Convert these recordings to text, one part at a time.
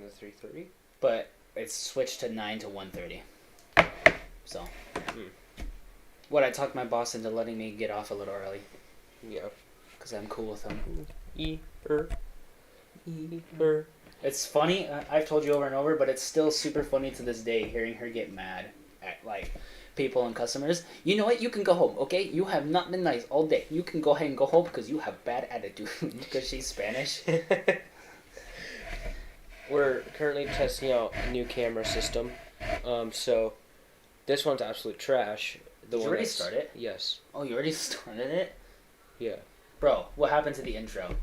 the 3:30. But it's switched to 9 to 1:30. So, what I talked my boss into letting me get off a little early. Yeah. Because I'm cool with him. E-er. It's funny, I've told you over and over, but it's still super funny to this day hearing her get mad at, like, people and customers. You know what? You can go home, okay? You have not been nice all day. You can go ahead and go home because you have bad attitude. Because she's Spanish. We're currently testing out a new camera system. So this one's absolute trash. Did you already start it? Yes. Oh, you already started it? Yeah. Bro, what happened to the intro?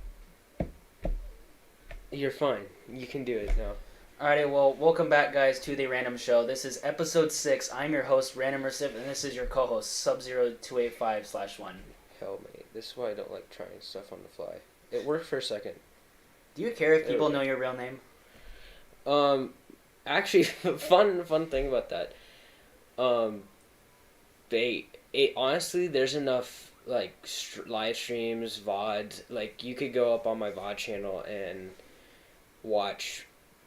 You're fine. You can do it now. Alrighty, well, welcome back, guys, to The Random Show. This is episode 6. I'm your host, Random Recip, and this is your co-host, Sub-Zero285/1. Hell, mate. This is why I don't like trying stuff on the fly. It worked for a second. Do you care if people know your real name? Actually, fun thing about that. Honestly, there's enough, like, live streams, VODs. Like, you could go up on my VOD channel and watch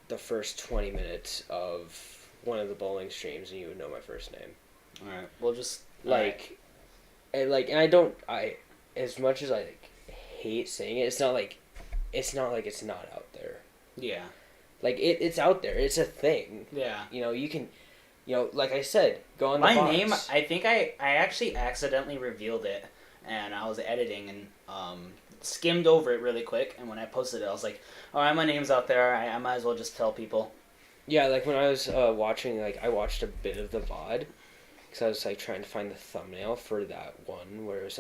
the first 20 minutes of one of the bowling streams and you would know my first name. Alright, we'll just... And as much as I hate saying it, it's not like it's not out there. Yeah. Like, it's out there. It's a thing. Yeah. You know, you can, like I said, go on my the box. name, I think I actually accidentally revealed it, and I was editing and skimmed over it really quick, and when I posted it, I was like, alright, my name's out there, I might as well just tell people. Yeah, like, when I was watching, I watched a bit of the VOD, because I was, trying to find the thumbnail for that one, where it was,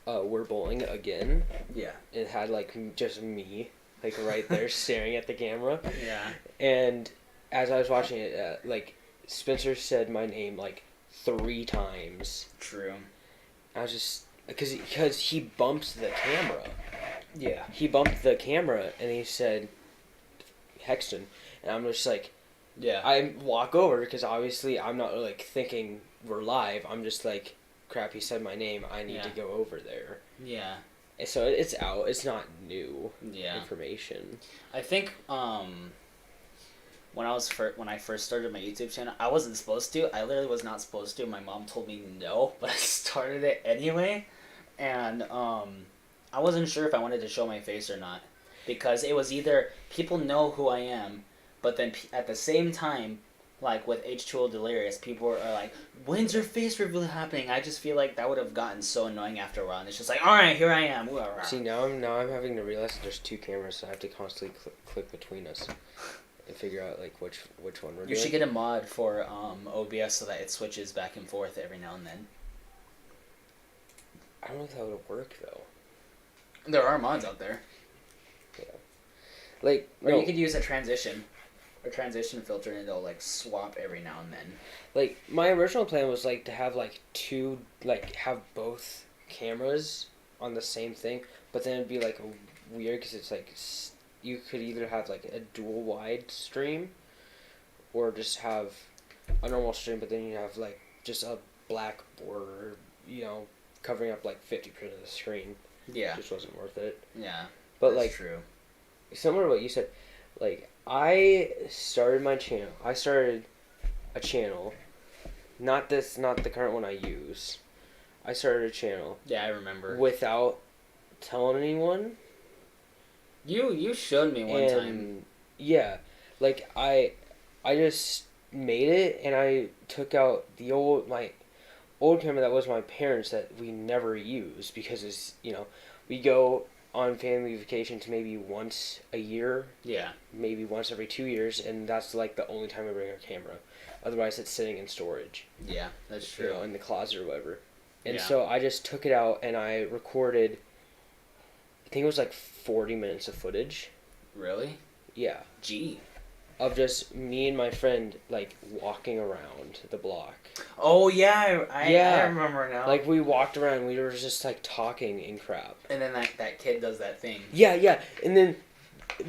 we're bowling again. Yeah. It had, just me, right there staring at the camera. Yeah. And as I was watching it, Spencer said my name, 3 times. True. I was just... Because he bumped the camera. Yeah. He bumped the camera, and he said, Hexton. And I'm just yeah. I walk over, because obviously I'm not, thinking we're live. I'm just crap, he said my name. I need to go over there. Yeah. And so it's out. It's not new information. I think, when I first started my YouTube channel, I wasn't supposed to. I literally was not supposed to. My mom told me no, but I started it anyway. And I wasn't sure if I wanted to show my face or not, because it was either people know who I am, but then at the same time, with H2O Delirious, people are like, when's your face reveal happening? I just feel like that would have gotten so annoying after a while. And it's just alright, here I am. See, now I'm having to realize that there's 2 cameras, so I have to constantly click between us and figure out which one we're doing. You should get a mod for OBS so that it switches back and forth every now and then. I don't know if that would work, though. There are mods out there. Yeah. Or you could use a transition filter, and it'll swap every now and then. My original plan was to have two, have both cameras on the same thing, but then it'd be weird, because it's you could either have a dual wide stream, or just have a normal stream, but then you have just a black border, covering up 50% of the screen. Yeah. It just wasn't worth it. Yeah. But that's true. Similar to what you said, I started my channel. I started a channel, not the current one I use. I started a channel. Yeah, I remember. Without telling anyone. You showed me one time. Yeah, I just made it, and I took out my old camera that was my parents' that we never use, because it's, we go on family vacations maybe once a year. Yeah. Maybe once every 2 years, and that's the only time we bring our camera. Otherwise, it's sitting in storage. Yeah, that's true. In the closet or whatever. And yeah. so I just took it out, and I recorded, I think it was 40 minutes of footage. Really? Yeah. Gee. Of just me and my friend, walking around the block. Oh, yeah, I remember now. We walked around, we were just, talking and crap. And then that kid does that thing. Yeah, and then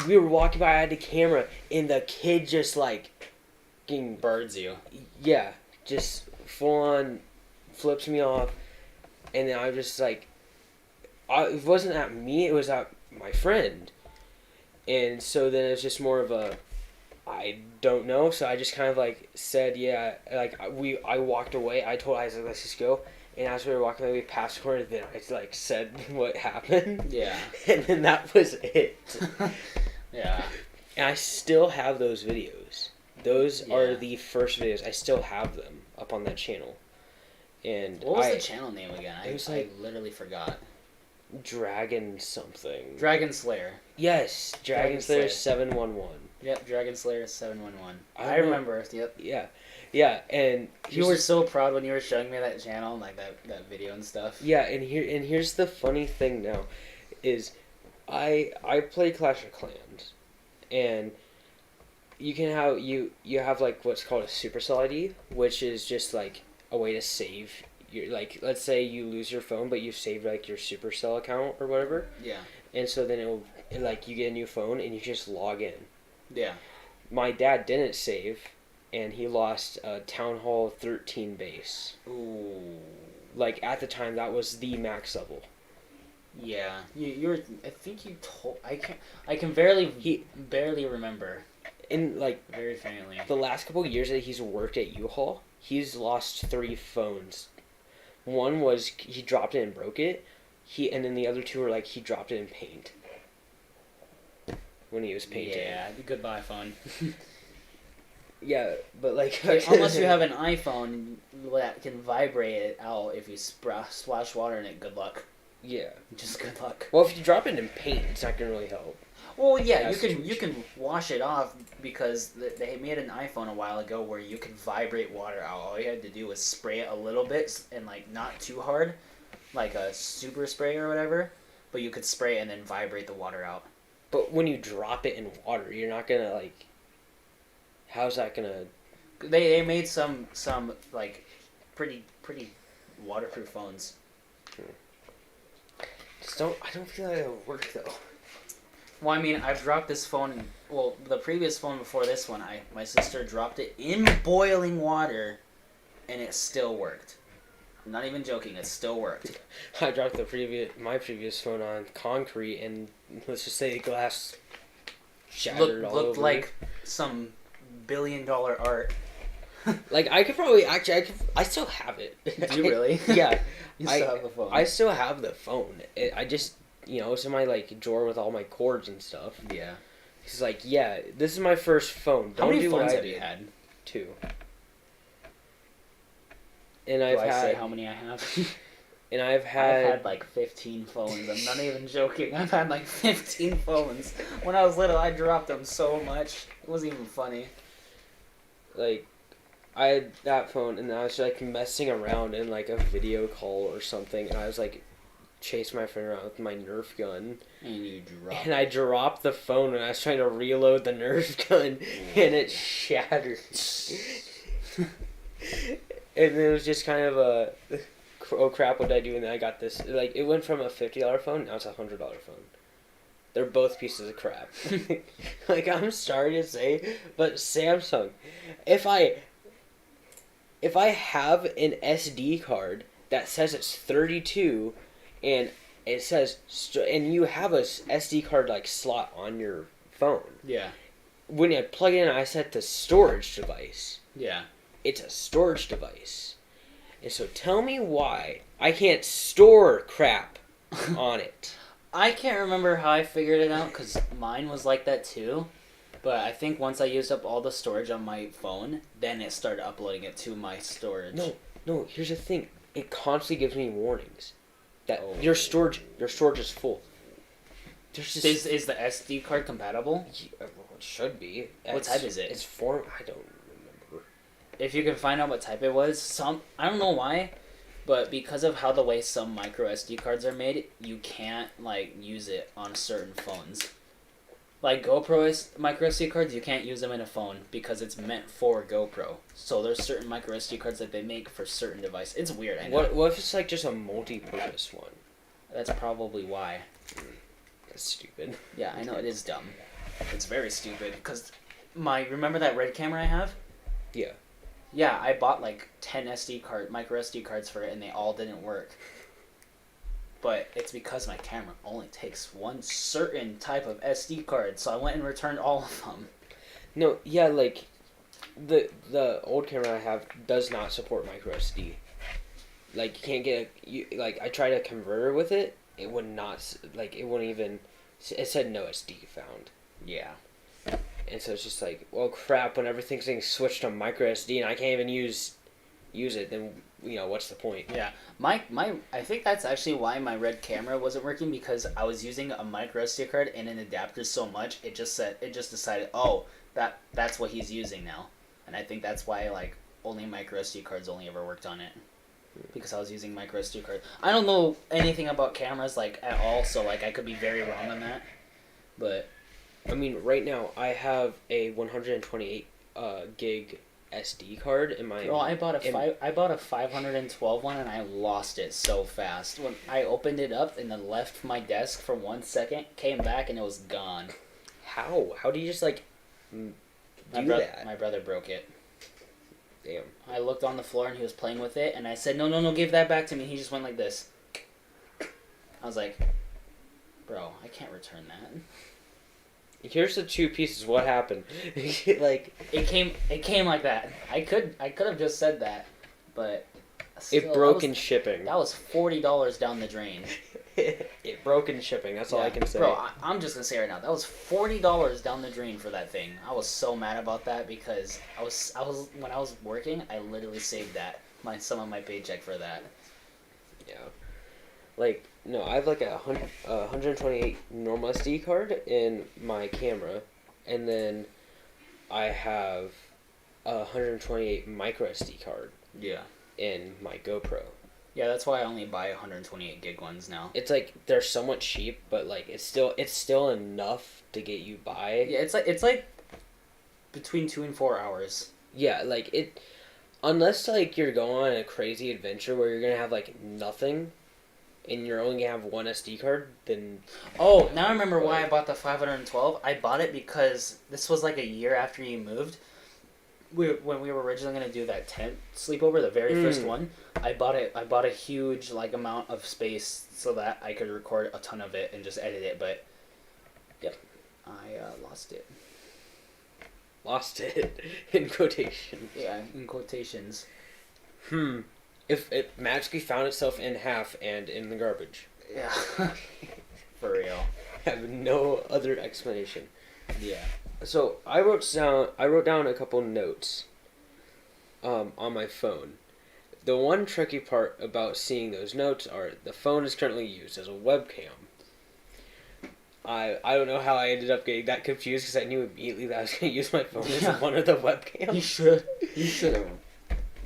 we were walking by, I had the camera, and the kid just, getting... birds you. Yeah, just full on flips me off, and then I just, it wasn't at me, it was at my friend. And so then it's just more of a, I don't know. So I just kind of like said, yeah, like I walked away. I told Isaac, let's just go. And as we were walking away, we passed the corner. Then I like said what happened. Yeah. And then that was it. Yeah. And I still have those videos. Those Yeah. are the first videos. I still have them up on that channel. And What was the channel name again? It was I literally forgot. Dragon something. Dragon Slayer. Yes, Dragon Slayer Slayer. 711. Yep, Dragon Slayer 711. I I know. remember. Yep. Yeah, yeah, and You were so proud when you were showing me that channel and like that video and stuff. yeah, and here's the funny thing now, is I play Clash of Clans, and you can have you have like what's called a Supercell ID, which is just like a way to save your, like, let's say you lose your phone but you saved like your Supercell account or whatever, Yeah. and so then like you get a new phone and you just log in. Yeah. My dad didn't save, and he lost a Town Hall 13 base. Ooh. Like at the time, that was the max level. Yeah. You were. I think you told. I can barely remember. In like Very faintly. the last couple of years that he's worked at U-Haul, he's lost 3 phones. One was he dropped it and broke it. And then the other 2 were like he dropped it in paint. When he was painting. Yeah. Goodbye phone. Yeah, but like Unless you have an iPhone that can vibrate it out if you splash water in it. Good luck. Yeah. Just good luck. Well, if you drop it in paint, it's not gonna really help. Well, yeah, That's you can wash it off because they made an iPhone a while ago where you could vibrate water out. All you had to do was spray it a little bit and like not too hard, like a super spray or whatever. But you could spray it and then vibrate the water out. But when you drop it in water, you're not gonna like. How's that gonna? They made some like pretty waterproof phones. I don't feel like it'll work though. Well, I mean, I've dropped this phone. Well, the previous phone before this one, my sister dropped it in boiling water, and it still worked. I'm not even joking. It still worked. I dropped my previous phone on concrete, and let's just say the glass shattered all Looked over. like some $1 billion art. Like I could probably I still have it. Do you really? Yeah, You still have the phone. I still have the phone. I just it's in my like drawer with all my cords and stuff. Yeah. He's like, yeah, this is my first phone. How many do what phones I have you did." had? 2. And Do I've I had say how many I have? and I've I've had had like 15 phones. I'm not even joking. I've had like 15 phones. When I was little, I dropped them so much. It wasn't even funny. like I had that phone, and I was like messing around in like a video call or something, and I was like chasing my friend around with my Nerf gun, And you dropped and I dropped the phone when I was trying to reload the Nerf gun, and it shattered. And it was just kind of a, oh crap, what did I do? And then I got this, like, it went from a $50 phone, now it's a $100 phone. They're both pieces of crap. Like, I'm sorry to say, but Samsung, if I have an SD card that says it's 32, and it says, and you have a SD card, like, slot on your phone, Yeah. when I plug it in, I set the storage device. Yeah. It's a storage device. And so tell me why I can't store crap on it. I can't remember how I figured it out because mine was like that too. But I think once I used up all the storage on my phone, then it started uploading it to my storage. No, here's the thing. It constantly gives me warnings that Oh. your storage is full. There's just Is the SD card compatible? Yeah, well, it should be. What type is it? It's form. I don't remember. If you can find out what type it was, I don't know why, but because of how the way some micro SD cards are made, you can't like use it on certain phones. Like GoPro micro SD cards, you can't use them in a phone because it's meant for GoPro. So there's certain micro SD cards that they make for certain devices. It's weird. I know. What if it's like just a multi-purpose one? That's probably why. That's stupid. Yeah, I know it is dumb. It's very stupid because remember that Red camera I have? Yeah. Yeah, I bought like 10 micro SD cards for it, and they all didn't work. but it's because my camera only takes one certain type of SD card, so I went and returned all of them. No, yeah, like the old camera I have does not support micro SD. Like you can't get like I tried a converter with it. It would not like it wouldn't even. It said no SD found. Yeah. And so it's just like, well, crap. When everything's getting switched to micro SD and I can't even use it, then what's the point? Yeah. My I think that's actually why my Red camera wasn't working, because I was using a micro SD card and an adapter so much it just decided, oh, that's what he's using now, and I think that's why like only micro SD cards only ever worked on it, because I was using micro SD card. I don't know anything about cameras like at all, so like I could be very wrong on that, but. I mean, right now I have a 128 gig SD card in my. Bro, I bought a 512 one and I lost it so fast. When I opened it up and then left my desk for 1 second, came back and it was gone. How? How do you just like do that? My brother broke it. Damn. I looked on the floor and he was playing with it and I said, no, give that back to me. He just went like this. I was like, bro, I can't return that. Here's the 2 pieces. What happened? Like it came like that. I could have just said that, but still, it broke in shipping. That was $40 down the drain. It broke in shipping. That's all I can say. Bro, I'm just gonna say right now, that was $40 down the drain for that thing. I was so mad about that because I was when I was working, I literally saved that some of my paycheck for that. Yeah. Like, no, I have like a 128 normal SD card in my camera, and then I have a 128 micro SD card. Yeah. In my GoPro. Yeah, that's why I only buy 128 gig ones now. It's like they're somewhat cheap, but like it's still enough to get you by. Yeah, it's like between 2 and 4 hours. Yeah, like it, unless like you're going on a crazy adventure where you're gonna have like nothing. And you're only gonna have one SD card, then. Oh, now I remember why I bought the 512. I bought it because this was like a year after you moved. When we were originally gonna do that tent sleepover, the very first one, I bought a huge like amount of space so that I could record a ton of it and just edit it. But, yep, I lost it. Lost it in quotation. Yeah, in quotations. If it magically found itself in half and in the garbage. Yeah. For real. I have no other explanation. Yeah. So I wrote down a couple notes on my phone. The one tricky part about seeing those notes are the phone is currently used as a webcam. I don't know how I ended up getting that confused because I knew immediately that I was going to use my phone as one of the webcams. You should have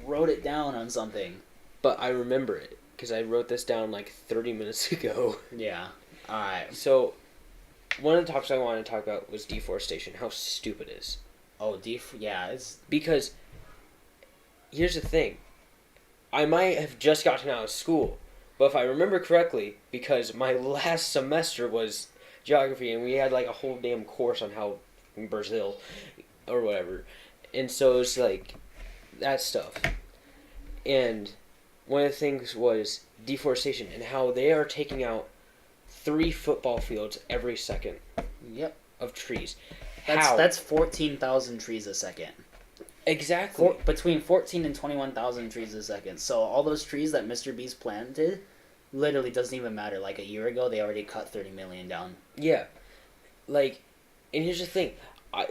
wrote it down on something. But I remember it, because I wrote this down like 30 minutes ago. Yeah. Alright. So, one of the topics I wanted to talk about was deforestation, how stupid it is. Oh, yeah, it's... Because, here's the thing. I might have just gotten out of school, but if I remember correctly, because my last semester was geography, and we had like a whole damn course on how Brazil, or whatever. And so it's like, that stuff. And one of the things was deforestation and how they are taking out 3 football fields every second. Yep. Of trees. That's 14,000 trees a second. Exactly. Between 14 and 21,000 trees a second. So all those trees that Mr. Beast planted literally doesn't even matter. Like a year ago, they already cut 30 million down. Yeah. Like, and here's the thing.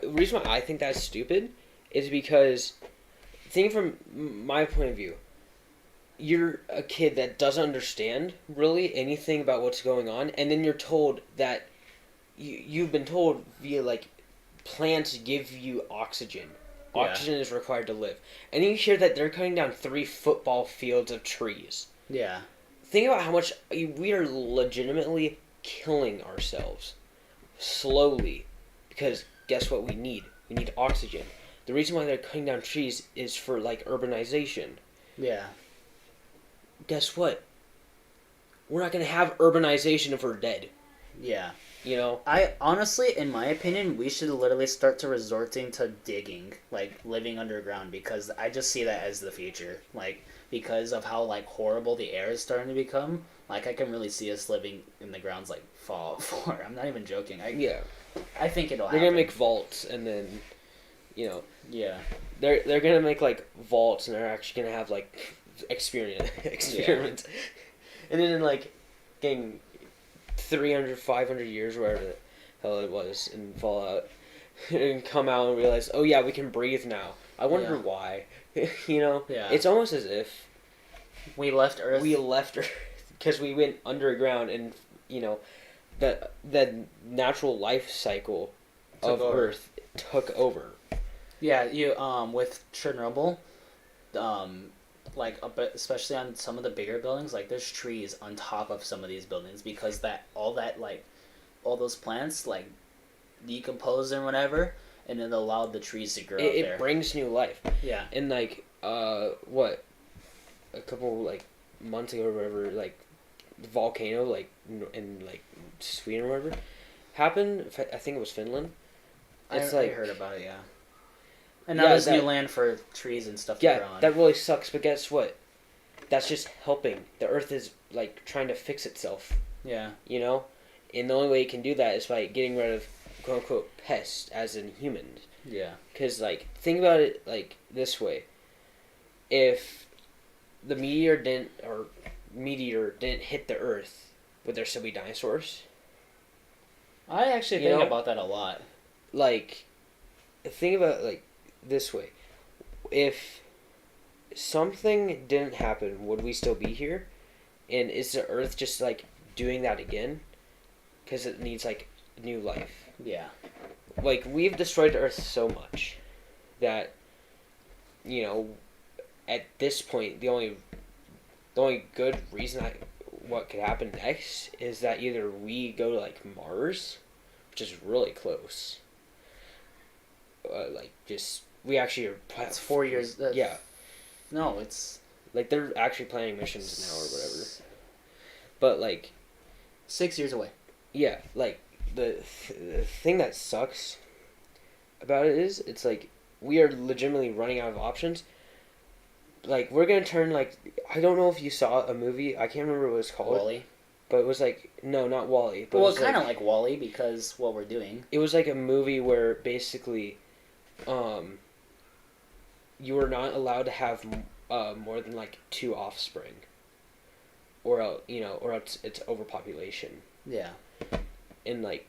The reason why I think that's stupid is because, think from my point of view, you're a kid that doesn't understand really anything about what's going on, and then you're told that you've been told via like plants give you oxygen. Yeah. Oxygen is required to live, and you hear that they're cutting down 3 football fields of trees. Yeah. Think about how much we are legitimately killing ourselves slowly, because guess what we need? We need oxygen. The reason why they're cutting down trees is for like urbanization. Yeah. Guess what? We're not going to have urbanization if we're dead. Yeah. You know? I honestly, in my opinion, we should literally start to resorting to digging, like living underground, because I just see that as the future. Like, because of how like horrible the air is starting to become. Like I can really see us living in the grounds like Fallout 4. I'm not even joking. I think it'll They're happen. gonna make vaults, and then, you know, Yeah. they're gonna make like vaults, and they're actually gonna have like experiments, and then in like, getting 300, 500 years, wherever the hell it was in Fallout, and come out and realize, oh yeah, we can breathe now. I wonder why. You know, Yeah. it's almost as if We left Earth. we left Earth because we went underground, and you know, the natural life cycle of Earth took over. Yeah, you with Chernobyl, like especially on some of the bigger buildings, like there's trees on top of some of these buildings because all those plants like decompose and whatever, and it allowed the trees to grow up there. It brings new life. Yeah. And like what, a couple like months ago or whatever, like the volcano like in like Sweden or whatever happened. I think it was Finland. It's I like, heard about it, yeah. And now there's new land for trees and stuff to grow on. That really sucks, but guess what? That's just helping. The Earth is like trying to fix itself. Yeah. You know? And the only way it can do that is by getting rid of quote unquote pests, as in humans. Yeah. Because like, think about it like this way. If the meteor didn't hit the Earth, would there still be dinosaurs? I actually think about that a lot. Like, think about it like this way. If something didn't happen, would we still be here? And is the Earth just like doing that again? Because it needs like new life. Yeah. Like, we've destroyed the Earth so much that, you know, at this point, the only good reason what could happen next is that either we go to like Mars, which is really close. We actually are. It's 4 years. Yeah. No, it's like they're actually planning missions now or whatever. But like, 6 years away. Yeah, like the thing that sucks about it is it's like we are legitimately running out of options. Like, we're gonna turn like, I don't know if you saw a movie, I can't remember what it was called. WALL-E. But it was like, no, not WALL-E. But Well, it's kind of like WALL-E because what we're doing. It was like a movie where basically, you were not allowed to have more than like 2 offspring, or else it's overpopulation. Yeah. And like,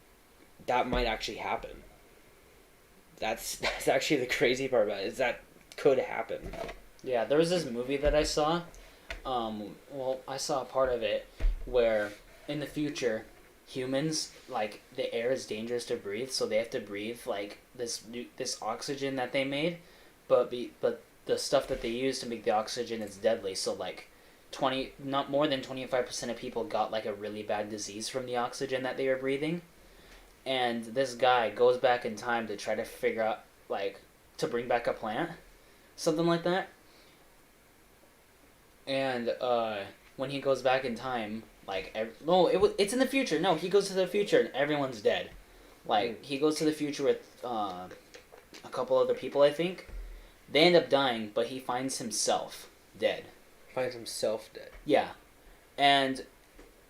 that might actually happen. That's actually the crazy part about it, is that could happen. Yeah, there was this movie that I saw. I saw a part of it where in the future, humans, like, the air is dangerous to breathe, so they have to breathe like this oxygen that they made, but the stuff that they use to make the oxygen is deadly. So like, not more than 25% of people got like a really bad disease from the oxygen that they were breathing, and this guy goes back in time to try to figure out like to bring back a plant, something like that. And when he goes back in time, like it's in the future. No, he goes to the future and everyone's dead. Like he goes to the future with a couple other people, I think. They end up dying, but he finds himself dead. Finds himself dead. Yeah, and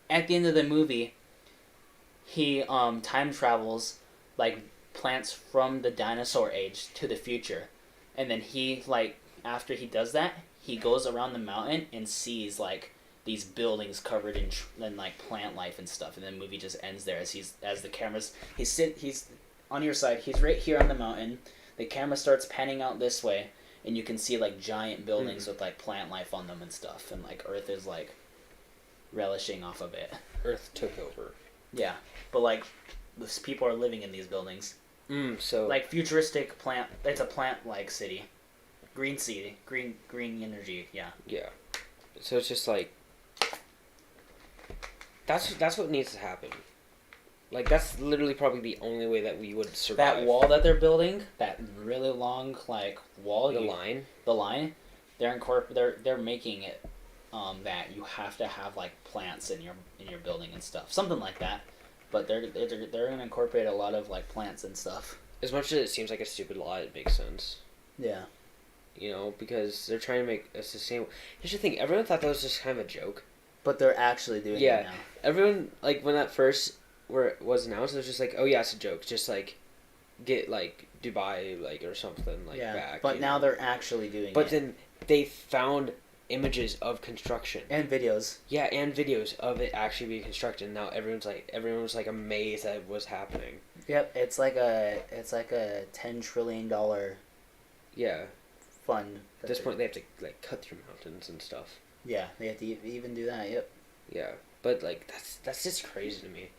at the end of the movie, he time travels like plants from the dinosaur age to the future, and then he like after he does that, he goes around the mountain and sees like these buildings covered in like plant life and stuff, and then the movie just ends there as the camera's he's on your side, he's right here on the mountain. The camera starts panning out this way, and you can see like giant buildings with like plant life on them and stuff, and like Earth is like relishing off of it. Earth took over. Yeah, but like people are living in these buildings. So like futuristic plant. It's a plant like city, green city, green energy. Yeah. Yeah. So it's just like that's what needs to happen. Like, that's literally probably the only way that we would survive. That wall that they're building, that really long like wall, the line, they're making it that you have to have like plants in your building and stuff, something like that. But they're gonna incorporate a lot of like plants and stuff. As much as it seems like a stupid law, it makes sense. Yeah. you know, because they're trying to make a sustainable. Here's the thing: everyone thought that was just kind of a joke. But they're actually doing it now. Everyone, like, when that first was announced, it was just like, oh yeah, it's a joke. Just like get like Dubai like or something like back. But now they're actually doing it. But then they found images of construction and videos. Yeah, and videos of it actually being constructed. Now everyone was like amazed that it was happening. Yep, it's like a $10 trillion yeah fund. At this point, they have to like cut through mountains and stuff. Yeah, they have to even do that. Yep. Yeah, but like that's just crazy to me.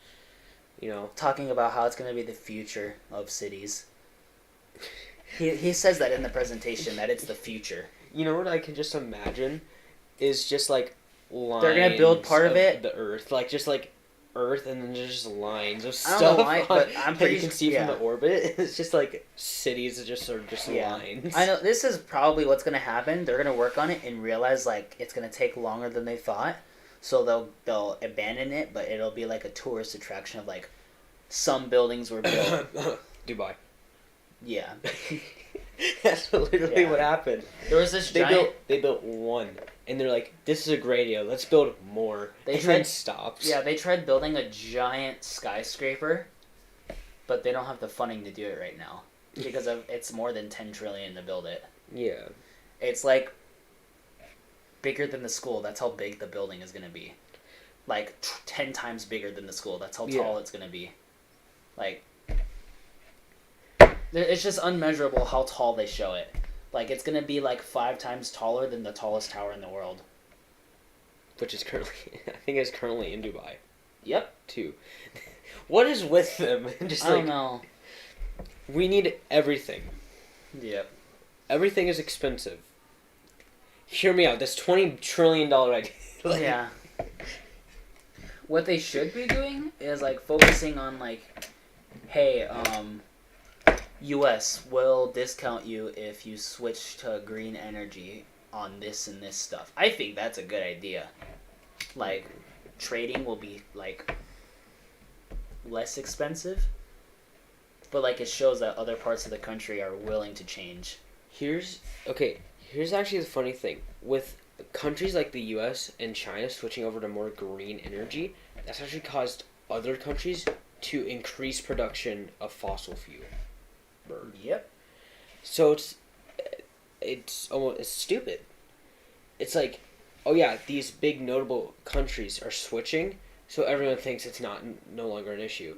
You know, talking about how it's going to be the future of cities. He says that in the presentation that it's the future. You know what I can just imagine is just like lines. They're gonna build part of it, the Earth, like just like Earth, and then just lines of stuff. I don't know why, but I'm pretty you can see from the orbit. It's just like cities that just are just lines. I know this is probably what's gonna happen. They're gonna work on it and realize like it's gonna take longer than they thought, so they'll abandon it, but it'll be like a tourist attraction of like some buildings were built. Dubai. Yeah. That's literally what happened. There was this they built one, and they're like, "This is a great idea. Let's build more." Then stops. Yeah, they tried building a giant skyscraper, but they don't have the funding to do it right now because it's more than $10 trillion to build it. Yeah. It's like bigger than the school. That's how big the building is gonna be. Like 10 times bigger than the school. That's how tall it's gonna be. Like. It's just unmeasurable how tall they show it. Like, it's going to be like 5 times taller than the tallest tower in the world. Which is currently, I think it's currently in Dubai. Yep. Too. What is with them? I don't know. We need everything. Yep. Everything is expensive. Hear me out. This $20 trillion idea. Yeah. What they should be doing is, like, focusing on, like, hey, U.S. will discount you if you switch to green energy on this and this stuff. I think that's a good idea. Like, trading will be, like, less expensive. But, like, it shows that other parts of the country are willing to change. Here's actually the funny thing. With countries like the U.S. and China switching over to more green energy, that's actually caused other countries to increase production of fossil fuel. Yep. So it's stupid. It's like, oh yeah, these big notable countries are switching, so everyone thinks it's no longer an issue,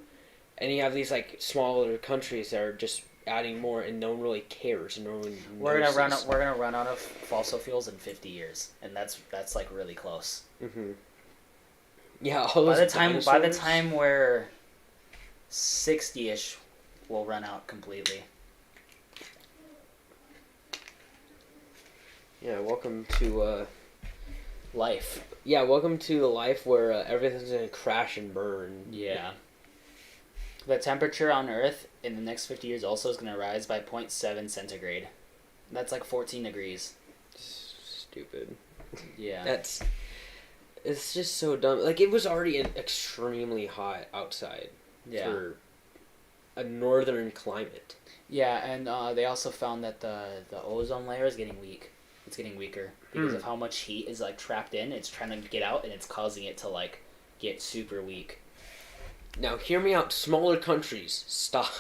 and you have these like smaller countries that are just adding more, and no one really cares, and no one. We're gonna run out of fossil fuels in 50 years, and that's like really close. Mm-hmm. Yeah, all those by the time we're 60-ish. Will run out completely. Yeah, welcome to life. Yeah, welcome to the life where everything's gonna crash and burn. Yeah. The temperature on Earth in the next 50 years also is gonna rise by 0.7 centigrade. That's like 14 degrees. Stupid. Yeah. It's just so dumb. Like, it was already extremely hot outside. Yeah. For a northern climate. Yeah, and they also found that the ozone layer is getting weak. It's getting weaker because of how much heat is like trapped in. It's trying to get out, and it's causing it to like get super weak. Now, hear me out. Smaller countries, stop.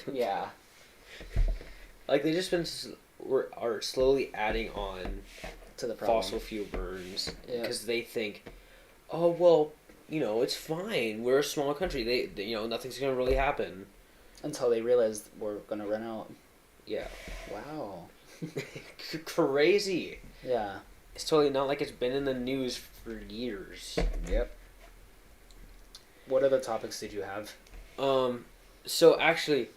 Yeah. Like, they just are slowly adding on to the problem. Fossil fuel burns because they think, oh well, you know, it's fine. We're a small country. They you know, nothing's gonna really happen. Until they realized we're gonna run out. Yeah. Wow. Crazy. Yeah. It's totally not like it's been in the news for years. Yep. What other topics did you have? So actually,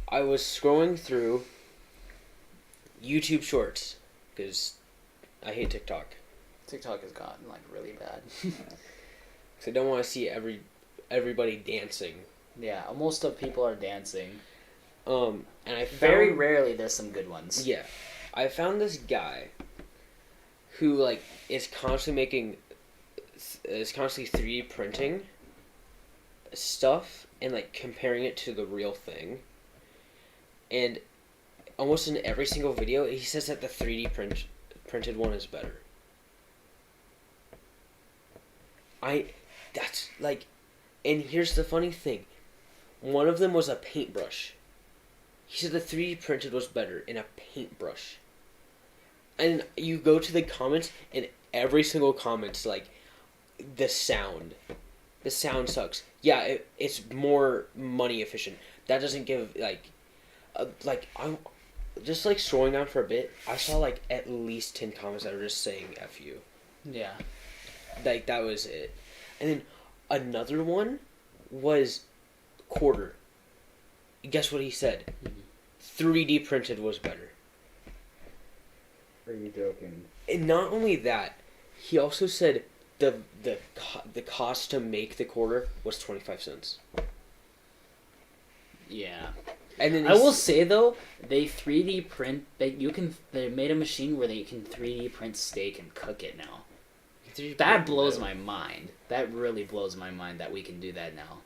I was scrolling through YouTube Shorts because I hate TikTok. TikTok has gotten like really bad. Cause I don't want to see everybody dancing. Yeah, most of people are dancing. And I found, very rarely there's some good ones. Yeah, I found this guy who like is constantly 3D printing stuff and like comparing it to the real thing. And almost in every single video, he says that the printed one is better. That's like, and here's the funny thing. One of them was a paintbrush. He said the 3D printed was better in a paintbrush. And you go to the comments, and every single comment's like, the sound. The sound sucks. Yeah, it's more money efficient. That doesn't give, I'm just, like, scrolling down for a bit, I saw, like, at least 10 comments that were just saying F you. Yeah. Like, that was it. And then another one was quarter. Guess what he said? 3D printed was better. Are you joking? And not only that, he also said the cost to make the quarter was 25 cents. Yeah. And then I will say though, they 3D print. They made a machine where they can 3D print steak and cook it now. That blows my mind. That really blows my mind that we can do that now.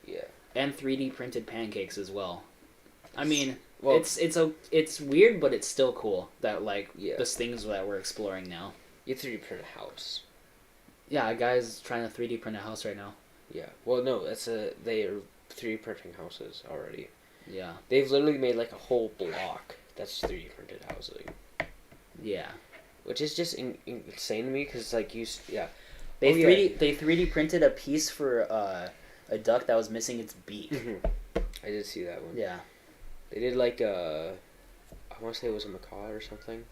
Yeah. And 3D printed pancakes as well. I mean, well, it's weird, but it's still cool that those things that we're exploring now. You 3D print a house. Yeah, a guy's trying to 3D print a house right now. Yeah. Well, no, they are 3D printing houses already. Yeah. They've literally made like a whole block that's 3D printed housing. Yeah. Which is just insane to me because like They 3D printed a piece for a duck that was missing its beak. Mm-hmm. I did see that one. Yeah. They did like I want to say it was a macaw or something.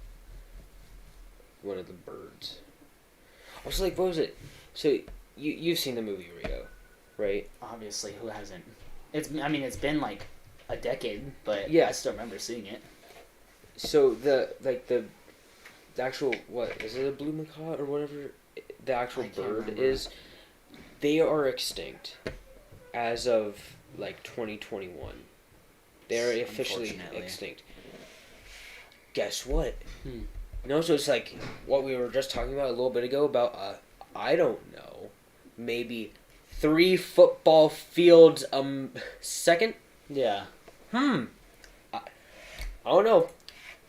One of the birds. I was like, what was it? So you've seen the movie Rio, right? Obviously, who hasn't? It's been like a decade, but yeah. I still remember seeing it. So the actual, what is it, a blue macaw or whatever the actual bird is? They are extinct as of like 2021. They're officially extinct. Guess what? No, so it's like what we were just talking about a little bit ago about I don't know, maybe 3 football fields a second. Yeah. I don't know.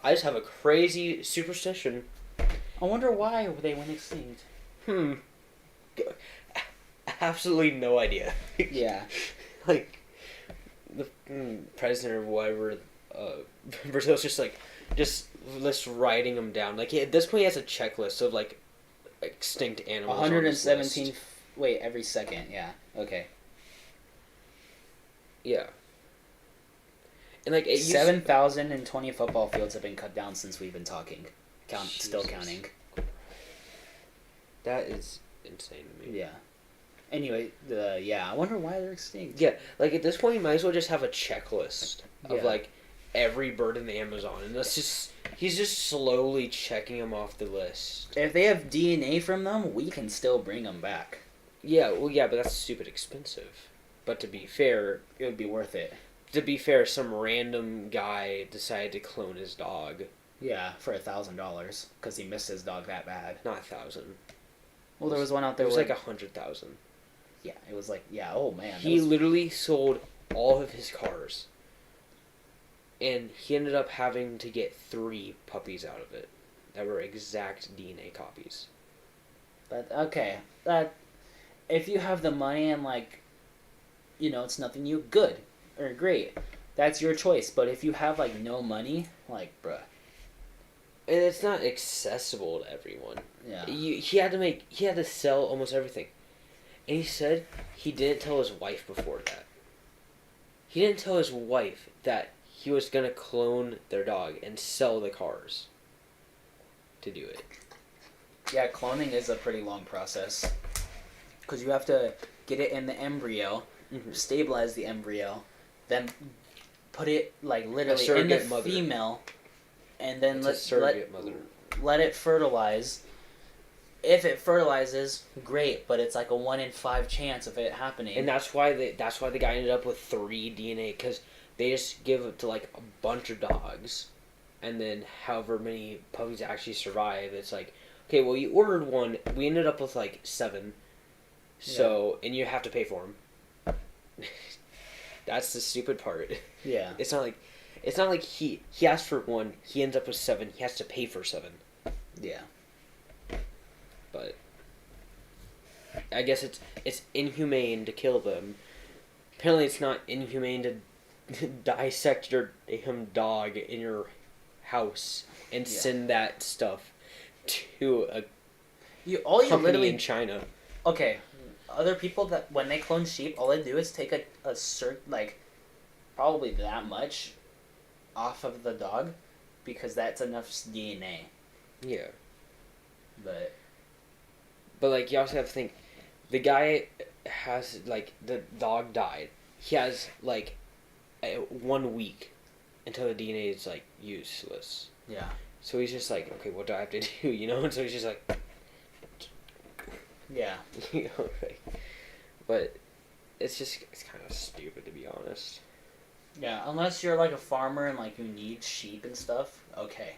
I just have a crazy superstition. I wonder why they went extinct. Absolutely no idea. Yeah. Like, the president or whatever, Brazil's just writing them down. Like, at this point he has a checklist of, like, extinct animals 117, wait, every second, yeah. Okay. Yeah. And, like, 7,020 football fields have been cut down since we've been talking. Still counting. That is insane to me. Yeah. Anyway, I wonder why they're extinct. Yeah, like at this point, you might as well just have a checklist of like every bird in the Amazon, and he's just slowly checking them off the list. If they have DNA from them, we can still bring them back. Yeah, well, yeah, but that's stupid expensive. But to be fair, it would be worth it. To be fair, some random guy decided to clone his dog. Yeah, for $1,000 because he missed his dog that bad. Not 1,000. Well, there was one out there. It was like 100,000. Yeah, it was like, oh man. He literally sold all of his cars. And he ended up having to get 3 puppies out of it that were exact DNA copies. If you have the money and it's nothing good or great, that's your choice. But if you have no money, bruh. And it's not accessible to everyone. Yeah. He had to sell almost everything. And he said he didn't tell his wife before that. He didn't tell his wife that he was going to clone their dog and sell the cars to do it. Yeah, cloning is a pretty long process. Because you have to get it in the embryo, stabilize the embryo, then put it literally in the female, and then let it fertilize. If it fertilizes, great, but it's like a 1 in 5 chance of it happening. And that's why the guy ended up with 3 DNA, because they just give it to a bunch of dogs, and then however many puppies actually survive, it's like, okay, well, you ordered 1, we ended up with 7, so and you have to pay for them. That's the stupid part. Yeah, it's not like, It's not like he asked for 1, he ends up with 7, he has to pay for 7. Yeah. But I guess it's inhumane to kill them. Apparently, it's not inhumane to dissect your damn dog in your house and send that stuff to a company literally in China. Okay, other people that when they clone sheep, all they do is take a like probably that much off of the dog because that's enough DNA. Yeah. But like you also have to think, the guy has like the dog died. He has like 1 week until the DNA is like useless. yeah. So he's just like, okay, what do I have to do? You know, and so he's just like, Yeah. you know, like, but it's kind of stupid to be honest. Yeah, unless you're like a farmer and like you need sheep and stuff. Okay.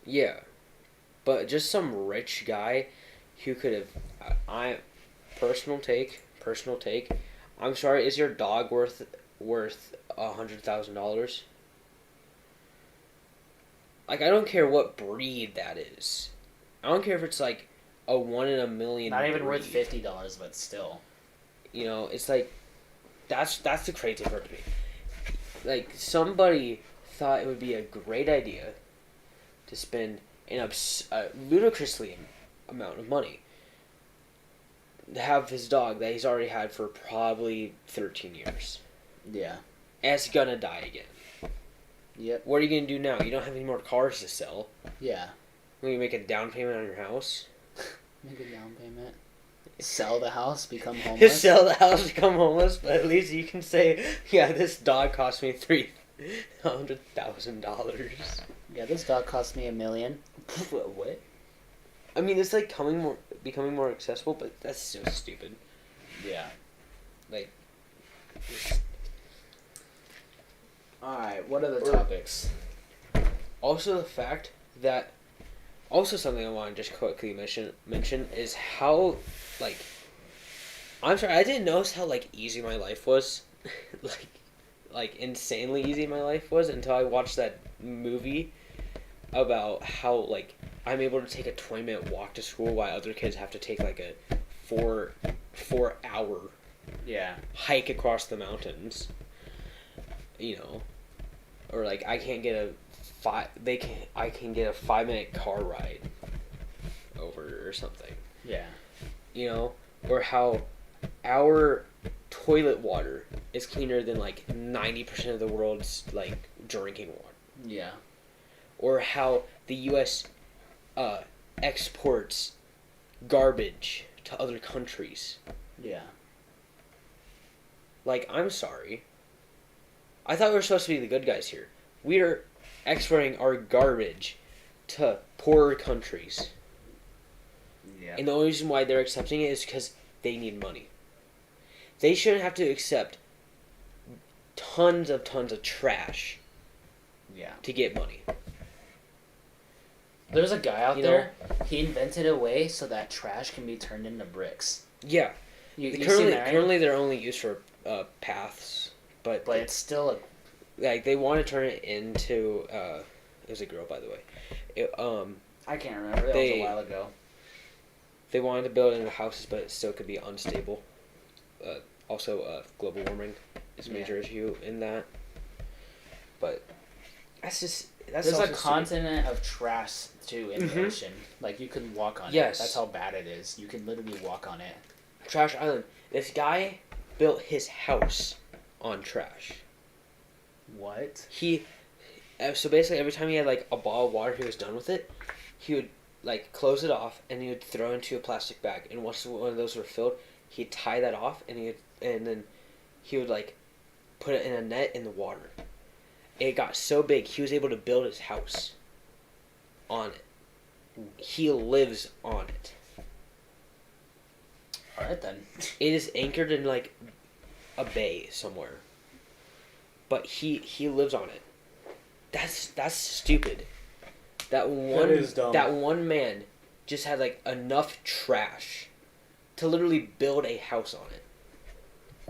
Yeah, but just some rich guy who could have. Personal take. I'm sorry. Is your dog worth $100,000? Like, I don't care what breed that is. I don't care if it's like a 1 in a million. Not even breed. worth $50, but still. You know, it's like that's the crazy part to me. Like, somebody thought it would be a great idea to spend a ludicrously amount of money to have his dog that he's already had for probably 13 years. Yeah. And it's gonna die again. Yep. What are you gonna do now? You don't have any more cars to sell. Yeah. Will you make a down payment on your house? Make a down payment. Sell the house, become homeless. Just sell the house, become homeless, but at least you can say, yeah, this dog cost me $300,000. Yeah, this dog cost me $1 million. What? I mean, it's like becoming more accessible, but that's so stupid. Yeah. Like, alright, what other topics? also the fact that, also something I want to just quickly mention is how, like, I'm sorry, I didn't notice how, like, easy my life was. like, insanely easy my life was until I watched that movie about how, like, I'm able to take a 20-minute walk to school while other kids have to take, like, a 4-hour hike across the mountains. You know, or like I can't get I can get a 5-minute car ride over or something. Yeah. You know, or how our toilet water is cleaner than like 90% of the world's like drinking water. Yeah. Or how the U.S. Exports garbage to other countries. Yeah. Like, I'm sorry. I thought we were supposed to be the good guys here. We are exporting our garbage to poorer countries. Yeah. And the only reason why they're accepting it is because they need money. They shouldn't have to accept tons of trash to get money. There's a guy out there, he invented a way so that trash can be turned into bricks. Yeah. Currently they're only used for paths, but it's still a... Like, they want to turn it into, it was a girl, by the way. I can't remember, that was a while ago. They wanted to build it into houses, but it still could be unstable. Also, global warming is a major issue in that. But that's There's a continent of trash too in the ocean. Like, you can walk on it. That's how bad it is. You can literally walk on it. Trash Island. This guy built his house on trash. What? So basically every time he had like a bottle of water, he was done with it, he would like close it off and he would throw it into a plastic bag. And once one of those were filled, he'd tie that off and then he would like put it in a net in the water. It got so big, he was able to build his house on it. He lives on it. Alright then. It is anchored in like a bay somewhere. But he lives on it. That's stupid. That is dumb. That one man just had like enough trash to literally build a house on it.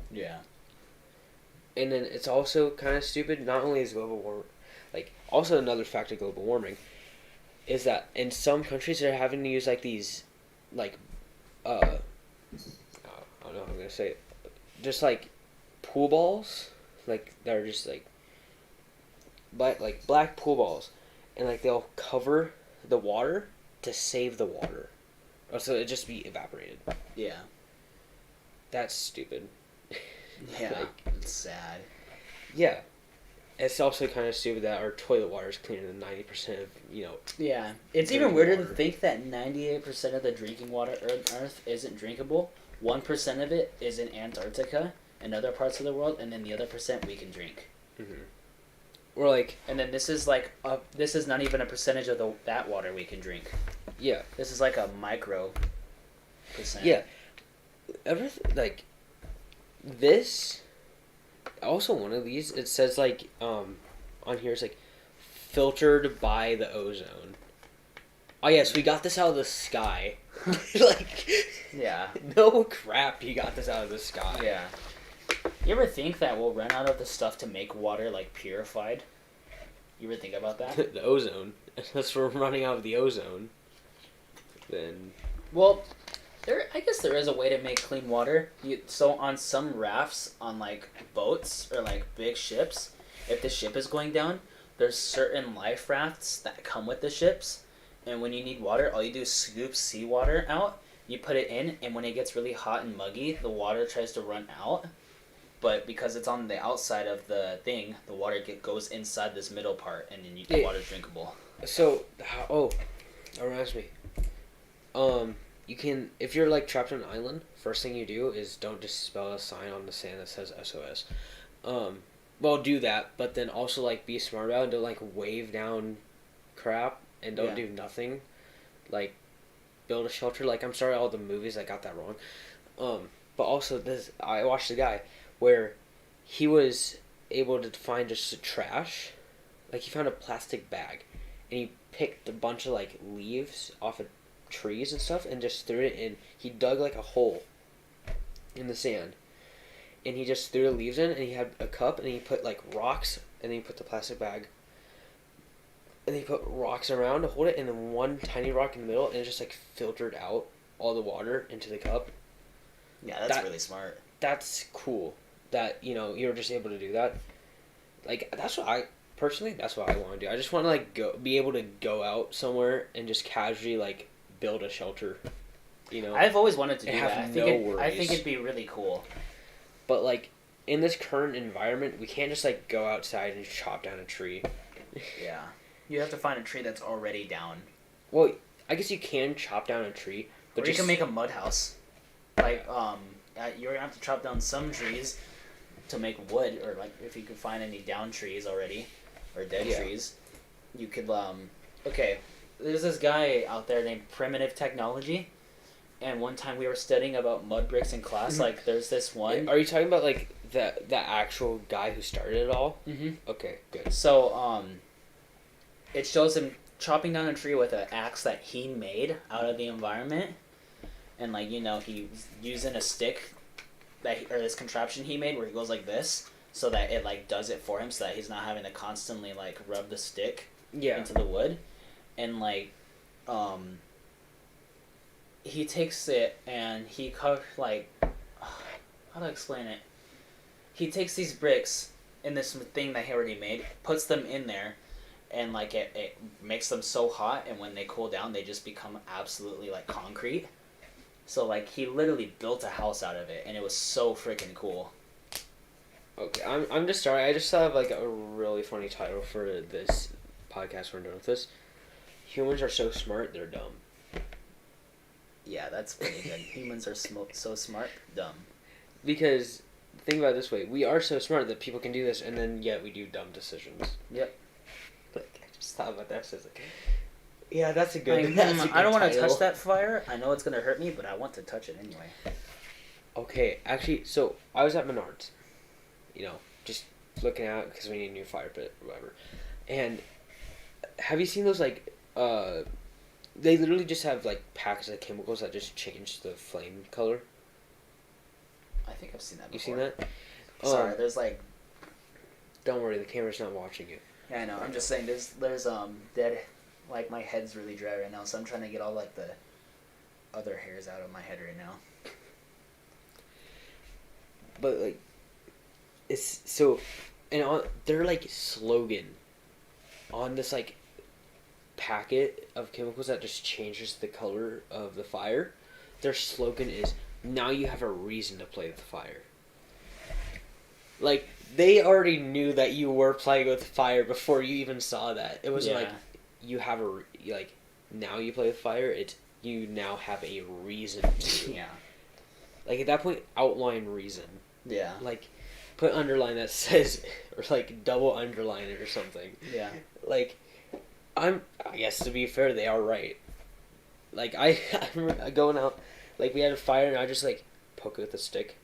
Yeah. And then it's also kind of stupid. Not only is global warming, like also another fact of global warming is that in some countries they're having to use like these, like, I don't know how I'm gonna say it, just like pool balls, like that are just like black pool balls, and like they'll cover the water to save the water, or so it just be evaporated. Yeah. That's stupid. Yeah. Like, it's sad. yeah. It's also kind of stupid that our toilet water is cleaner than 90% of, Yeah. It's Drinking even weirder water. to think that 98% of the drinking water on Earth isn't drinkable. 1% of it is in Antarctica and other parts of the world, and then the other percent we can drink. Mm-hmm. Or like, And then this is like this is not even a percentage of that water we can drink. yeah. This is like a micro percent. Yeah. Everything, like, this, also one of these, it says, like, on here, it's, like, filtered by the ozone. Oh, yes, we got this out of the sky. Like, Yeah. no crap, you got this out of the sky. Yeah. You ever think that we'll run out of the stuff to make water like purified? You ever think about that? The ozone. Unless we're running out of the ozone, then... Well, I guess there is a way to make clean water. So on some rafts, on like boats or like big ships, if the ship is going down, there's certain life rafts that come with the ships, and when you need water, all you do is scoop seawater out. You put it in, and when it gets really hot and muggy, the water tries to run out. But because it's on the outside of the thing, the water goes inside this middle part, and then the water's drinkable. So, that reminds me. You can, if you're like trapped on an island, first thing you do is don't just spell a sign on the sand that says SOS. Well, do that, but then also like be smart about it. Don't like wave down crap and don't do nothing. Like, build a shelter. Like, I'm sorry, all the movies I got that wrong. But also I watched a guy where he was able to find just trash. Like, he found a plastic bag, and he picked a bunch of like leaves off of trees and stuff and just threw it in. He dug like a hole in the sand, and he just threw the leaves in, and he had a cup, and he put like rocks, and then he put the plastic bag, and he put rocks around to hold it, and then one tiny rock in the middle, and it just like filtered out all the water into the cup. Yeah, that's really smart. That's cool that, you're just able to do that. Like, that's what I want to do. I just want to like be able to go out somewhere and just casually like build a shelter, I've always wanted to do have that. I think it'd be really cool. But like, in this current environment, we can't just like go outside and chop down a tree. Yeah. You have to find a tree that's already down. Well, I guess you can chop down a tree, but or you can make a mud house. Like, you're gonna have to chop down some trees to make wood, or like if you could find any down trees already, or dead trees, you could okay, there's this guy out there named Primitive Technology, and one time we were studying about mud bricks in class. Like, there's this one. Are you talking about like the actual guy who started it all? Mm-hmm. Okay, good. So it shows him chopping down a tree with an axe that he made out of the environment, and like, he's using a stick or this contraption he made where he goes like this, so that it like does it for him, so that he's not having to constantly like rub the stick into the wood. And like he takes it and he like, how to explain it, he takes these bricks in this thing that he already made, puts them in there, and like it makes them so hot, and when they cool down they just become absolutely like concrete. So like, he literally built a house out of it, and it was so freaking cool. Okay, I'm just sorry. I just have like a really funny title for this podcast. We're done with this. Humans are so smart, they're dumb. Yeah, that's pretty good. Humans are so smart, dumb. Because think about it this way: we are so smart that people can do this, and then yet we do dumb decisions. Yep. Like, I just thought about that. So it's like, yeah, that's a good. I don't want to touch that fire. I know it's gonna hurt me, but I want to touch it anyway. Okay, actually, so I was at Menards, just looking out because we need a new fire pit or whatever. And have you seen those like they literally just have like packets of chemicals that just change the flame color? I think I've seen that before. You seen that? Sorry, there's like Don't worry, the camera's not watching you. Yeah, I know. I'm just saying there's dead, like my head's really dry right now, so I'm trying to get all like the other hairs out of my head right now. But like, it's so, and on their like slogan, on this like packet of chemicals that just changes the color of the fire, their slogan is, "Now you have a reason to play with fire." Like, they already knew that you were playing with fire before you even saw that. It wasn't like, you have a, like, now you play with fire, it's, you now have a reason to. Yeah. Like, at that point, outline reason. Yeah. Like, put underline that says, or like, double underline it or something. Yeah. Like, I guess to be fair, they are right. Like, I remember going out, like, we had a fire and I just, like, poke it with a stick.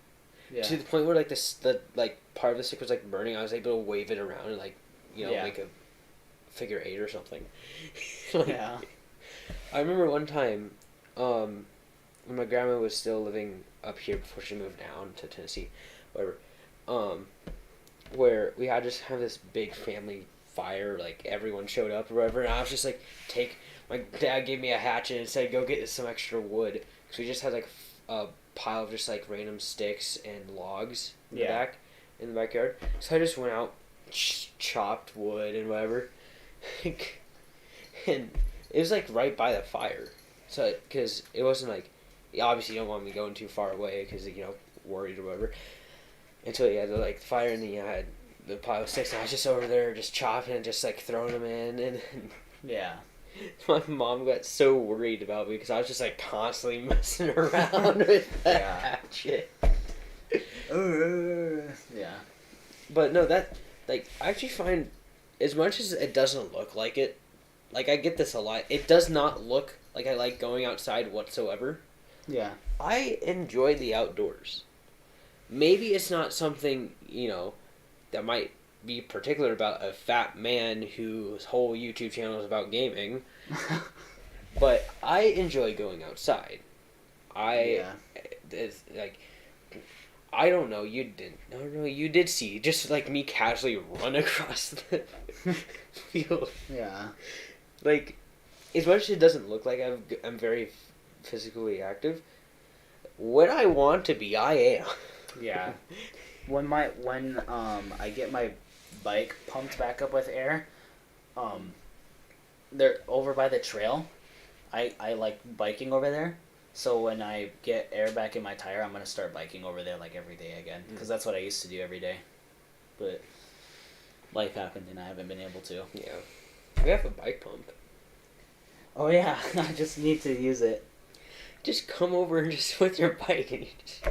Yeah. To the point where, like, the like, part of the stick was, like, burning. I was able to wave it around and, like, you know, make a figure 8 or something. Like, yeah. I remember one time, when my grandma was still living up here before she moved down to Tennessee, whatever, where we had just have this big family fire, like, everyone showed up or whatever, and I was just, like, my dad gave me a hatchet and said, go get some extra wood, because we just had, like, a pile of just, like, random sticks and logs in the backyard. So I just went out, chopped wood and whatever, and it was, like, right by the fire. So, because it wasn't, like, obviously you don't want me going too far away, because, you know, worried or whatever. And so, yeah, the, like, fire, and then you had the pile of sticks, and I was just over there just chopping and just, like, throwing them in, and yeah. my mom got so worried about me because I was just, like, constantly messing around with that hatchet. Yeah. But no, that, like, I actually find, as much as it doesn't look like it, like, I get this a lot, it does not look like I like going outside whatsoever. Yeah. I enjoy the outdoors. Maybe it's not something, you know, that might be particular about a fat man whose whole YouTube channel is about gaming. But I enjoy going outside. It's like, I don't know, you didn't. No, you did see just like me casually run across the field. Yeah. Like, as much as it doesn't look like I'm very physically active, when I want to be, I am. Yeah. When I get my bike pumped back up with air, they're over by the trail. I like biking over there. So when I get air back in my tire, I'm gonna start biking over there like every day again, because that's what I used to do every day. But life happened and I haven't been able to. Yeah. We have a bike pump. Oh yeah, I just need to use it. Just come over and just with your bike and you just...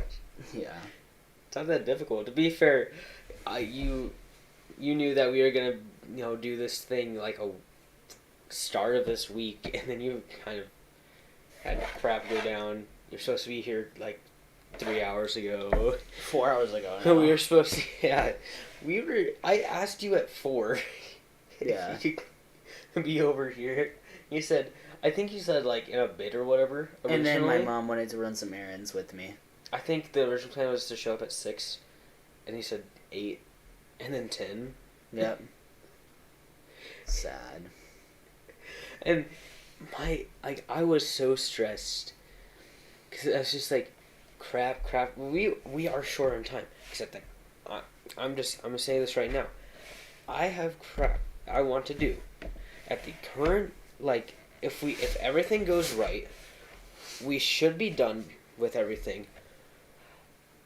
Yeah. It's not that difficult. To be fair, you knew that we were gonna, you know, do this thing like a start of this week, and then you kind of had crap go down. You're supposed to be here like 3 hours ago. 4 hours ago. No. We were supposed to. Yeah, we were. I asked you at 4. Yeah. You could be over here. You said. I think you said like in a bit or whatever. Originally. And then my mom wanted to run some errands with me. I think the original plan was to show up at 6, and he said 8, and then 10. Yep. Sad. And I was so stressed, because I was just like, crap. We are short on time. Except that, I'm gonna say this right now. I have crap I want to do. At the current, like, if everything goes right, we should be done with everything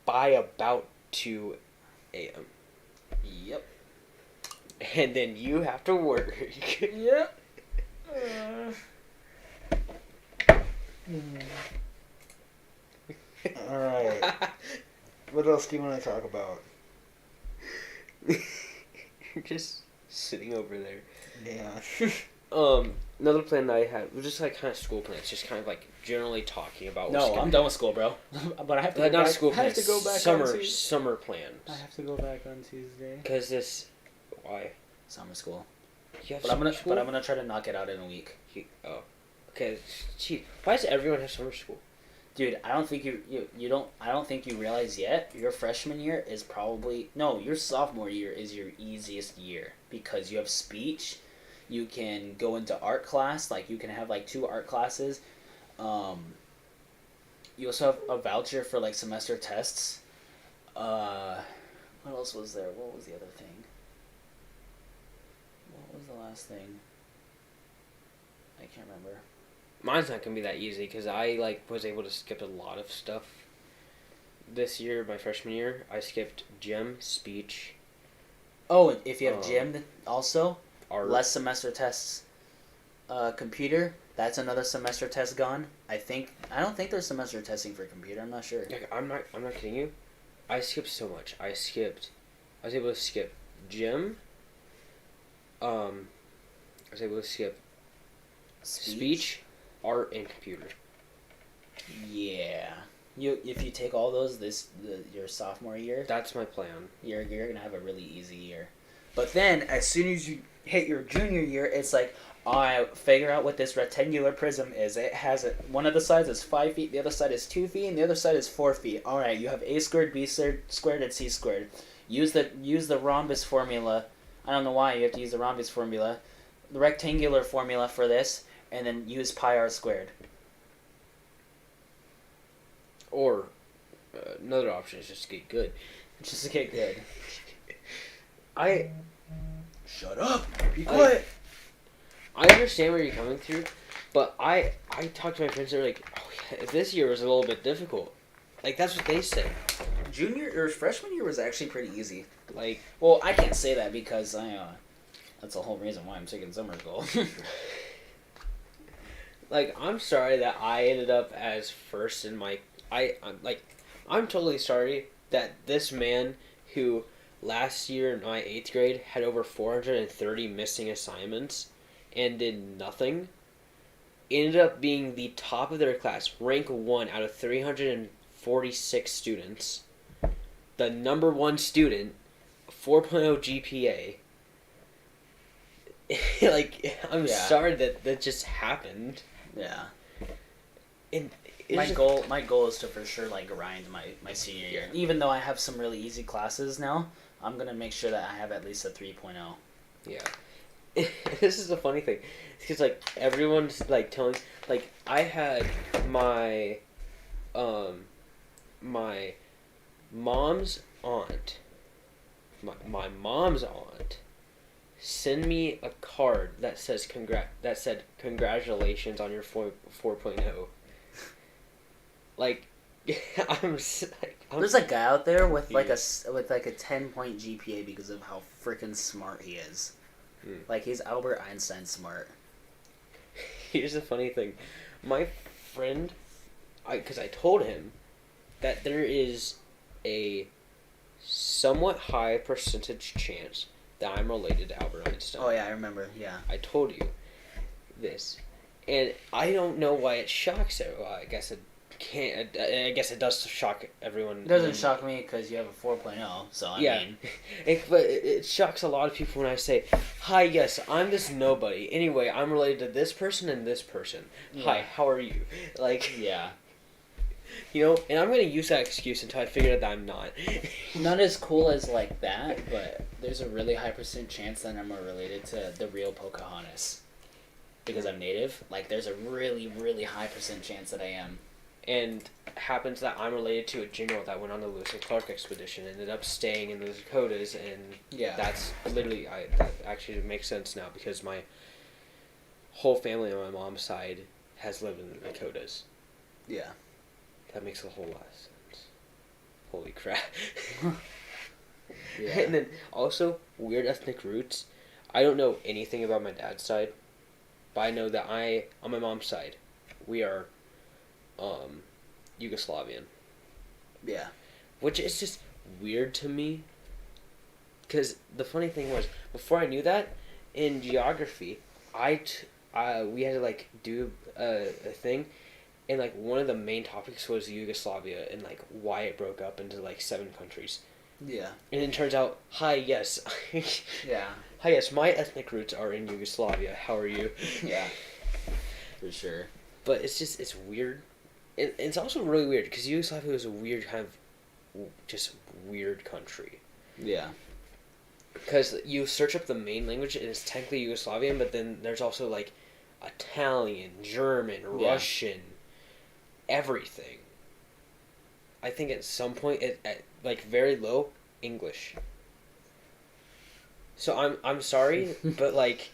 by about 2 a.m. Yep. And then you have to work. Yep. Alright. What else do you want to talk about? You're just sitting over there. Yeah. Another plan that I had was just like kind of school plans, just kind of like generally talking about. No, I'm done with school, bro. But I have to. Go not back. school I plans. have to go back. Summer plans. I have to go back on Tuesday. Because why? Summer school. You have But I'm gonna try to knock it out in a week. Oh, okay. Gee, why does everyone have summer school? Dude, I don't think you don't I don't think you realize yet. Your freshman year is probably no. Your sophomore year is your easiest year because you have speech. You can go into art class. Like you can have like 2 art classes. Um, you also have a voucher for like semester tests. What else was there? What was the other thing? What was the last thing? I can't remember. Mine's not gonna be that easy because I like was able to skip a lot of stuff. This year, my freshman year, I skipped gym, speech, Oh, if you have Um, gym also, art. less semester tests. Computer, that's another semester test gone. I don't think there's semester testing for computer. I'm not sure. Like, I'm not kidding you. I skipped so much. I was able to skip gym. I was able to skip speech, art, and computer. Yeah. If you take all those your sophomore year, That's my plan. you're gonna have a really easy year. But then as soon as you hit your junior year, it's like, I figure out what this rectangular prism is. It has one of the sides is 5 feet, the other side is 2 feet, and the other side is 4 feet. All right, you have a squared, b squared, and c squared. Use the rhombus formula. I don't know why you have to use the rhombus formula. The rectangular formula for this, and then use pi r squared. Or another option is just to get good. Just to get good. I Shut up. Be quiet. I understand where you're coming through, but I talked to my friends. They're like, "Oh yeah, this year was a little bit difficult." Like that's what they said. Freshman year was actually pretty easy. Like, Well, I can't say that because that's the whole reason why I'm taking summer school. like I'm sorry that I ended up as first in my. I'm totally sorry that this man who last year in my 8th grade had over 430 missing assignments and did nothing, ended up being the top of their class, rank 1 out of 346 students, the number 1 student, 4.0 GPA. Like, I'm Yeah. sorry that just happened. Yeah. And My goal is to for sure like grind my senior year. Even though I have some really easy classes now, I'm gonna make sure that I have at least a 3.0. Yeah. This is the funny thing. Because, like, everyone's, like, telling... Like, I had my... My mom's aunt... My mom's aunt send me a card that says congratulations on your 4.0. Like, There's a guy out there with like a 10-point GPA because of how freaking smart he is. Like he's Albert Einstein smart. Here's the funny thing, my friend, because I told him that there is a somewhat high percentage chance that I'm related to Albert Einstein. Oh yeah, I remember. Yeah. I told you this, and I don't know why it shocks it. Well, I guess it can't. I guess it does shock everyone. It doesn't shock me because you have a 4.0. So I mean, but it shocks a lot of people when I say, "Hi, yes, I'm this nobody. Anyway, I'm related to this person and this person. Yeah. Hi, how are you?" Like, yeah. you know, and I'm gonna use that excuse until I figure out that I'm not. Not as cool as like that, but there's a really high % chance that I'm more related to the real Pocahontas because I'm native. Like, there's a really, really high % chance that I am. And happens that I'm related to a general that went on the Lewis and Clark expedition, ended up staying in the Dakotas, and Yeah. that's literally that actually makes sense now because my whole family on my mom's side has lived in the Dakotas. Yeah. That makes a whole lot of sense. Holy crap. Yeah. And then also weird ethnic roots. I don't know anything about my dad's side, but I know that on my mom's side, we are Yugoslavian. Yeah. Which is just weird to me. Because the funny thing was, before I knew that, in geography, we had to, like, do a thing, and, like, one of the main topics was Yugoslavia and, like, why it broke up into, like, 7 countries. Yeah. And it turns out, hi, yes. Yeah. Hi, yes, my ethnic roots are in Yugoslavia. How are you? Yeah. For sure. But it's weird it's also really weird because Yugoslavia was a weird kind of just weird country. Yeah. Because you search up the main language and it's technically Yugoslavian, but then there's also like Italian, German, Russian, everything. I think at some point at like very low English. So I'm sorry, but like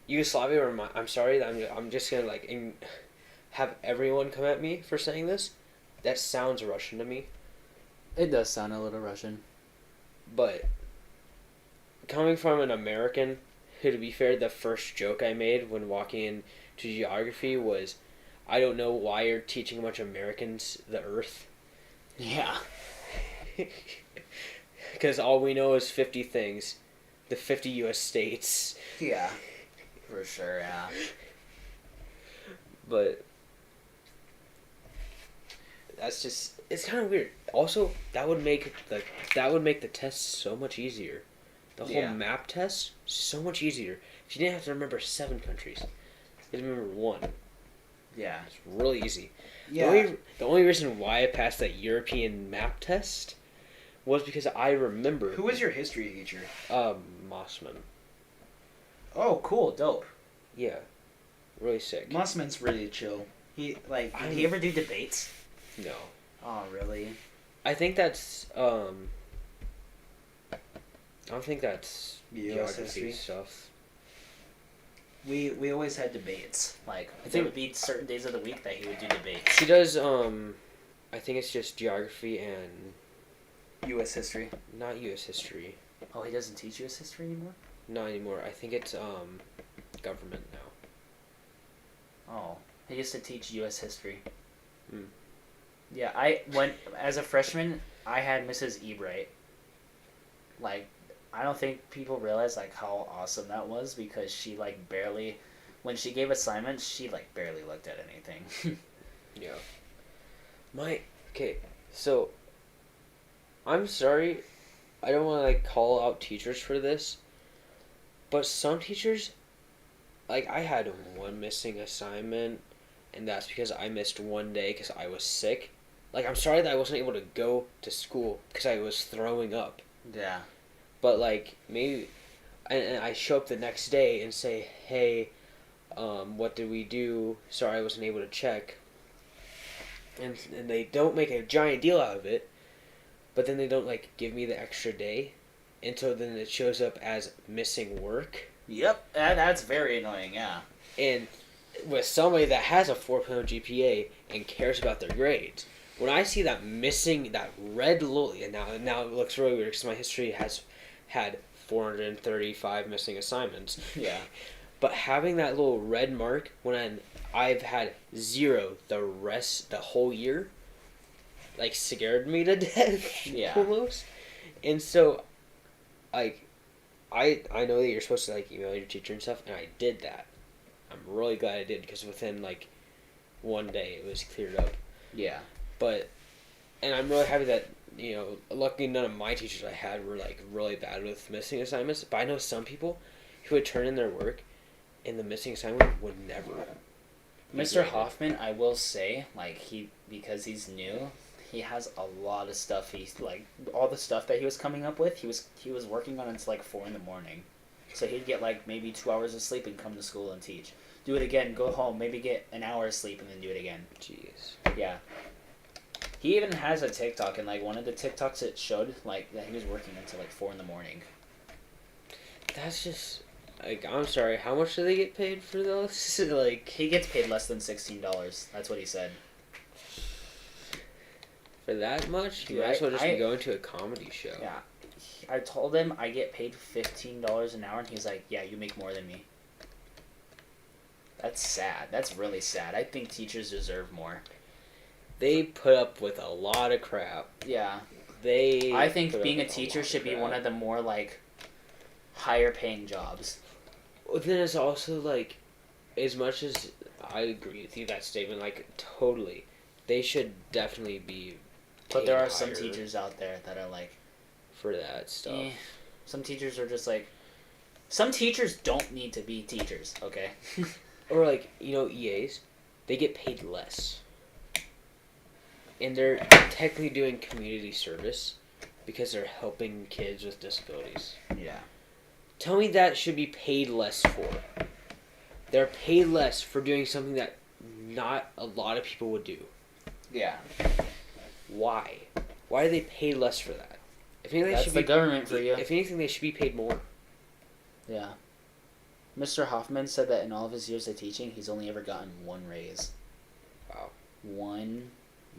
Yugoslavia or I'm sorry that I'm just gonna like have everyone come at me for saying this. That sounds Russian to me. It does sound a little Russian. But coming from an American, who, to be fair, the first joke I made when walking into geography was, I don't know why you're teaching a bunch of Americans the Earth. Yeah. Because all we know is 50 things. The 50 U.S. states. Yeah. For sure, yeah. But that's just, it's kind of weird. Also, that would make the test so much easier. The whole map test, so much easier. If you didn't have to remember 7 countries, you had to remember 1. Yeah. It's really easy. Yeah. The only reason why I passed that European map test was because I remember. Who was your history teacher? Mossman. Oh, cool, dope. Yeah. Really sick. Mossman's really chill. He like. Did he ever do debates? No. Oh, really? I think that's I don't think that's US geography history stuff. We always had debates. Like, I there think- would be certain days of the week that he would do debates. He does I think it's just geography and U.S. history. not US history. Oh, he doesn't teach U.S. history anymore? Not anymore. I think it's government now. Oh, he used to teach U.S. history. Hmm. Yeah, as a freshman, I had Mrs. Ebright. Like, I don't think people realize, like, how awesome that was because she, like, barely, when she gave assignments, she, like, barely looked at anything. Yeah. Okay, so I'm sorry, I don't want to like call out teachers for this, but some teachers, like I had one missing assignment, and that's because I missed one day because I was sick. Like I'm sorry that I wasn't able to go to school because I was throwing up. Yeah. But like maybe, and I show up the next day and say, hey, what did we do? Sorry I wasn't able to check. And they don't make a giant deal out of it, but then they don't like give me the extra day, and so then it shows up as missing work. Yep, that's very annoying, yeah. And with somebody that has a 4.0 GPA and cares about their grades, when I see that missing, that red little, and now it looks really weird because my history has had 435 missing assignments. Yeah. But having that little red mark when I've had 0 the whole year, like scared me to death. Yeah. Almost. And so, like, I know that you're supposed to like email your teacher and stuff, and I did that. I'm really glad I did because within like one day it was cleared up. Yeah. But, and I'm really happy that, you know, luckily none of my teachers I had were like really bad with missing assignments. But I know some people who would turn in their work and the missing assignment would never. Mr. Hoffman, I will say, like, because he's new, he has a lot of stuff. He's like all the stuff that he was coming up with. He was working on until like 4 a.m. So he'd get like maybe 2 hours of sleep and come to school and teach. Do it again. Go home. Maybe get an hour of sleep and then do it again. Jeez. Yeah. He even has a TikTok, and like one of the TikToks it showed like that he was working until like 4 a.m. That's just like I'm sorry. How much do they get paid for those? Like He gets paid less than $16. That's what he said. for that much, you Dude, might as well just be I- going to a comedy show. Yeah. I told him I get paid $15 an hour, and he's like, "Yeah, you make more than me." That's sad. That's really sad. I think teachers deserve more. They put up with a lot of crap. Yeah. They. I think put up being a with teacher lot should be crap. one of the more like higher paying jobs. Well, then it's also like, as much as I agree with you that statement, like totally, they should definitely be. But there paid are some higher teachers out there that are like, for that stuff. eh. Some teachers are just like, some teachers don't need to be teachers, okay? Or like EAs, they get paid less. and they're technically doing community service because they're helping kids with disabilities. Yeah. Tell me that should be paid less for. They're paid less for doing something that not a lot of people would do. Yeah. Why? Why are they paid less for that? If anything, That's the government for you. If anything, they should be paid more. Yeah. Mr. Hoffman said that in all of his years of teaching, he's only ever gotten one raise. Wow. One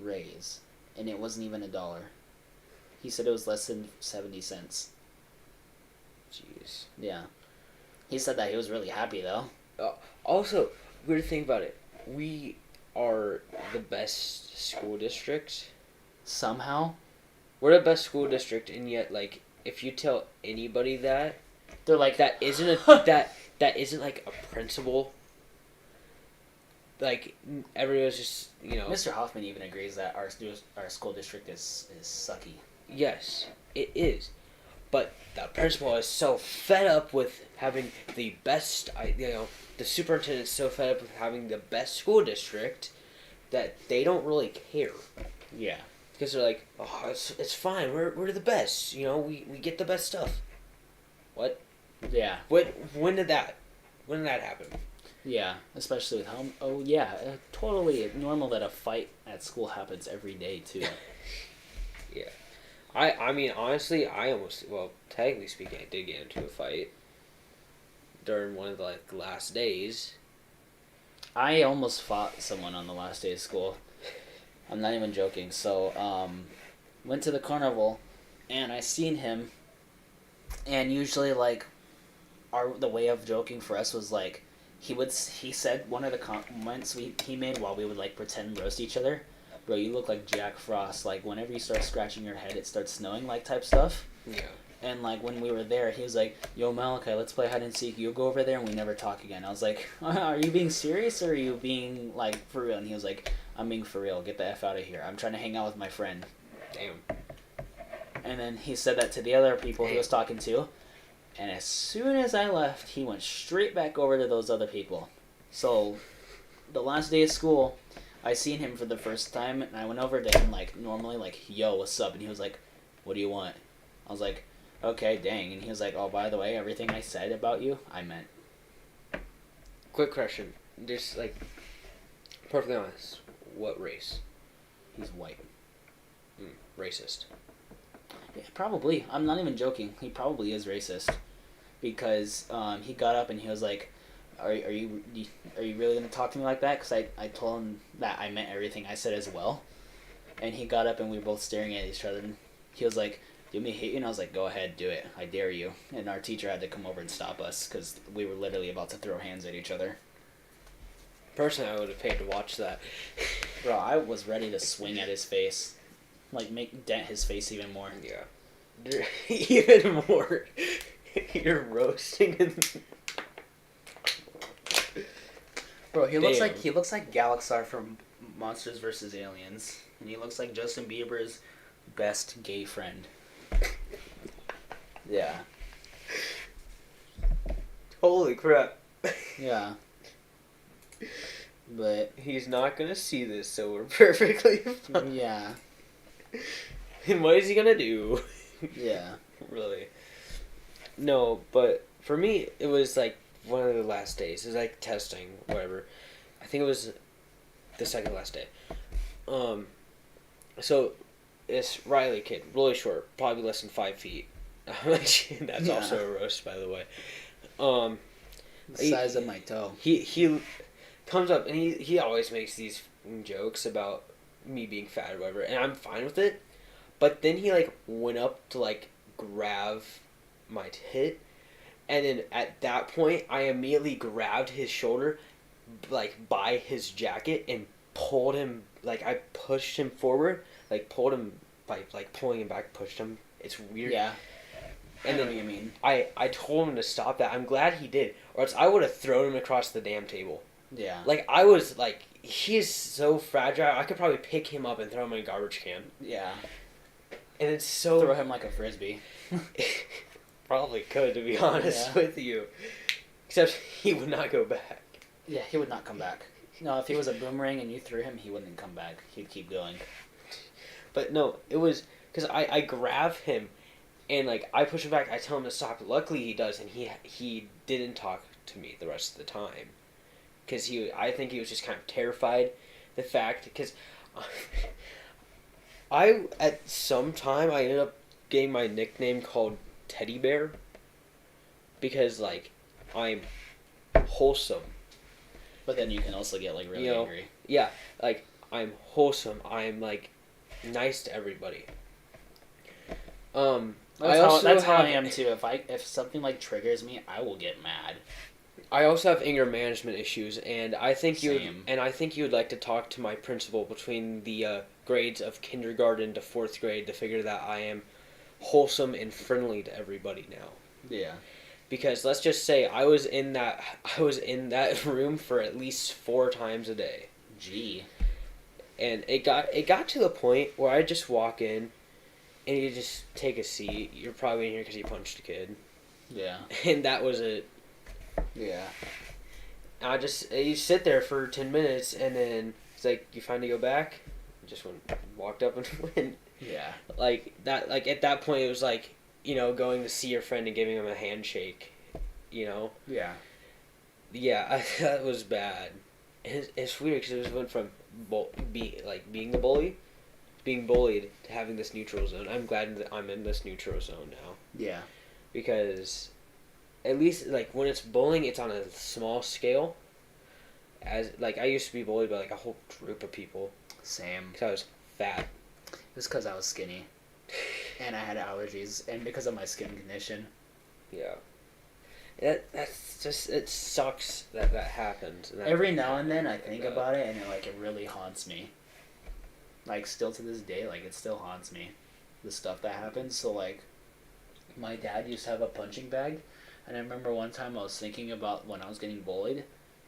raise. And it wasn't even $1. He said it was less than 70 cents. Jeez. Yeah. He said that he was really happy, though. Also, weird thing about it, we are the best school district. Somehow, We're the best school district, and yet, like, if you tell anybody that they're like, that isn't a that isn't like a principal, like everyone's just Mr. Hoffman even agrees that our school district is sucky. Yes, it is, but the principal is so fed up with having the best. The superintendent's so fed up with having the best school district that they don't really care. Yeah. Because they're like, oh, it's fine. We're the best. We get the best stuff. What? Yeah. When did that happen? Yeah, especially with home. Oh yeah, totally normal that a fight at school happens every day too. Yeah, I mean honestly, technically speaking, I did get into a fight during one of the last days. I almost fought someone on the last day of school. I'm not even joking. So, went to the carnival, and I seen him. And usually, the way of joking for us was he said one of the comments he made while we would pretend roast each other. Bro, you look like Jack Frost. Whenever you start scratching your head, it starts snowing, type stuff. Yeah. And when we were there, he was like, "Yo, Malachi, let's play hide and seek. You'll go over there, and we never talk again." I was like, "Are you being serious, or are you being for real?" And he was like, "I'm being for real. Get the F out of here. I'm trying to hang out with my friend." Damn. And then he said that to the other people he was talking to. And as soon as I left, he went straight back over to those other people. So, the last day of school, I seen him for the first time, and I went over to him normally, "Yo, what's up?" And he was like, "What do you want?" I was like, "Okay, dang." And he was like, "Oh, by the way, everything I said about you, I meant." Quick question. Just perfectly honest. What race? He's white. Racist. Yeah, probably. I'm not even joking. He probably is racist. Because he got up and he was like, are you really going to talk to me like that? Because I told him that I meant everything I said as well. And he got up and we were both staring at each other. And he was like, "Do you want me to hit you?" And I was like, "Go ahead, do it. I dare you." And our teacher had to come over and stop us because we were literally about to throw hands at each other. Personally, I would have paid to watch that. Bro, I was ready to swing at his face. Dent his face even more. Yeah. Even more. You're roasting him. Bro, he Damn. looks like Galaxar from Monsters vs. Aliens, and he looks like Justin Bieber's Best gay friend. Yeah. Holy crap. Yeah. But He's not gonna see this, so we're perfectly fine. yeah. And what is he gonna do? Yeah. Really? No, but for me, it was one of the last days. It was testing, whatever. I think it was the second last day. So this Riley kid, really short, probably less than 5 feet. That's also a roast, by the way. The size of my toe. He comes up and he always makes these jokes about me being fat or whatever, and I'm fine with it. But then he went up to grab my tit, and then at that point I immediately grabbed his shoulder by his jacket and pulled him, I pushed him forward, pulled him by pulling him back, pushed him. It's weird. Yeah. And I know then what you mean. I told him to stop that. I'm glad he did, or else I would have thrown him across the damn table. Yeah. I was he is so fragile. I could probably pick him up and throw him in a garbage can. Yeah. And it's so Throw him like a frisbee. Probably could, to be honest with you. Except he would not go back. Yeah, he would not come back. No, if he was a boomerang and you threw him, he wouldn't come back. He'd keep going. But no, it was because I grab him and like I push him back. I tell him to stop. Luckily he does, and he didn't talk to me the rest of the time because I think he was just kind of terrified. The fact because I at some time I ended up getting my nickname called Teddy Bear because like I'm wholesome. But then you can also get like really You know, angry. Yeah, like I'm wholesome. I'm like nice to everybody. That's how I am too. If something like triggers me, I will get mad. I also have anger management issues, and I think Same. you would like to talk to my principal between the grades of kindergarten to 4th grade to figure that I am wholesome and friendly to everybody now. Yeah. Because let's just say I was in that room for at least 4 times a day. Gee. And it got to the point where I just walk in, and you just take a seat. You're probably in here because you punched a kid, Yeah. and that was it. Yeah. You sit there for 10 minutes, and then it's like you finally go back. Just walked up and went. Yeah. Like that. Like at that point, it was like going to see your friend and giving him a handshake. Yeah. Yeah, that was bad. It's weird because it went from being the bully, being bullied, to having this neutral zone. I'm glad that I'm in this neutral zone now. Yeah. Because at least like when it's bullying, it's on a small scale. As like I used to be bullied by like a whole group of people Same. because I was fat. It's because I was skinny, and I had allergies, and because of my skin condition. Yeah. That's just it sucks that happened. Every now and then I think about it, and it really haunts me. Like still to this day, like it still haunts me, the stuff that happens. So like, my dad used to have a punching bag, and I remember one time I was thinking about when I was getting bullied,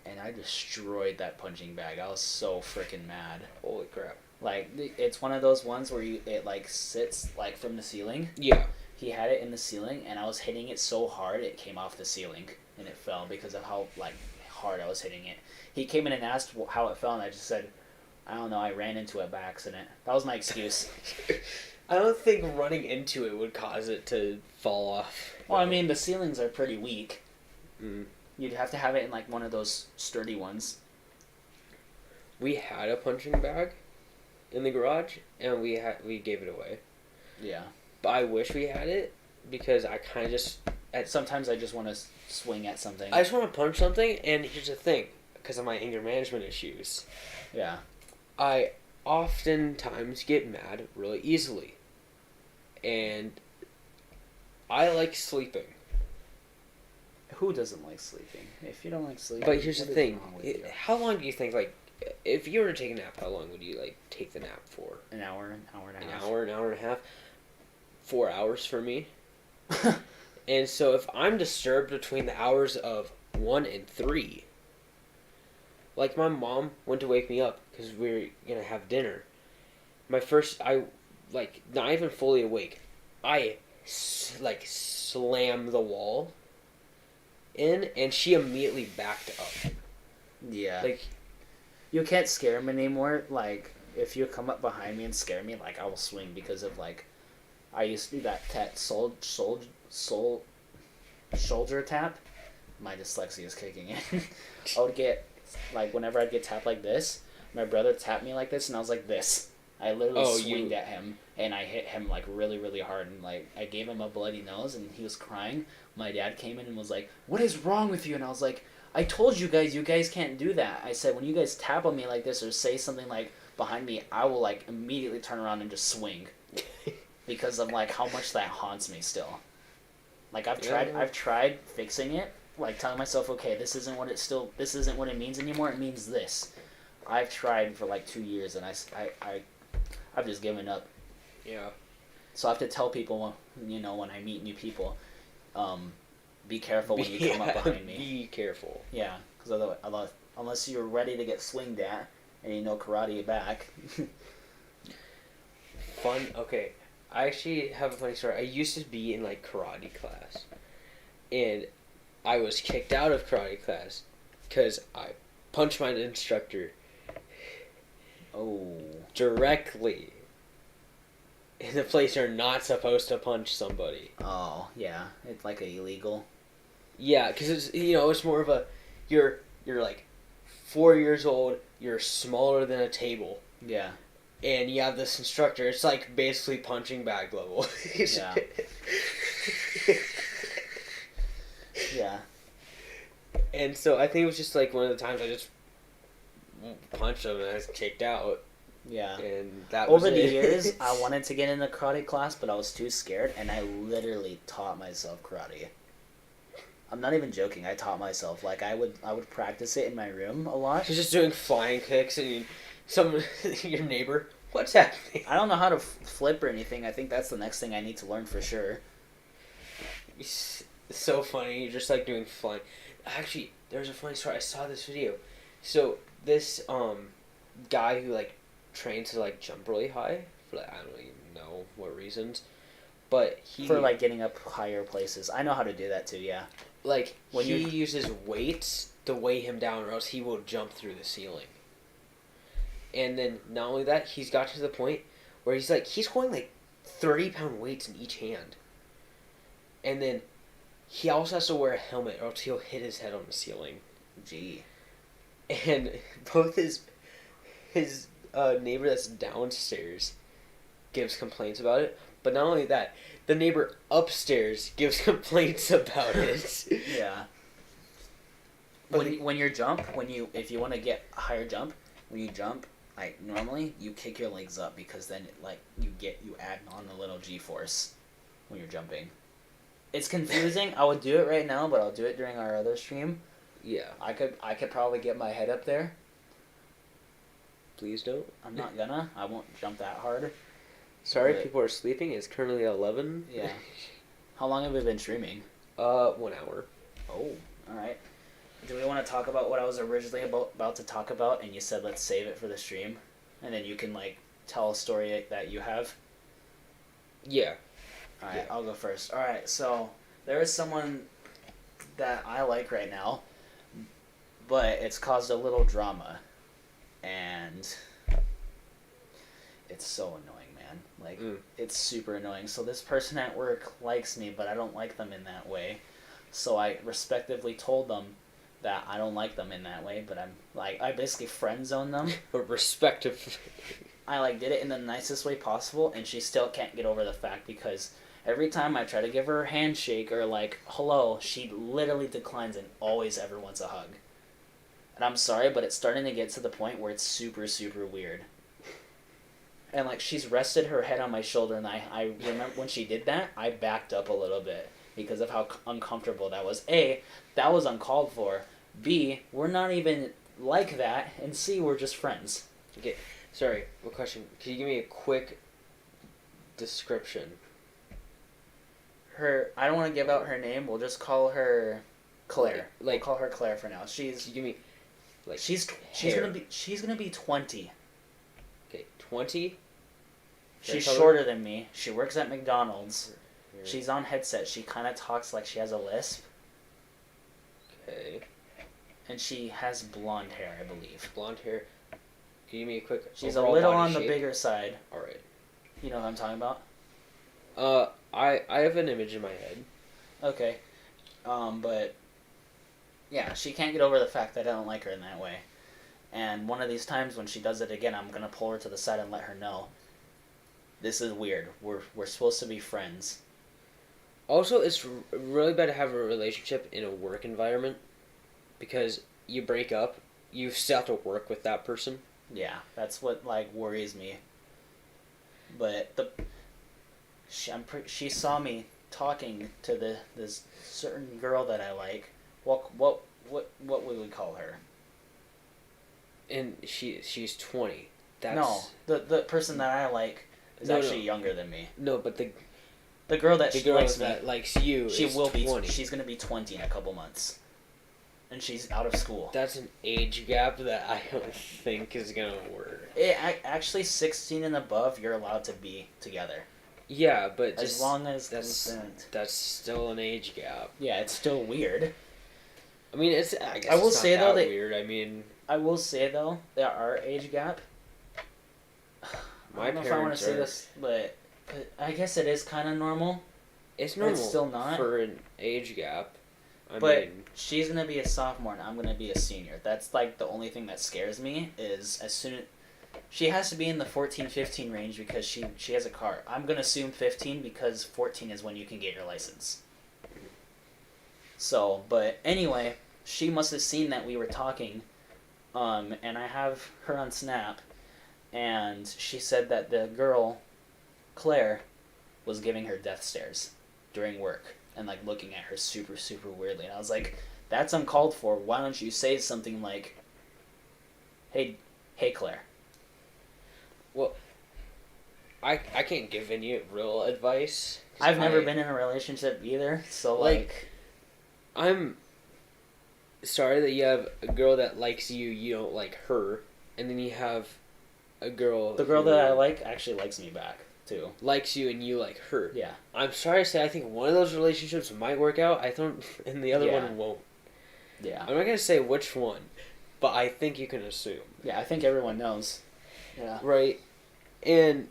and I destroyed that punching bag. I was so freaking mad. Holy crap. Like it's one of those ones where it like sits like from the ceiling. Yeah. He had it in the ceiling, and I was hitting it so hard it came off the ceiling, and it fell because of how like hard I was hitting it. He came in and asked how it fell, and I just said, I don't know, I ran into it by accident. That was my excuse. I don't think running into it would cause it to fall off. Well, I mean, the ceilings are pretty weak. Mm. You'd have to have it in like one of those sturdy ones. We had a punching bag in the garage, and we gave it away. Yeah. But I wish we had it because I kind of just Sometimes I just want to swing at something. I just want to punch something, and here's the thing, because of my anger management issues, Yeah. I oftentimes get mad really easily, and I like sleeping. Who doesn't like sleeping? If you don't like sleeping, But here's the what is thing: wrong with you? how long do you think, like, if you were to take a nap, how long would you like take the nap for? An hour and a half. An hour and a half. 4 hours for me. And so if I'm disturbed between the hours of 1 and 3, like my mom went to wake me up because we were gonna have dinner. I like not even fully awake. I like slammed the wall in, and she immediately backed up. Yeah. Like You can't scare him anymore. Like, if you come up behind me and scare me, like, I will swing because of, like, I used to do that shoulder tap. My dyslexia is kicking in. I would get, like, whenever I'd get tapped like this, my brother tapped me like this, and I was like this. I literally swinged at him, and I hit him, like, really, really hard, and, like, I gave him a bloody nose, and he was crying. My dad came in and was like, "What is wrong with you?" And I was like, I told you guys can't do that. I said, when you guys tap on me like this or say something like behind me, I will like immediately turn around and just swing. Because of like how much that haunts me still. Like I've tried fixing it, like telling myself, okay, this isn't what it means anymore, it means this. I've tried for like 2 years and I've just given up. yeah. So I have to tell people, when I meet new people, be careful when you come up behind me. Be careful. Yeah, because otherwise, unless you're ready to get swinged at and you know karate back. Fun. Okay, I actually have a funny story. I used to be in like karate class, and I was kicked out of karate class because I punched my instructor. Oh. Directly. in the place you're not supposed to punch somebody. Oh, yeah. It's like illegal. Yeah, because it's it's more of a you're like 4 years old. You're smaller than a table, Yeah. and you have this instructor. It's like basically punching bag level. Yeah. Yeah. And so I think it was just like one of the times I just punched him and I was kicked out. Yeah. And that was Over the it. years, I wanted to get in a karate class, but I was too scared, and I literally taught myself karate. I'm not even joking. I taught myself. Like I would practice it in my room a lot. He's just doing flying kicks and your neighbor. What's happening? I don't know how to flip or anything. I think that's the next thing I need to learn for sure. It's so funny. You're just like doing flying. Actually, there's a funny story. I saw this video. So this guy who like trains to like jump really high for like I don't even know what reasons, but he For like getting up higher places. I know how to do that too. Yeah. like when he you- uses weights to weigh him down, or else he will jump through the ceiling. And then not only that, he's got to the point where he's holding like 30-pound weights in each hand. And then he also has to wear a helmet or else he'll hit his head on the ceiling. Gee. And both his neighbor that's downstairs gives complaints about it, but not only that, the neighbor upstairs gives complaints about it. Yeah. But When you jump, if you want to get a higher jump, when you jump, like normally you kick your legs up because then you add on a little G-force when you're jumping. It's confusing. I would do it right now, but I'll do it during our other stream. Yeah. I could probably get my head up there. Please don't. I'm not gonna. I won't jump that hard. Sorry, But- people are sleeping. It's currently 11. Yeah. How long have we been streaming? 1 hour. Oh, all right. Do we want to talk about what I was originally about to talk about, and you said let's save it for the stream, and then you can like tell a story that you have. Yeah. All right, Yeah. I'll go first. All right, so there is someone that I like right now, but it's caused a little drama, and it's so annoying, man. Like, it's super annoying. So this person at work likes me, but I don't like them in that way. So I respectively told them that I don't like them in that way, but I basically friend zoned them. But respective. I did it in the nicest way possible, and she still can't get over the fact because every time I try to give her a handshake or hello, she literally declines and always ever wants a hug. And I'm sorry, but it's starting to get to the point where it's super, super weird. And she's rested her head on my shoulder, and I remember when she did that, I backed up a little bit because of how uncomfortable that was. A, that was uncalled for. B, we're not even like that. And C, we're just friends. Okay. Sorry. One question. Can you give me a quick description? I don't want to give out her name. We'll just call her Claire. We'll call her Claire for now. Can you give me She's hair? gonna be 20. Okay, 20. She's color? shorter than me. She works at McDonald's. Here. She's on headset. She kind of talks like she has a lisp, Okay. and she has blonde hair, I believe. Blonde hair. Can you give me a quick? She's a overall little body on the shape? bigger side. All right. You know what I'm talking about? I have an image in my head. Okay. But yeah, she can't get over the fact that I don't like her in that way. And one of these times when she does it again, I'm gonna pull her to the side and let her know. This is weird. We're supposed to be friends. Also, it's really bad to have a relationship in a work environment because you break up, you still have to work with that person. Yeah, that's what worries me. But she saw me talking to this certain girl that I like. What would we call her? And she's 20. That's No, the person that I like is No, actually no. younger than me. No, but The girl that the she girl likes that me, likes you she is will 20. be. She's gonna be 20 in a couple months, and she's out of school. That's an age gap that I don't think is gonna work. Actually, 16 and above, you're allowed to be together Yeah, but as just long as that's consent. that's still an age gap. Yeah, it's still weird. I mean, I guess I will it's not say, though, that that- weird. I mean, I will say though, there are age gap. I My don't know if I want parents to say are- this, but But I guess it is kind of normal. It's But normal it's still not. for an age gap. But she's gonna be a sophomore and I'm gonna be a senior. That's like the only thing that scares me is as soon she has to be in the 14-15 range because she has a car. I'm gonna assume 15 because 14 is when you can get your license. So, but anyway, she must have seen that we were talking, and I have her on Snap, and she said that the girl, Claire, was giving her death stares during work. And like looking at her super, super weirdly. And I was like, that's uncalled for. Why don't you say something like, hey Claire. Well, I can't give any real advice. I've never been in a relationship either, so like I'm sorry that you have a girl that likes you, you don't like her, and then you have a girl the girl who that I like actually likes me back too. likes you and you like her. Yeah. I'm sorry to say I think one of those relationships might work out. I don't, and the other Yeah. one won't. Yeah. I'm not gonna say which one, but I think you can assume. Yeah, I think everyone knows. Yeah. Right? And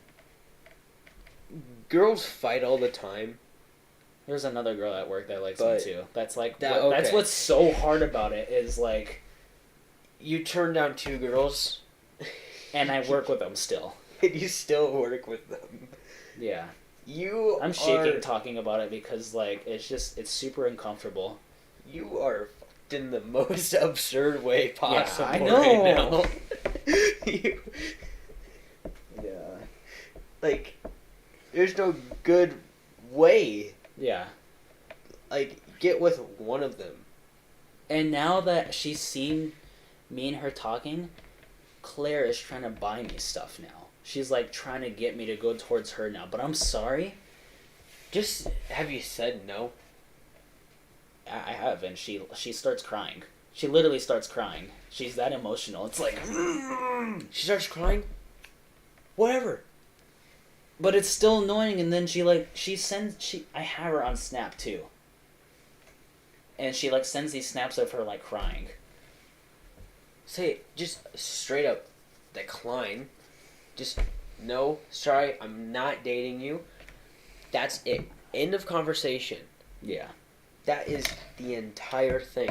girls fight all the time. There's another girl at work that likes But me too. That's like that- that's okay. what's so hard about it is like, You turn down two girls, and I work with them still. and you still work with them. Yeah. I'm shaking talking about it because like it's super uncomfortable. You are fucked in the most absurd way possible I know. right now. You, Yeah. like, there's no good way. Yeah. Like, get with one of them. And now that she's seen me and her talking, Claire is trying to buy me stuff now. She's like trying to get me to go towards her now. But I'm sorry. Just, have you said no? I have, and she starts crying. She literally starts crying. She's that emotional. It's like, She starts crying? Whatever. but it's still annoying. And then I have her on Snap too. And she like sends these snaps of her like crying. Say, just straight up decline. Just, no, sorry, I'm not dating you. That's it. End of conversation. Yeah. That is the entire thing.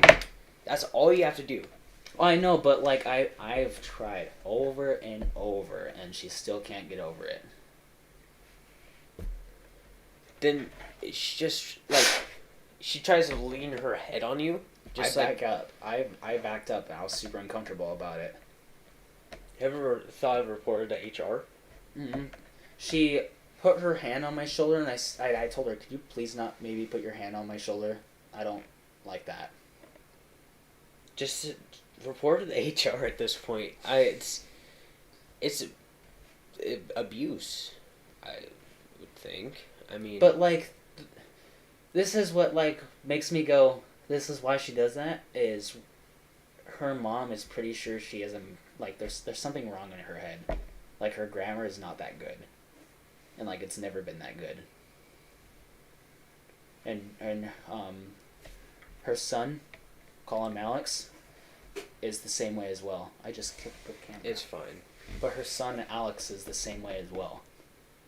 That's all you have to do. Well, I know, but like I've tried over and over, and she still can't get over it. Then she just, like, she tries to lean her head on you. Just I like, back up. I backed up, and I was super uncomfortable about it. have you ever thought of reported to HR? Mm-hmm. She put her hand on my shoulder, and I told her, could you please not maybe put your hand on my shoulder? I don't like that. Just report to the HR at this point. It's abuse, I would think. I mean, But like, this is what like makes me go. This is why she does that. Is her mom is pretty sure she isn't like there's something wrong in her head, like her grammar is not that good, and like it's never been that good. And her son, call him Alex, is the same way as well. I just kicked the camera. it's fine. But her son Alex is the same way as well.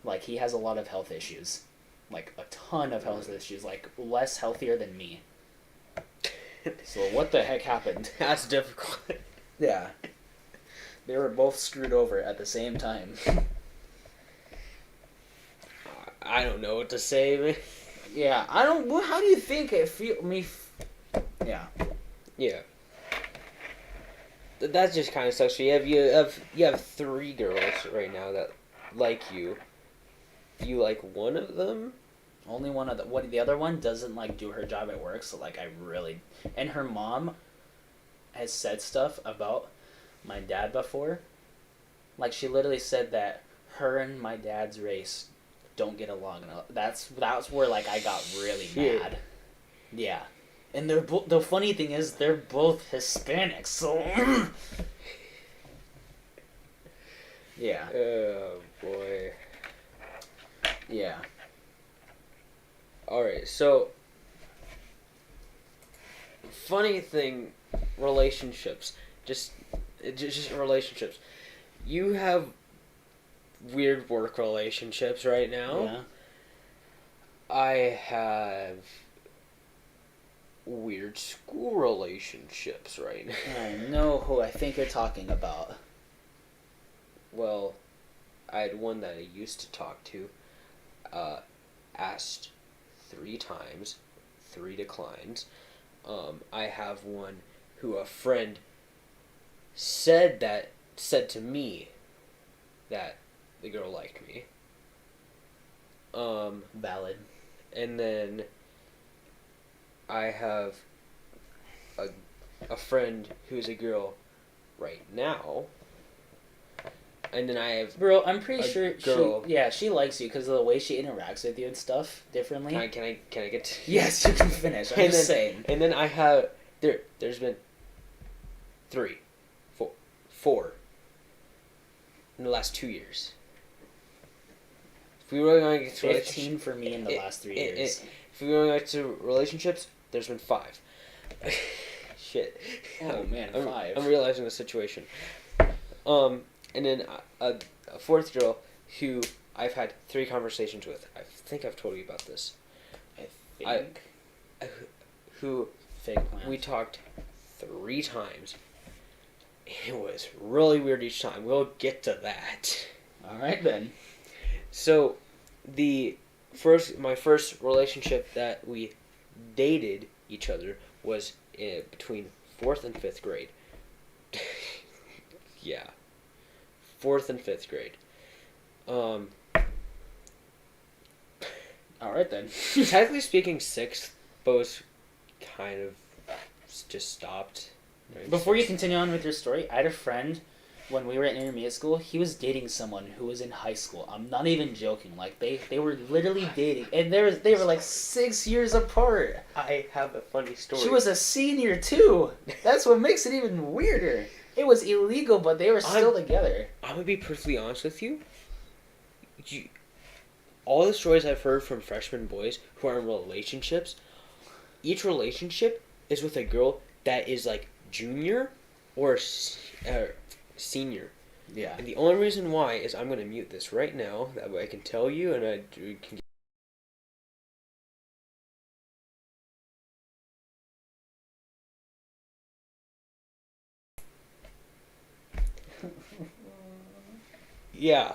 Like he has a lot of health issues. Like a ton of health issues, like less healthier than me. So what the heck happened? That's difficult. Yeah. They were both screwed over at the same time. I don't know what to say, man. Yeah, I don't. How do you think it Yeah. Yeah. That just kind of sucks. You have 3 girls right now that like you. You like one of them? Only one of the other one doesn't like do her job at work. So like I really, and her mom has said stuff about my dad before. Like she literally said that her and my dad's race don't get along. That's where like I got really Shit. mad. Yeah, and they're the funny thing is they're both Hispanics. So yeah, Oh boy. yeah. Alright, so funny thing, relationships. Just relationships. You have weird work relationships right now. Yeah. I have weird school relationships right now. I know who I think you're talking about. Well, I had one that I used to talk to, asked 3 times, 3 declines. I have one who a friend said to me that the girl liked me. Valid. And then I have a friend who's a girl right now. And then I have... Bro, I'm pretty A sure girl. she likes you because of the way she interacts with you and stuff differently. Can I get to... Yes, you can finish. I'm And just then- saying. And then I have... There's been 4 in the last 2 years. If we were going to get to 15 for me in the last 3 years. if we were going to relationships, there's been 5. Shit. Oh, man, 5. I'm realizing the situation. And then a 4th girl who I've had 3 conversations with. I think I've told you about this. I think. Who Fake plan. we talked 3 times. It was really weird each time. We'll get to that. Alright then. So, my first relationship that we dated each other was between 4th and 5th grade. Yeah. 4th and 5th grade. Alright then. Technically speaking, 6th, but was kind of just stopped. Before you continue on with your story, I had a friend when we were at intermediate school. He was dating someone who was in high school. I'm not even joking. Like they were literally dating, and they were like 6 years apart. I have a funny story. She was a senior too. That's what makes it even weirder. It was illegal, but they were still together. I'm gonna be perfectly honest with you. All the stories I've heard from freshman boys who are in relationships, each relationship is with a girl that is like junior or senior. Yeah. And the only reason why is I'm gonna mute this right now. That way I can tell you and I can. Yeah.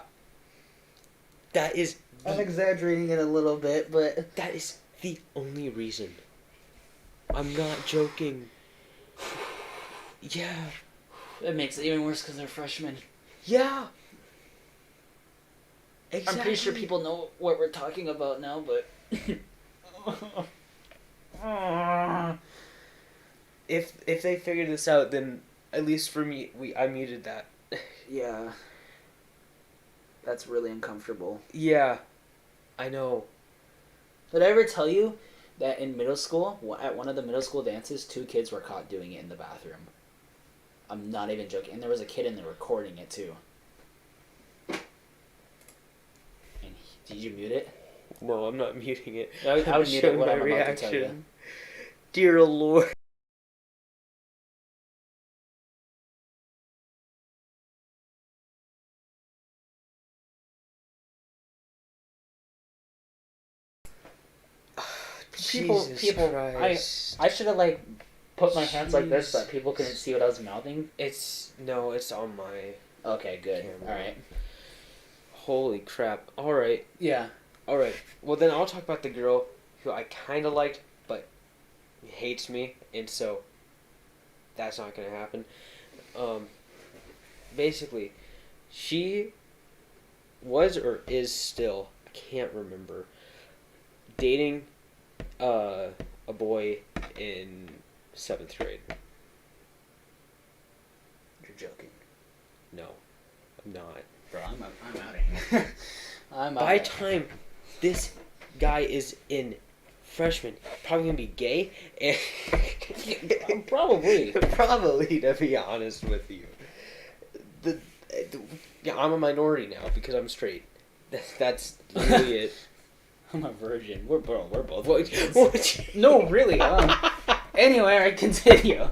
That is I'm exaggerating it a little bit, but that is the only reason. I'm not joking. Yeah. it makes it even worse because they're freshmen. Yeah. Exactly. I'm pretty sure people know what we're talking about now, but If they figure this out, then at least for me, I muted that. yeah, that's really uncomfortable. Yeah, I know. Did I ever tell you that in middle school, at one of the middle school dances, 2 kids were caught doing it in the bathroom? I'm not even joking. And there was a kid in there recording it too. And did you mute it? No, I'm not muting it. I would I'm mute it showing what my I'm about to tell you. reaction. Dear Lord. People, Christ. I should have like put my hands like this so that people couldn't see what I was mouthing. It's on my... Okay, good. Camera. All right. Holy crap. Alright. Yeah. Alright. Well, then I'll talk about the girl who I kind of liked, but hates me, and so that's not going to happen. Basically, she was or is still, I can't remember, dating a boy in 7th grade. You're joking. No, I'm not. Bro, I'm out of here. I'm out By of time this guy is in freshman, probably gonna be gay. And Probably. probably, to be honest with you. Yeah, I'm a minority now because I'm straight. That's literally it. I'm a virgin. We're both What? virgins. No, really. Anyway, I continue.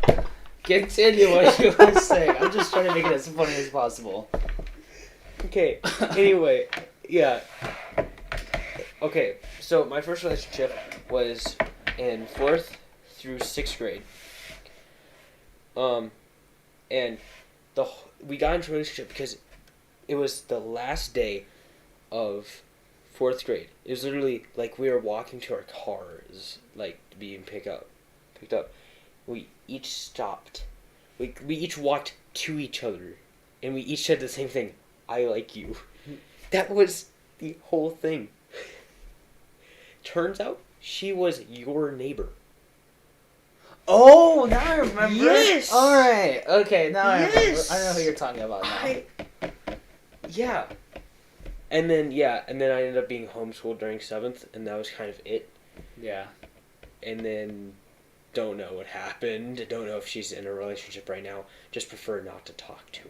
Continue what you were saying. I'm just trying to make it as funny as possible. Okay. Anyway, yeah. Okay, so my first relationship was in 4th through 6th grade. And we got into a relationship because it was the last day of 4th grade. It was literally like we were walking to our cars, like being picked up. We each stopped. We each walked to each other, and we each said the same thing. I like you. That was the whole thing. Turns out she was your neighbor. Oh, now I remember. Yes! Alright. Okay, now I remember. Yes! I know who you're talking about now. Yeah. And then I ended up being homeschooled during 7th, and that was kind of it. Yeah. And then don't know what happened. Don't know if she's in a relationship right now. Just prefer not to talk to her.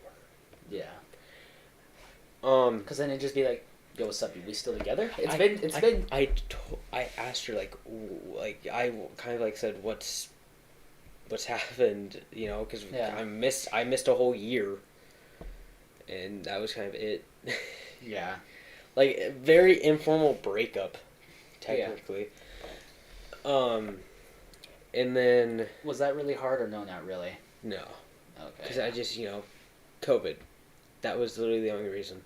Yeah. Um, Because then it'd just be like, yo, what's up? We still together? It's I been. I asked her I kind of like said what's happened, you know, because Yeah. I missed a whole year, and that was kind of it. Yeah. Like a very informal breakup, technically. And then Was that really hard or no? Not really. no, Okay. because I just COVID. That was literally the only reason.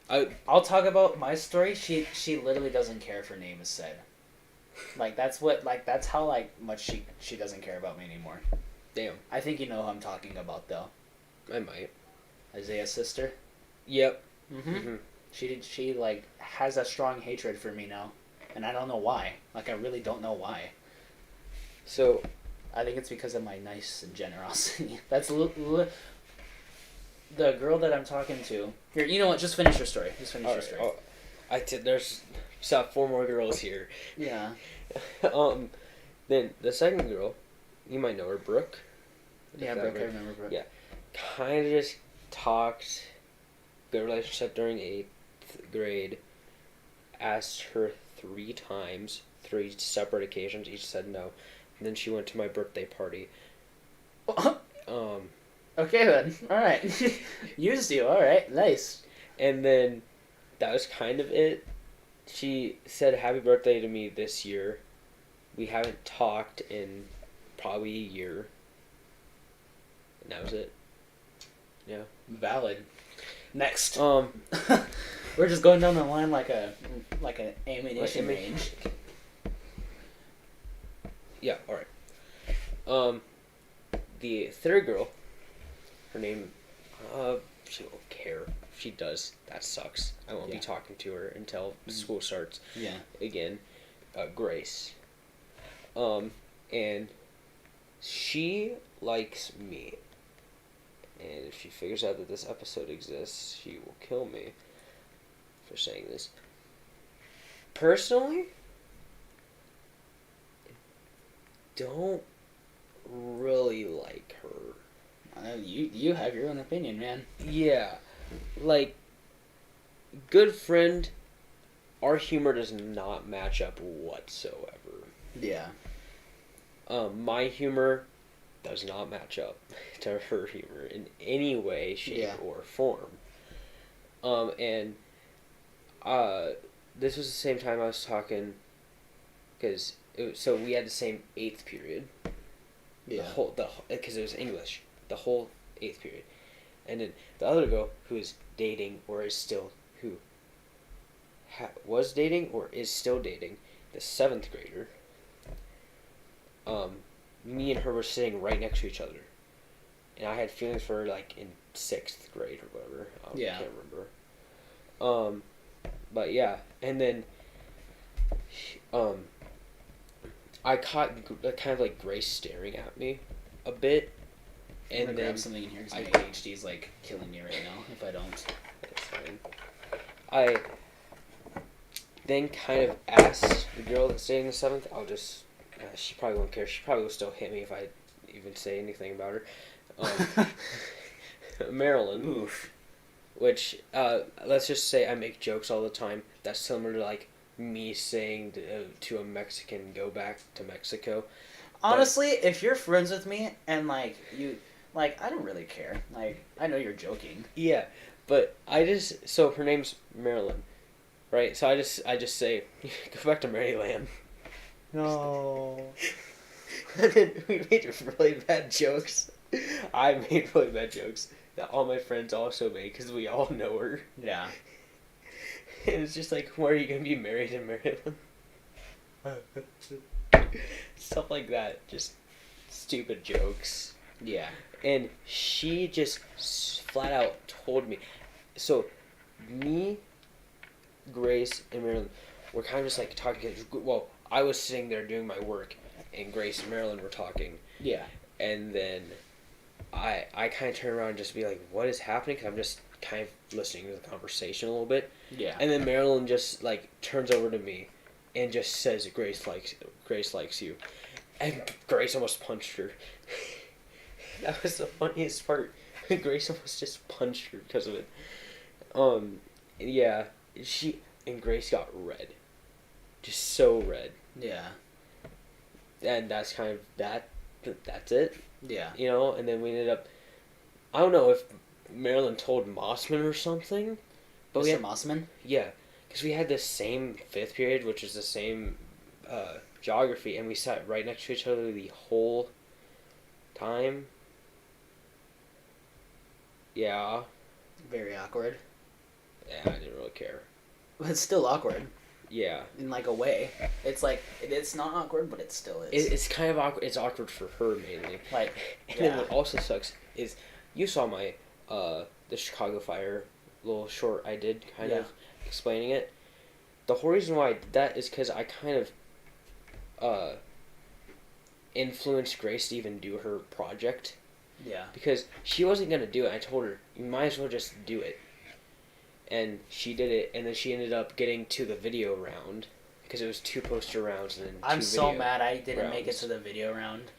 I'll talk about my story. She literally doesn't care if her name is said. That's how much she doesn't care about me anymore. Damn, I think you know who I'm talking about though. I might. Isaiah's sister. Yep. Mm-hmm. She has a strong hatred for me now, and I don't know why. I really don't know why. So I think it's because of my nice and generosity. That's the girl that I'm talking to. Here, you know what? Just finish your story. There's 4 more girls here. Yeah. Then the second girl, you might know her, Brooke. Yeah, Brooke. I remember Brooke. Yeah. Kind of just talked. Good relationship during 8th grade. Asked her 3 times, 3 separate occasions. Each said no. And then she went to my birthday party. Okay then. All right. Used you. All right. Nice. And then that was kind of it. She said happy birthday to me this year. We haven't talked in probably a year. And that was it. Yeah. Valid. Next. We're We're just going down the line like an ammunition range. Yeah, alright. The third girl, her name, she won't care. If she does, that sucks. I won't be talking to her until school starts. Yeah. Again, Grace. And she likes me. And if she figures out that this episode exists, she will kill me for saying this. Personally, don't really like her. You have your own opinion, man. Yeah. Good friend, our humor does not match up whatsoever. Yeah. My humor does not match up to her humor in any way, shape, or form. This was the same time I was talking, so we had the same 8th period. Yeah. Because it was English, the whole 8th period. And then the other girl who is dating or is still, was dating or is still dating, the 7th grader, me and her were sitting right next to each other. And I had feelings for her, in 6th grade or whatever. I can't remember. But yeah, and then, I caught kind of Grace staring at me a bit. And then grab something in here because my ADHD is killing me right now if I don't. That's fine. I then kind of asked the girl that's dating the 7th, she probably won't care. She probably will still hit me if I even say anything about her. Marilyn. Oof. Which, let's just say I make jokes all the time. That's similar to, me saying to a Mexican, go back to Mexico. Honestly, if you're friends with me and, you... I don't really care. I know you're joking. Yeah, But so her name's Marilyn, right? So I just say, go back to Maryland. No. And then we made really bad jokes. I made really bad jokes that all my friends also made because we all know her. Yeah. And it's just like, why are you gonna be married in Maryland? Stuff like that, just stupid jokes. Yeah. And she just flat out told me. So, me, Grace, and Marilyn were kind of just like talking. Well, I was sitting there doing my work, and Grace and Marilyn were talking. Yeah. And then I kind of turn around and just be like, what is happening? Because I'm just kind of listening to the conversation a little bit. Yeah. And then Marilyn just like turns over to me and just says, Grace likes you. And Grace almost punched her. That was the funniest part. Grace almost just punched her because of it. Yeah, and Grace got red. Just so red. Yeah. And that's kind of that's it. Yeah. You know, and then we ended up, I don't know if Marilyn told Mossman or something, but Mr. Mossman? Yeah, because we had the same fifth period, which is the same geography, and we sat right next to each other the whole time. Yeah. Very awkward. Yeah, I didn't really care. But it's still awkward. Yeah. In like a way. It's like, it's not awkward, but it still is. It's kind of awkward. It's awkward for her mainly. Like, and then what also sucks is you saw my the Chicago Fire little short I did kind of explaining it. The whole reason why I did that is because I kind of influenced Grace to even do her project. Yeah. Because she wasn't gonna do it. I told her you might as well just do it. And she did it, and then she ended up getting to the video round because it was 2 poster rounds and then I'm 2 so video mad I didn't rounds. make it to the video round.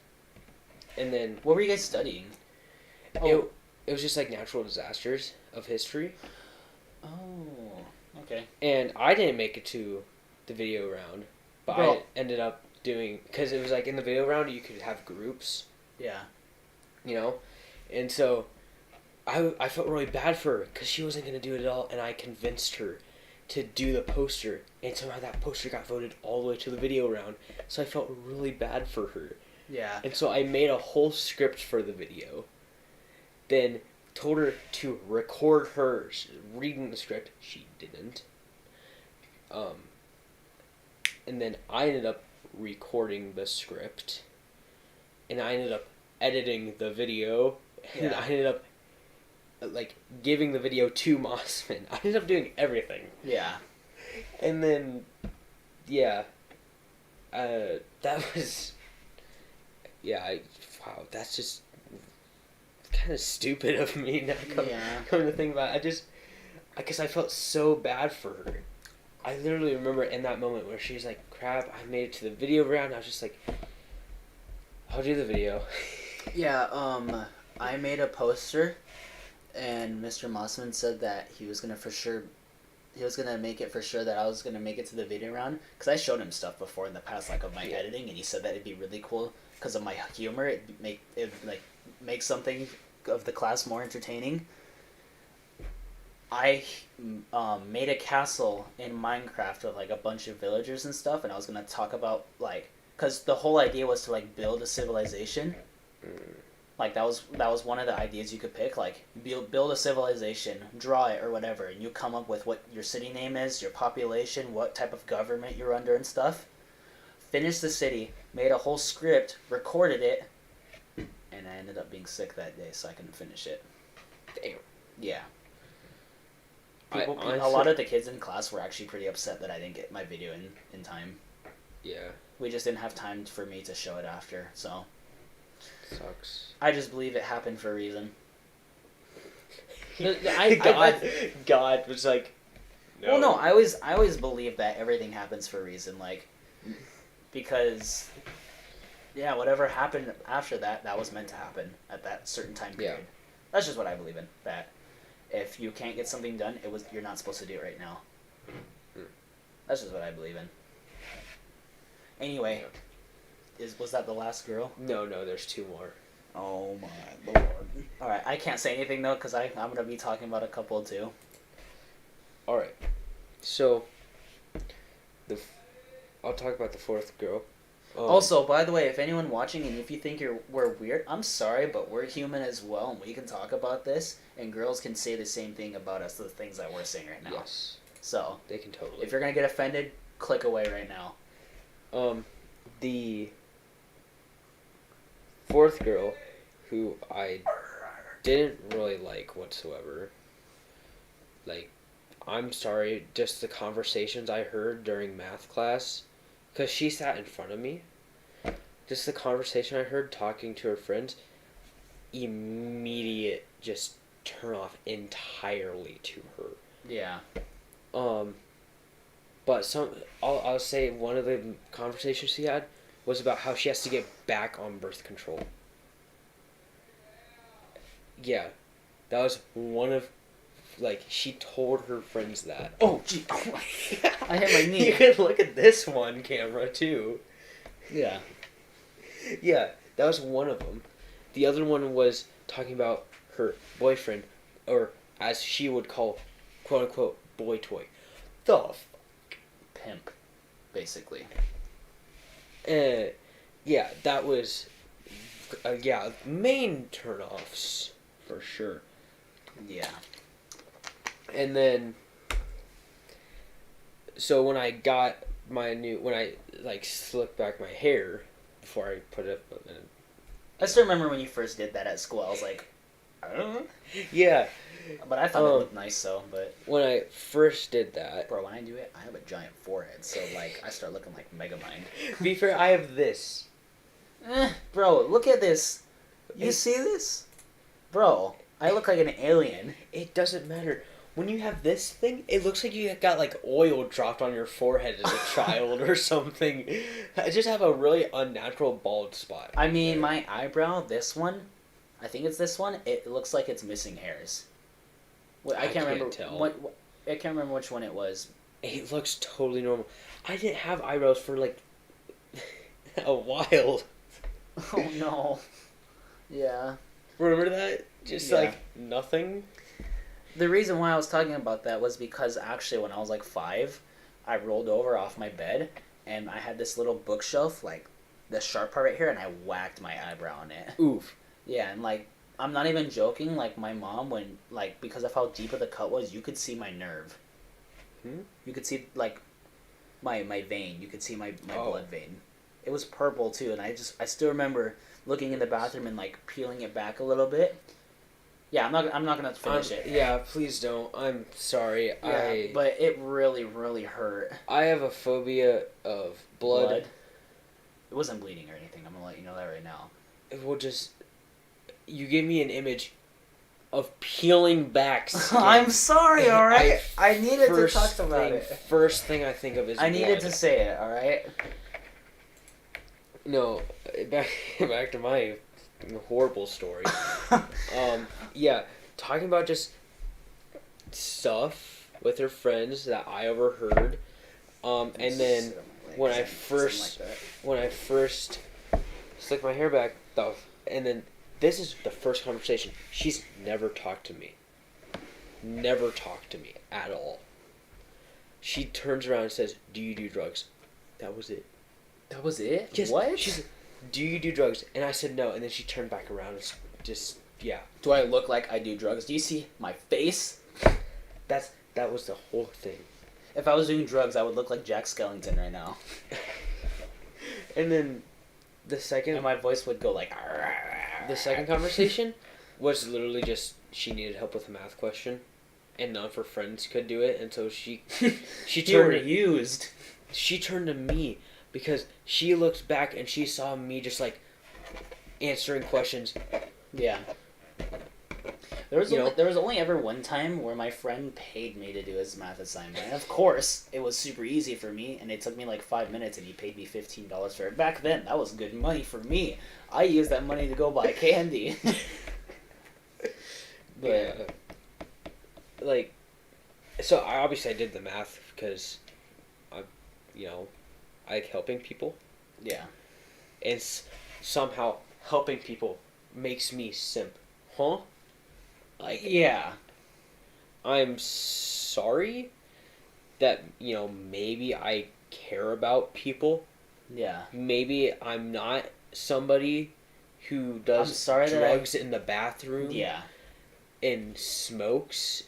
And then What were you guys studying? it was just like natural disasters of history. Oh, okay. And I didn't make it to the video round, but Bro. I ended up doing because it was like in the video round you could have groups, Yeah. you know, and so I felt really bad for her because she wasn't gonna do it at all, and I convinced her to do the poster, and somehow that poster got voted all the way to the video round. So I felt really bad for her, Yeah. and so I made a whole script for the video. Then told her to record her reading the script. She didn't. And then I ended up recording the script, and I ended up editing the video, and Yeah. I ended up like giving the video to Mossman. I ended up doing everything, Yeah. and then that was wow, that's just kind of stupid of me now. Come to think about it, I guess I felt so bad for her. I literally remember in that moment where she's like, crap, I made it to the video round. I was just like, I'll do the video. Yeah, I made a poster, and Mr. Mossman said that he was gonna make it for sure that I was gonna make it to the video round, because I showed him stuff before in the past, like, of my editing, and he said that it'd be really cool, because of my humor, it'd make something of the class more entertaining. I made a castle in Minecraft with like a bunch of villagers and stuff, and I was gonna talk about like, cause the whole idea was to like build a civilization. Like that was one of the ideas you could pick, like build a civilization, draw it or whatever, and you come up with what your city name is, your population, what type of government you're under and stuff. Finished the city, made a whole script, recorded it, and I ended up being sick that day, so I couldn't finish it. Damn. Yeah. I A honestly- lot of the kids in class were actually pretty upset that I didn't get my video in time. Yeah, We just didn't have time for me to show it after, so sucks. I just believe it happened for a reason. God was like, no. Well, no, I always believe that everything happens for a reason, like, because, yeah, whatever happened after that, that was meant to happen at that certain time period. Yeah. That's just what I believe in. That if you can't get something done, you're not supposed to do it right now. That's just what I believe in. Anyway, was that the last girl? No, there's 2 more. Oh my lord. Alright, I can't say anything though because I'm going to be talking about a couple too. All right. So, I'll talk about the fourth girl. Also, by the way, if anyone watching and if you think we're weird, I'm sorry, but we're human as well, and we can talk about this, and girls can say the same thing about us, the things that we're saying right now. Yes, So, they can totally. if you're gonna get offended, click away right now. The fourth girl, who I didn't really like whatsoever. Like, I'm sorry, just the conversations I heard during math class, because she sat in front of me. Just the conversation I heard talking to her friends, immediate just turn off entirely to her. Yeah. But I'll say one of the conversations she had was about how she has to get back on birth control. Yeah, that was one of, like, she told her friends that. Oh, gee. I hit my knee. You can look at this one camera too. Yeah. Yeah, that was one of them. The other one was talking about her boyfriend, or as she would call, quote unquote, boy toy. The Pimp, basically. Yeah, that was, main turnoffs for sure. Yeah. And then, so when I got when I like slicked back my hair before I put it in. I still remember when you first did that at school. I was like, I don't know. Yeah. But I thought it looked nice, so, but... When I first did that... Bro, when I do it, I have a giant forehead, so, like, I start looking like Megamind. Be fair, I have this. Bro, look at this. You see this? Bro, I look like an alien. It doesn't matter. When you have this thing, it looks like you got, like, oil dropped on your forehead as a child or something. I just have a really unnatural bald spot. I mean, my eyebrow, this one, I think it's this one, it looks like it's missing hairs. I can't remember. Tell. I can't remember which one it was. It looks totally normal. I didn't have eyebrows for, like, a while. Oh, no. Yeah. Remember that? Just, Yeah. like, nothing? The reason why I was talking about that was because actually when I was like 5, I rolled over off my bed and I had this little bookshelf, like the sharp part right here, and I whacked my eyebrow on it. Oof. Yeah, and like, I'm not even joking, like my mom, when, like, because of how deep of the cut was, you could see my nerve. You could see, like, my vein. You could see my blood vein. It was purple too, and I still remember looking in the bathroom and, like, peeling it back a little bit. Yeah, I'm not gonna finish it. Yeah, please don't. I'm sorry. Yeah, but it really, really hurt. I have a phobia of blood. It wasn't bleeding or anything. I'm gonna let you know that right now. It will just... You give me an image of peeling back skin. I'm sorry, alright? I needed to talk about it. First thing I think of is I needed blood. to say it, alright? No, back to my horrible story. Yeah, talking about just stuff with her friends that I overheard. And then when I first slicked my hair back, and then this is the first conversation. She's never talked to me. Never talked to me at all. She turns around and says, "Do you do drugs?" That was it. That was it? Yes, What? She said, "Do you do drugs?" And I said no, and then she turned back around and just, yeah. Do I look like I do drugs? Do you see my face? That was the whole thing. If I was doing drugs, I would look like Jack Skellington right now. And then the second... And my voice would go like... The second conversation was literally just she needed help with a math question, and none of her friends could do it, and so she used. She turned to me because she looked back and she saw me just like answering questions. Yeah. There was only ever one time where my friend paid me to do his math assignment. And of course, it was super easy for me, and it took me like 5 minutes, and he paid me $15 for it. Back then, that was good money for me. I used that money to go buy candy. But yeah. Like, so I did the math because I like helping people. Yeah. And somehow helping people makes me simp. Huh? Like, Yeah. I'm sorry that, maybe I care about people. Yeah. Maybe I'm not somebody who does I'm sorry that drugs in the bathroom Yeah. and smokes,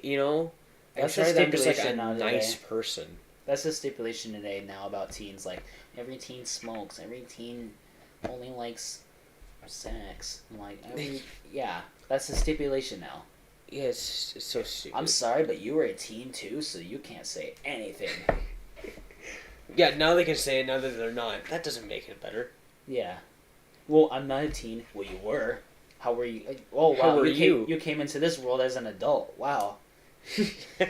I'm That's the sorry that I'm just like a stipulation now nice today. person. That's the stipulation today now about teens. Like, every teen smokes. Every teen only likes sex. I'm like, yeah. That's the stipulation now. Yeah, it's so stupid. I'm sorry, but you were a teen too, so you can't say anything. Yeah, now they can say it, now that they're not. That doesn't make it better. Yeah. Well, I'm not a teen. Well, you were. How were you? Oh, wow. How were you? You came into this world as an adult. Wow. Goo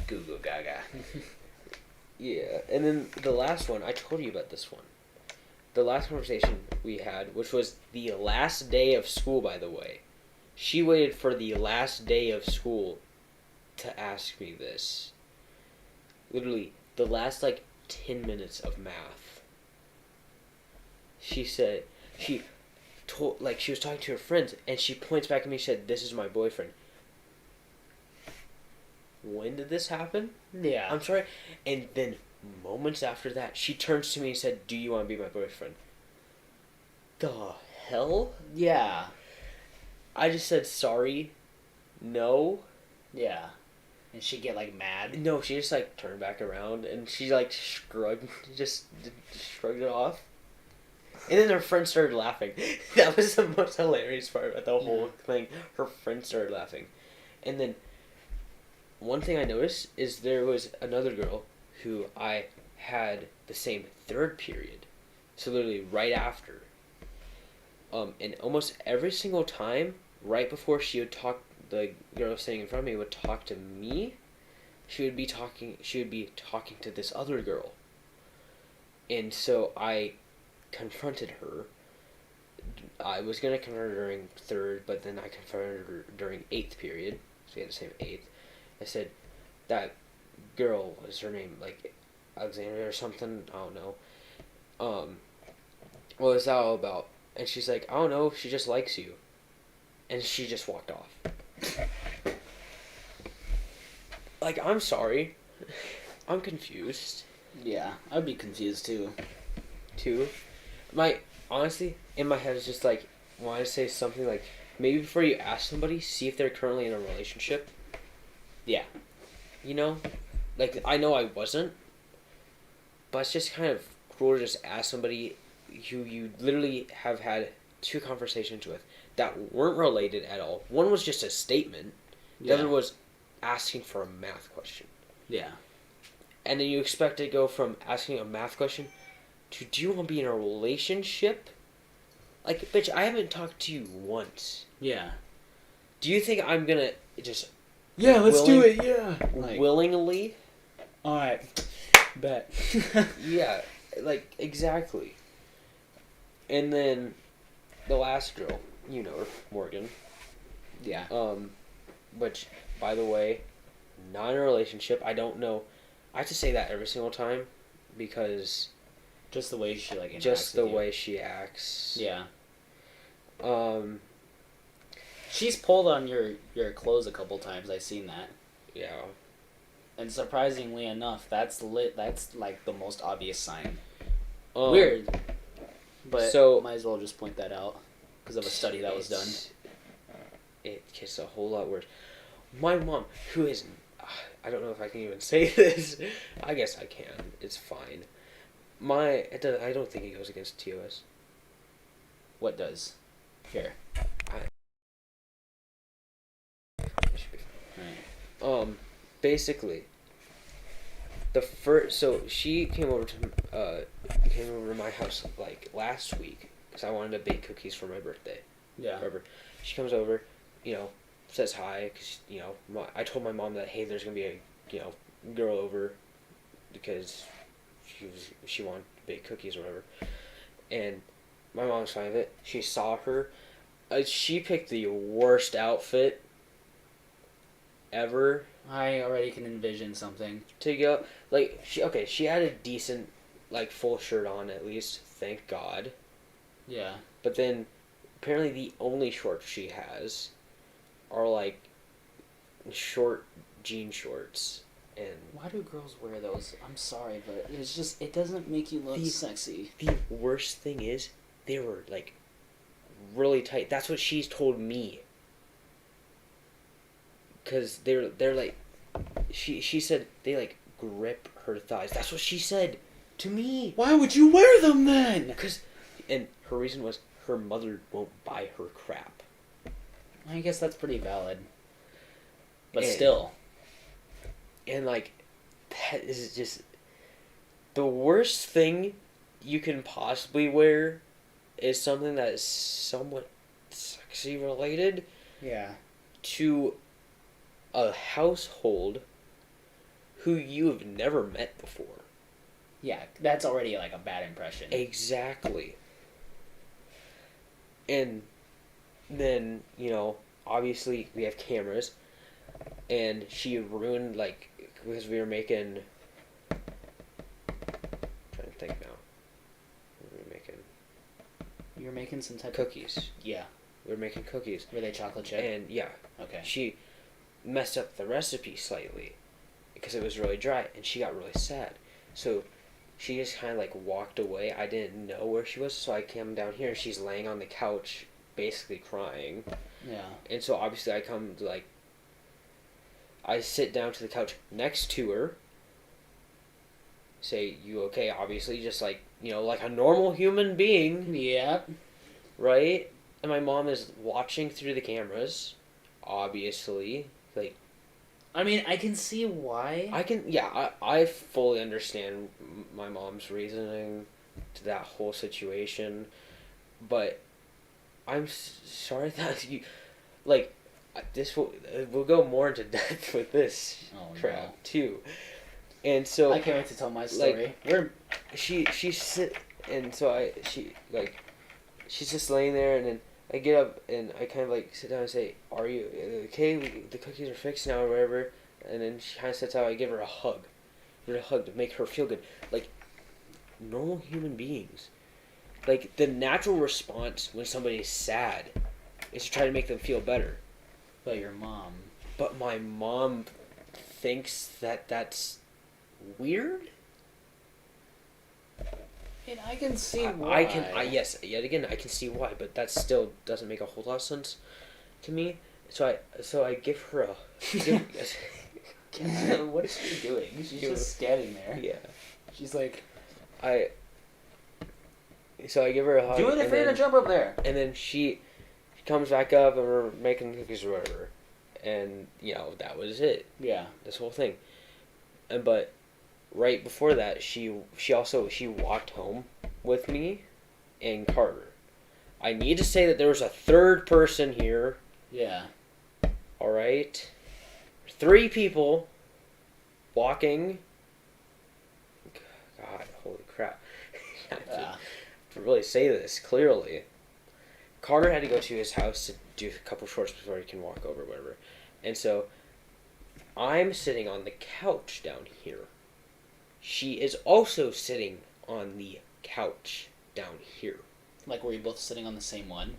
goo gaga. Yeah, and then the last one, I told you about this one. The last conversation we had, which was the last day of school, by the way. She waited for the last day of school to ask me this. Literally, the last, 10 minutes of math. She said, she was talking to her friends, and she points back at me and said, "This is my boyfriend." When did this happen? Yeah. I'm sorry. And then moments after that, she turns to me and said, "Do you want to be my boyfriend?" The hell? Yeah. I just said sorry. No. Yeah. And she get mad. No, she just turned back around and she shrugged, just shrugged it off. And then her friend started laughing. That was the most hilarious part about the whole thing. Her friend started laughing. And then one thing I noticed is there was another girl who I had the same third period. So literally right after. And almost every single time, right before she would talk, the girl sitting in front of me would talk to me, she would be talking to this other girl. And so I confronted her. I was going to confront her during third, but then I confronted her during eighth period. So we had the same eighth. I said, that girl, was her name, Alexandria or something? I don't know. What was that all about? And she's like, "I don't know, she just likes you." And she just walked off. I'm sorry. I'm confused. Yeah, I'd be confused too. Honestly, in my head, it's just want to say something maybe before you ask somebody, see if they're currently in a relationship. Yeah. I know I wasn't, but it's just kind of cruel to just ask somebody who you literally have had two conversations with that weren't related at all. One was just a statement. The other was asking for a math question. Yeah. And then you expect to go from asking a math question to, do you want to be in a relationship? Bitch, I haven't talked to you once. Yeah. Do you think I'm gonna just... Yeah, let's do it, yeah. Willingly? Alright. Bet. Yeah, exactly. And then the last girl, you know her, Morgan. Yeah. Which, by the way, not in a relationship. I don't know. I have to say that every single time because... Just the way she, interacts Just the with you. way she acts. Yeah. She's pulled on your clothes a couple times. I've seen that. Yeah. And surprisingly enough, that's the most obvious sign. Weird. But So, might as well just point that out because of a study that was done. It gets a whole lot worse. My mom, who is... I don't know if I can even say this. I guess I can. It's fine. I don't think it goes against TOS. What does? Here. It should be fine. Right. Basically, so she came over to my house last week because I wanted to bake cookies for my birthday. Yeah. Whatever. She comes over, says hi because I told my mom that, hey, there's gonna be a girl over because she wanted to bake cookies or whatever, and my mom's fine with it. She saw her. She picked the worst outfit ever. I already can envision something. To go, she had a decent full shirt on at least, thank God. Yeah. But then, apparently, the only shorts she has are like short jean shorts, and Why do girls wear those? I'm sorry, but it's just it doesn't make you look The- sexy. the worst thing is they were like really tight. That's what she's told me. Cause they're like, she said they like grip her thighs. That's what she said to me. Why would you wear them then? Cause, and her reason was her mother won't buy her crap. I guess that's pretty valid. But And- still. And like, that is just the worst thing you can possibly wear is something that is somewhat sexy related Yeah. to a household who you have never met before. Yeah, that's already like a bad impression. Exactly. And then, obviously we have cameras, and she ruined, like, because we were making, trying to think now. We were making You're making some type cookies. of... Yeah. We were making cookies. Were they chocolate chip? And, yeah, Okay. she messed up the recipe slightly because it was really dry, and she got really sad. So she just kind of like walked away. I didn't know where she was, so I came down here, and she's laying on the couch basically crying. Yeah. And so obviously I come to like, I sit down to the couch next to her, say, "You okay?" Obviously, just like, like a normal human being, Yeah. right? And my mom is watching through the cameras, obviously. Like, I mean, I can see why. I fully understand my mom's reasoning to that whole situation, but I'm sorry that you, like, we'll go more into depth with this Oh, crap no. too, and so I can't wait to tell my story. she's just laying there, and then I get up and I kind of like sit down and say, "Are you okay? The cookies are fixed now," or whatever. And then she kind of sits out. I give her a hug, to make her feel good, like normal human beings. Like the natural response when somebody's sad is to try to make them feel better. But your mom. But my mom thinks that that's weird. And I can see why. I can yet again I can see why, but that still doesn't make a whole lot of sense to me. So I give her a What is she doing? She's just standing there. yeah. She's like, I give her a hug. do it if and you're gonna then- jump up there. And then she comes back up, and we're making cookies or whatever, and that was it. Yeah. This whole thing, but right before that, she walked home with me and Carter. I need to say that there was a third person here. Yeah. All right, 3 people walking. God, holy crap! I have to really say this clearly. Carter had to go to his house to do a couple chores before he can walk over, whatever. And so I'm sitting on the couch down here. She is also sitting on the couch down here. Like, were you both sitting on the same one?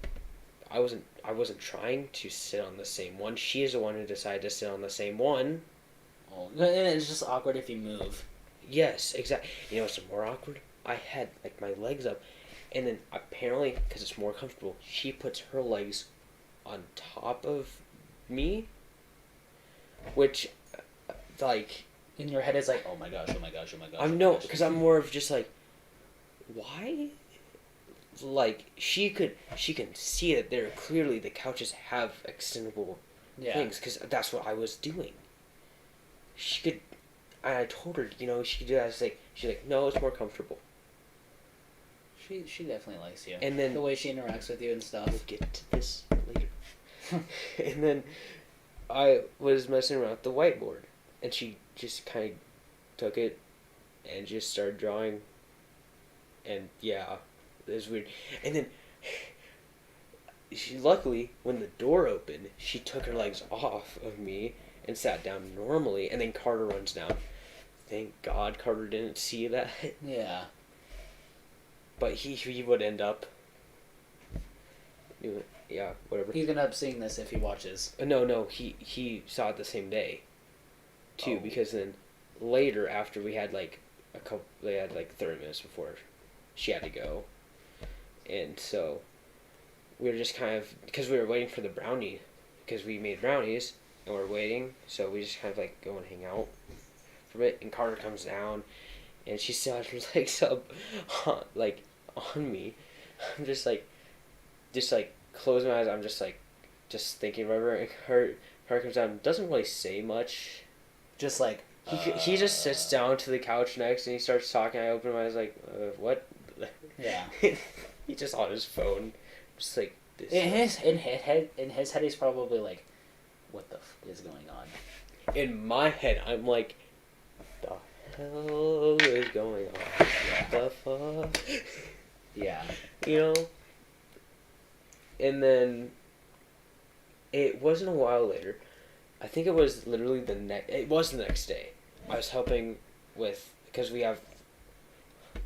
I wasn't trying to sit on the same one. She is the one who decided to sit on the same one. Oh, and it's just awkward if you move. Yes, exactly. You know what's more awkward? I had like my legs up, and then apparently because it's more comfortable, she puts her legs on top of me, which like In your head, it's like, oh my gosh, oh my gosh, oh my gosh. I'm no, because I'm more of just like, why? Like she can see that there clearly the couches have extendable things, because that's what I was doing. She could, I told her, she could do that. I was like, she's like, no, it's more comfortable. She definitely likes you. And then the way she interacts with you and stuff. we'll get to this later. And then I was messing around with the whiteboard, and she just kind of took it and just started drawing. And yeah, it was weird. And then she luckily, when the door opened, she took her legs off of me and sat down normally. And then Carter runs down. Thank God Carter didn't see that. Yeah. But he would end up Yeah, whatever. He's gonna end up seeing this if he watches. No, he saw it the same day, too, Oh. because then later after we had like they had like 30 minutes before she had to go, and so we were just kind of because we were waiting for the brownie, because we made brownies and we're waiting, so we just kind of like go and hang out for a bit, and Carter comes down, and she saw her legs up, like on me. I'm just like closing my eyes. I'm just thinking whatever. And her comes down. Doesn't really say much. Just like He just sits down to the couch next and he starts talking. I open my eyes like, what? yeah. He's just on his phone, just like this. In his head, he's probably like, "What the f is going on?" In my head, I'm like, the hell is going on? What the fuck? Yeah. You know? And then it wasn't a while later. I think it was literally it was the next day. I was helping with, because we have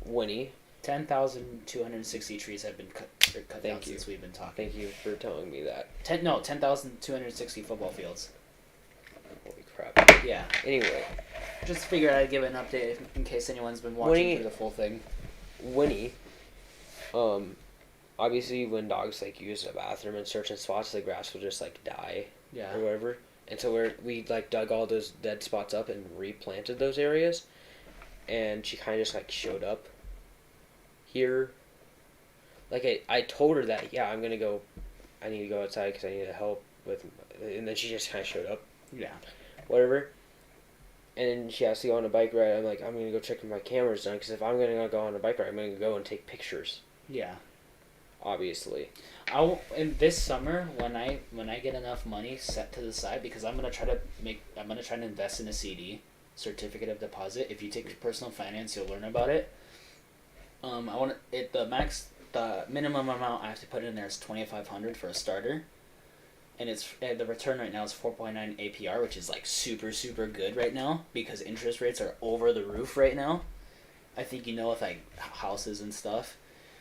Winnie. 10,260 trees have been cut Thank down you. since we've been talking. Thank you for telling me that. 10,260 football fields. Holy crap. Yeah. Anyway, Just figured I'd give an update in case anyone's been watching Winnie- through the full thing. Winnie, obviously when dogs like use a bathroom in certain spots, the grass will just like die Yeah. or whatever. And so we like dug all those dead spots up and replanted those areas. And she kind of just like showed up here. Like I told her that, yeah, I'm gonna go, I need to go outside because I need to help with, and then she just kind of showed up, Yeah. whatever. And then she has to go on a bike ride. I'm like, I'm gonna go check if my camera's done, because if I'm gonna go on a bike ride, I'm gonna go and take pictures, Yeah. obviously. In this summer when I get enough money set to the side, because I'm gonna try to invest in a CD, certificate of deposit. If you take personal finance, you'll learn about it. The minimum amount I have to put in there is $2,500 for a starter, and the return right now is 4.9 APR, which is like super super good right now because interest rates are over the roof right now. I think with like houses and stuff.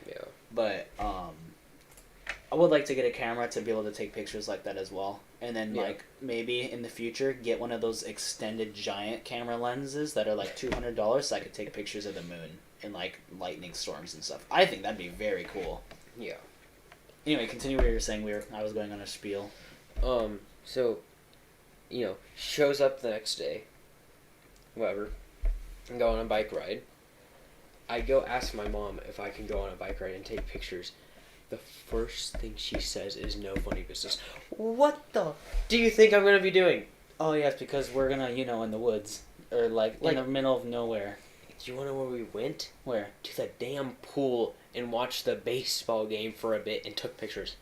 Yeah. But I would like to get a camera to be able to take pictures like that as well. And then Yeah. like maybe in the future get one of those extended giant camera lenses that are like $200 so I could take pictures of the moon and like lightning storms and stuff. I think that'd be very cool. Yeah. Anyway, continue what you were saying. I was going on a spiel. So, shows up the next day, whatever, and go on a bike ride. I go ask my mom if I can go on a bike ride and take pictures. The first thing she says is no funny business. What the do you think I'm gonna be doing? Oh yes, because we're gonna in the woods or like in the middle of nowhere. Do you wanna know where we went? Where? To the damn pool and watched the baseball game for a bit and took pictures.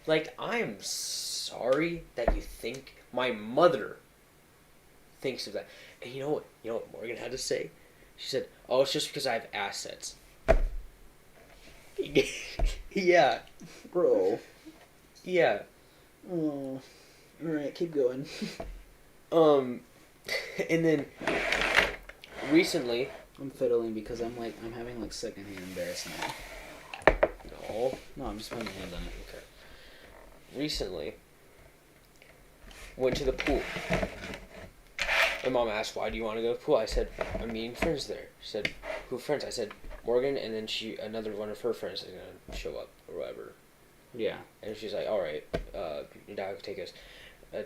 Like, I'm sorry that you think my mother thinks of that. And you know what Morgan had to say? She said, "Oh, it's just because I have assets." Yeah. Bro. Yeah. Oh. Alright, keep going. And then recently, I'm fiddling because I'm having like secondhand embarrassment. No, I'm just putting my hands on it. Okay. Recently, went to the pool. My mom asked, "Why do you want to go to the pool?" I said, "I'm meeting friends there." She said, "Who friends?" I said, "Morgan," and then another one of her friends is gonna show up or whatever. Yeah. And she's like, "All right, your dad can take us,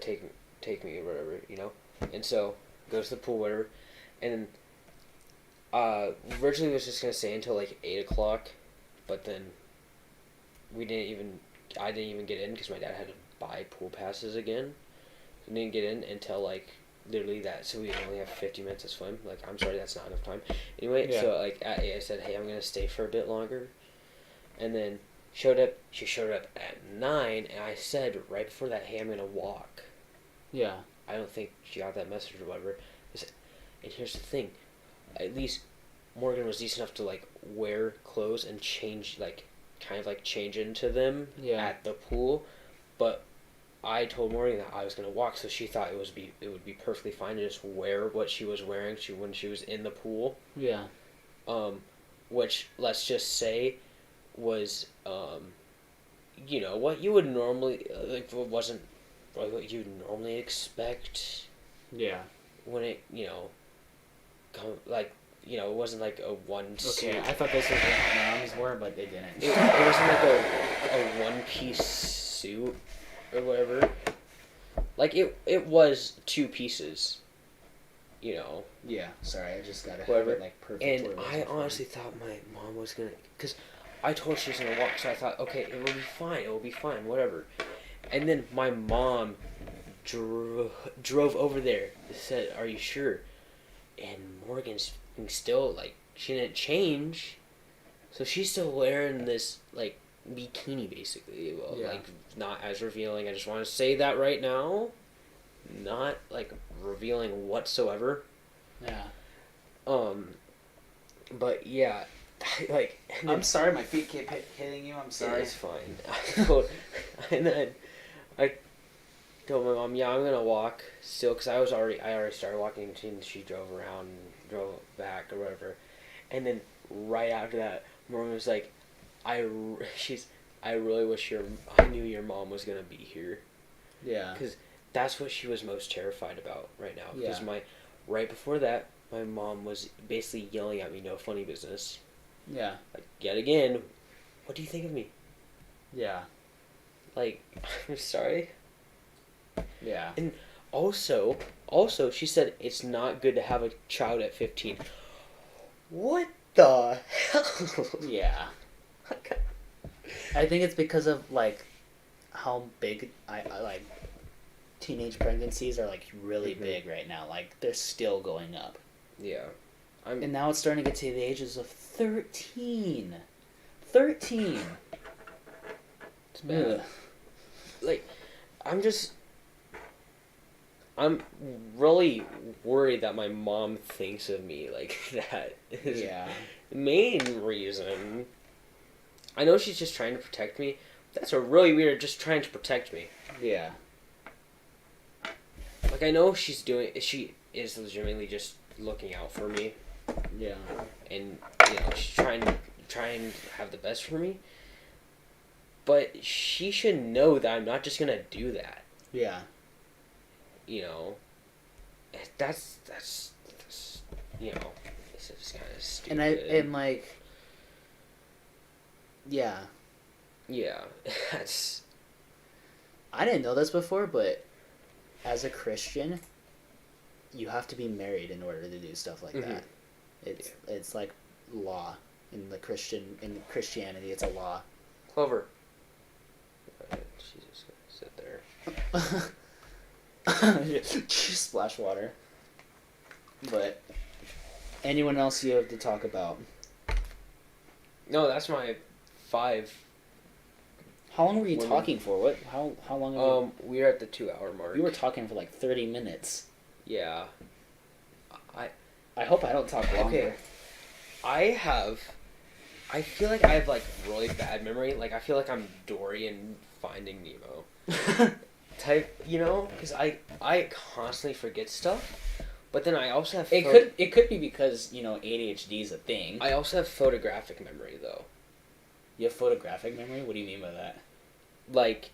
take me or whatever, And so goes to the pool, whatever, and then originally was just gonna stay until like 8 o'clock, but then I didn't even get in because my dad had to buy pool passes again. So didn't get in until like literally so we only have 50 minutes to swim. Like, I'm sorry, that's not enough time. Anyway, Yeah. so like at 8, I said, "Hey, I'm gonna stay for a bit longer," and then she showed up at 9, and I said right before that, "Hey, I'm gonna walk." Yeah. I don't think she got that message or whatever. And here's the thing, at least Morgan was decent enough to like wear clothes and change, like kind of like change into them at the pool, but I told Morgan that I was gonna walk, so she thought it would be perfectly fine to just wear what she was wearing when she was in the pool. Yeah. Which let's just say was you know what you would normally like. What wasn't like what you'd normally expect Yeah. when it like it wasn't like a one suit. Okay, I thought this was what my moms were, but they didn't. It wasn't like a one piece suit or whatever. Like it was two pieces. Yeah, sorry, I just gotta Whatever. have it like perfect. And where it I wasn't honestly thought my mom was gonna, because I told her she was gonna walk, so I thought, okay, it will be fine, whatever. And then my mom drove over there. Said, "Are you sure?" And Morgan's still like she didn't change, so she's still wearing this like bikini basically. Well, Yeah. like not as revealing. I just want to say that right now, not like revealing whatsoever. Yeah. But yeah, like and I'm sorry, my feet keep hitting you. I'm sorry. it's fine. And then I told my mom, yeah, I'm gonna walk still, because I already started walking, and she drove around and drove back or whatever. And then right after that, Morgan was like, I really wish I knew your mom was gonna be here, Yeah. because that's what she was most terrified about right now. Because Yeah. right before that, my mom was basically yelling at me, no funny business. Yeah. Like, yet again, what do you think of me? Yeah. Like, I'm sorry. Yeah. And also, she said it's not good to have a child at 15. What the hell? Yeah. I think it's because of like how big I like teenage pregnancies are like really Mhm. big right now. Like they're still going up. Yeah. And now it's starting to get to the ages of 13. 13. It's bad. Like, I'm really worried that my mom thinks of me like that. Is Yeah. the main reason. I know she's just trying to protect me. That's a really weird, just trying to protect me. Yeah. Like, I know she is legitimately just looking out for me. Yeah. And, she's trying to have the best for me. But she should know that I'm not just gonna do that. Yeah. That's this is kind of stupid. And like yeah. Yeah, that's... I didn't know this before, but as a Christian, you have to be married in order to do stuff like that. It's like law in Christianity. It's a law. Clover. She's just gonna sit there. Splash water. But anyone else you have to talk about? No, that's my 5. How long were you Women. talking for? What? How long? Have We're at the 2-hour mark. you were talking for like 30 minutes. Yeah. I hope I don't talk longer. Okay. I feel like I have like really bad memory. Like, I feel like I'm Dory in Finding Nemo type, because I constantly forget stuff. But then I also have It could be because ADHD is a thing. I also have photographic memory though. You have photographic memory. What do you mean by that? Like,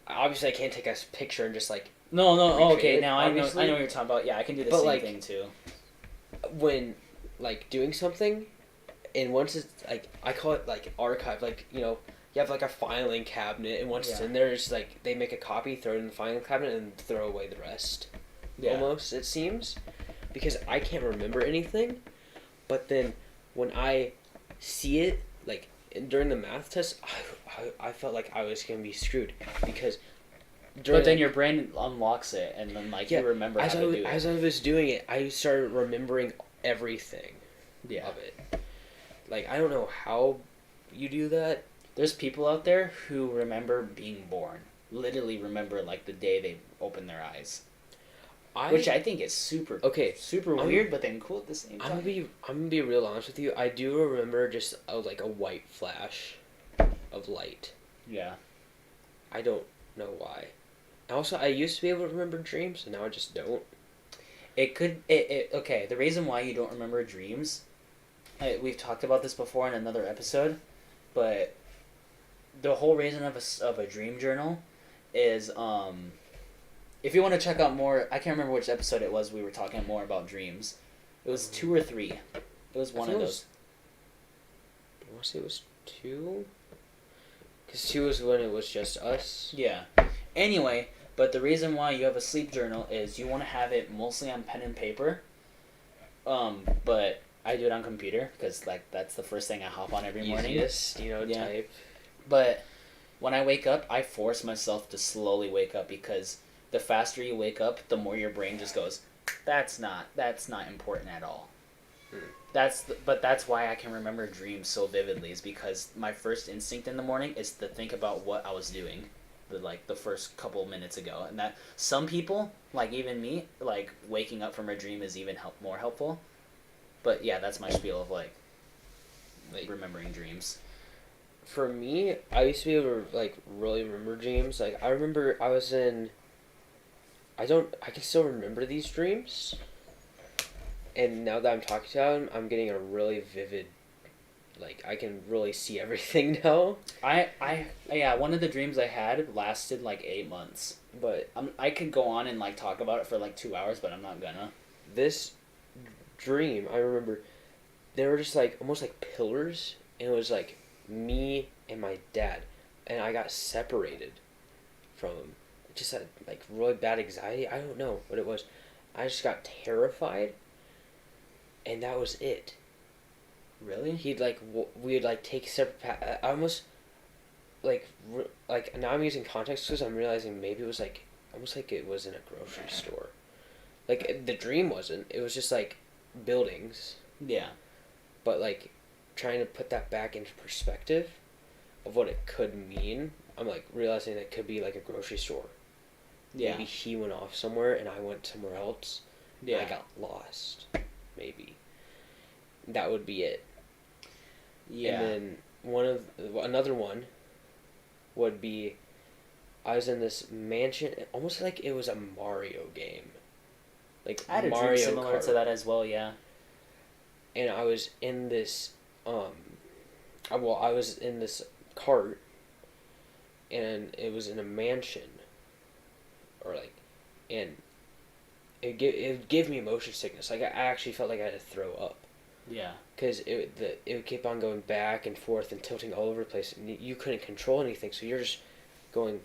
obviously I can't take a picture and just like No. Oh, recreate okay, it, now I know obviously. what you're talking about. Yeah, I can do the But, same like, thing too. when like doing something, and once it's like, I call it like archive. Like, you have like a filing cabinet, and once it's Yeah. in there, it's like they make a copy, throw it in the filing cabinet, and throw away the rest. Yeah. Almost, it seems, because I can't remember anything. But then when I see it, like during the math test, I felt like I was gonna be screwed, because But then your brain unlocks it, and then Yeah, you remember how to do it. as I was doing it, I started remembering everything Yeah. of it. Like, I don't know how you do that. There's people out there who remember being born. Literally remember like the day they opened their eyes. Which I think is super super I'm- weird, but then cool at the same time. I'm gonna be real honest with you. I do remember just like a white flash of light. Yeah. I don't know why. Also, I used to be able to remember dreams, and now I just don't. Okay, the reason why you don't remember dreams, we've talked about this before in another episode, but the whole reason of a dream journal is if you want to check out more, I can't remember which episode it was. We were talking more about dreams. It was 2 or 3. It was one of those. I want to say it was 2. Because 2 was when it was just us. Yeah. Anyway, but the reason why you have a sleep journal is you want to have it mostly on pen and paper. But I do it on computer because like that's the first thing I hop on every morning. Easiest, type. But when I wake up, I force myself to slowly wake up because the faster you wake up, the more your brain just goes, that's not important at all. But that's why I can remember dreams so vividly is because my first instinct in the morning is to think about what I was doing the first couple minutes ago, and that some people, like even me, like waking up from a dream is even more helpful. But yeah, that's my spiel of like remembering dreams. For me, I used to be able to like really remember dreams. Like I remember I was in. I can still remember these dreams. And now that I'm talking about them, I'm getting a really vivid, like, I can really see everything now. Yeah, one of the dreams I had lasted, like, 8 months. But I could go on and, like, talk about it for, like, 2 hours, but I'm not gonna. This dream, I remember, they were just, like, almost like pillars, and it was, like, me and my dad, and I got separated from him. Just had, like, really bad anxiety. I don't know what it was. I just got terrified. And that was it. Really? He'd like we'd like take separate. I almost like now I'm using context because I'm realizing maybe it was like almost like it was in a grocery store. Like the dream wasn't. It was just like buildings. Yeah. But like trying to put that back into perspective of what it could mean, I'm like realizing that it could be like a grocery store. Yeah. Maybe he went off somewhere and I went somewhere else. Yeah. And I got lost. Maybe. That would be it. Yeah. And then another one would be I was in this mansion, almost like it was a Mario game. Like I had a Mario dream similar Kart. to that as well, yeah. And I was in this I was in this cart and it was in a mansion or like and it gave me motion sickness. Like I actually felt like I had to throw up. Yeah. Because it would keep on going back and forth and tilting all over the place, and you couldn't control anything, so you're just going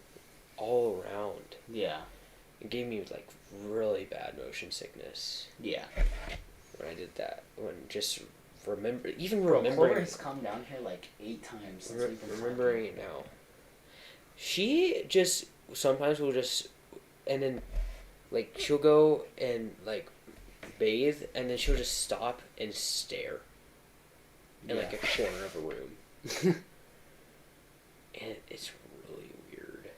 all around. Yeah. It gave me like really bad motion sickness. Yeah. When I did that, remembering Clover has come down here like 8 times since we've been remembering it now. She just sometimes will just, and then like she'll go and like bathe and then she'll just stop and stare in like a corner of a room. And it's really weird.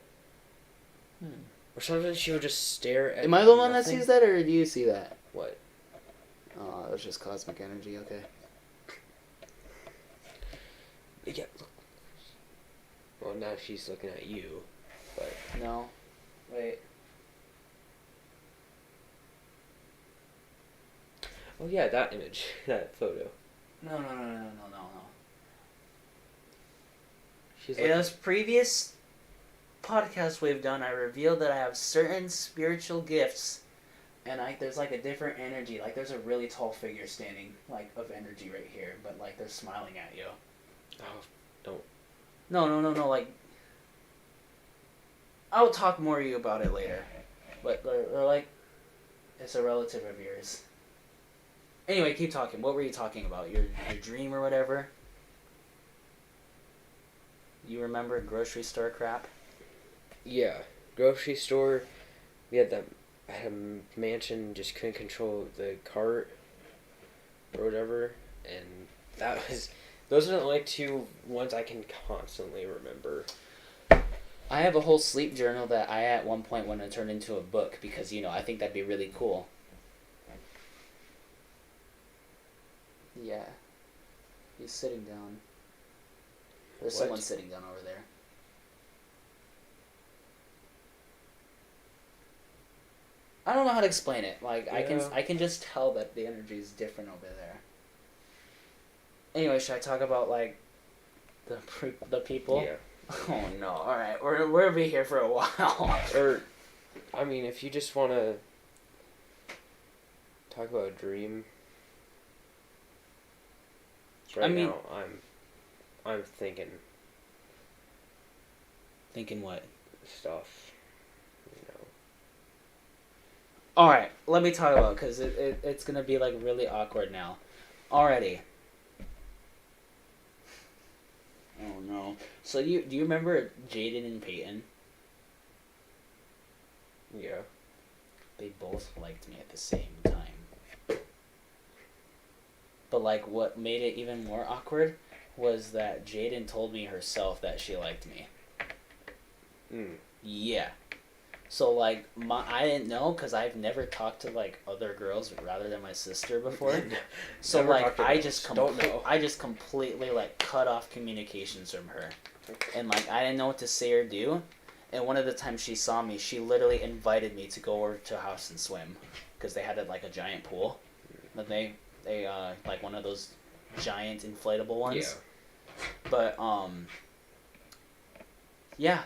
Or sometimes she'll just stare at Am I the one that nothing. sees that, or do you see that? What? Oh, that's just cosmic energy, okay. Yeah, look. Well, now she's looking at you, but No. Wait. oh yeah, that image, that photo. No. She's In those previous podcasts we've done, I revealed that I have certain spiritual gifts, and there's like a different energy. Like there's a really tall figure standing, like of energy right here, but like they're smiling at you. Oh, don't. No. Like I'll talk more to you about it later, but they're like it's a relative of yours. Anyway, keep talking. What were you talking about? Your dream or whatever? You remember grocery store crap? Yeah, grocery store. We had that. I had a mansion, just couldn't control the cart or whatever, and that was. Those are the only 2 ones I can constantly remember. I have a whole sleep journal that I at one point want to turn into a book because I think that'd be really cool. Yeah. He's sitting down. There's What? someone sitting down over there. I don't know how to explain it. Like Yeah. I can just tell that the energy is different over there. Anyway, should I talk about like the people? Yeah. Oh no! All right, we'll be here for a while. Or, I mean, if you just want to talk about a dream. Right I mean- now, I'm thinking Thinking what? stuff. You know. All right, let me talk about because it's gonna be like really awkward now. Already. Oh no! So do you remember Jaden and Peyton? Yeah. They both liked me at the same time. But like, what made it even more awkward was that Jaden told me herself that she liked me. Mm. Yeah. So like, I didn't know because I've never talked to like other girls rather than my sister before. So Never like, talked to I girls. just Don't know. I just completely like cut off communications from her, and like I didn't know what to say or do. And one of the times she saw me, she literally invited me to go over to her house and swim, because they had like a giant pool, but they like one of those giant inflatable ones. Yeah. But yeah,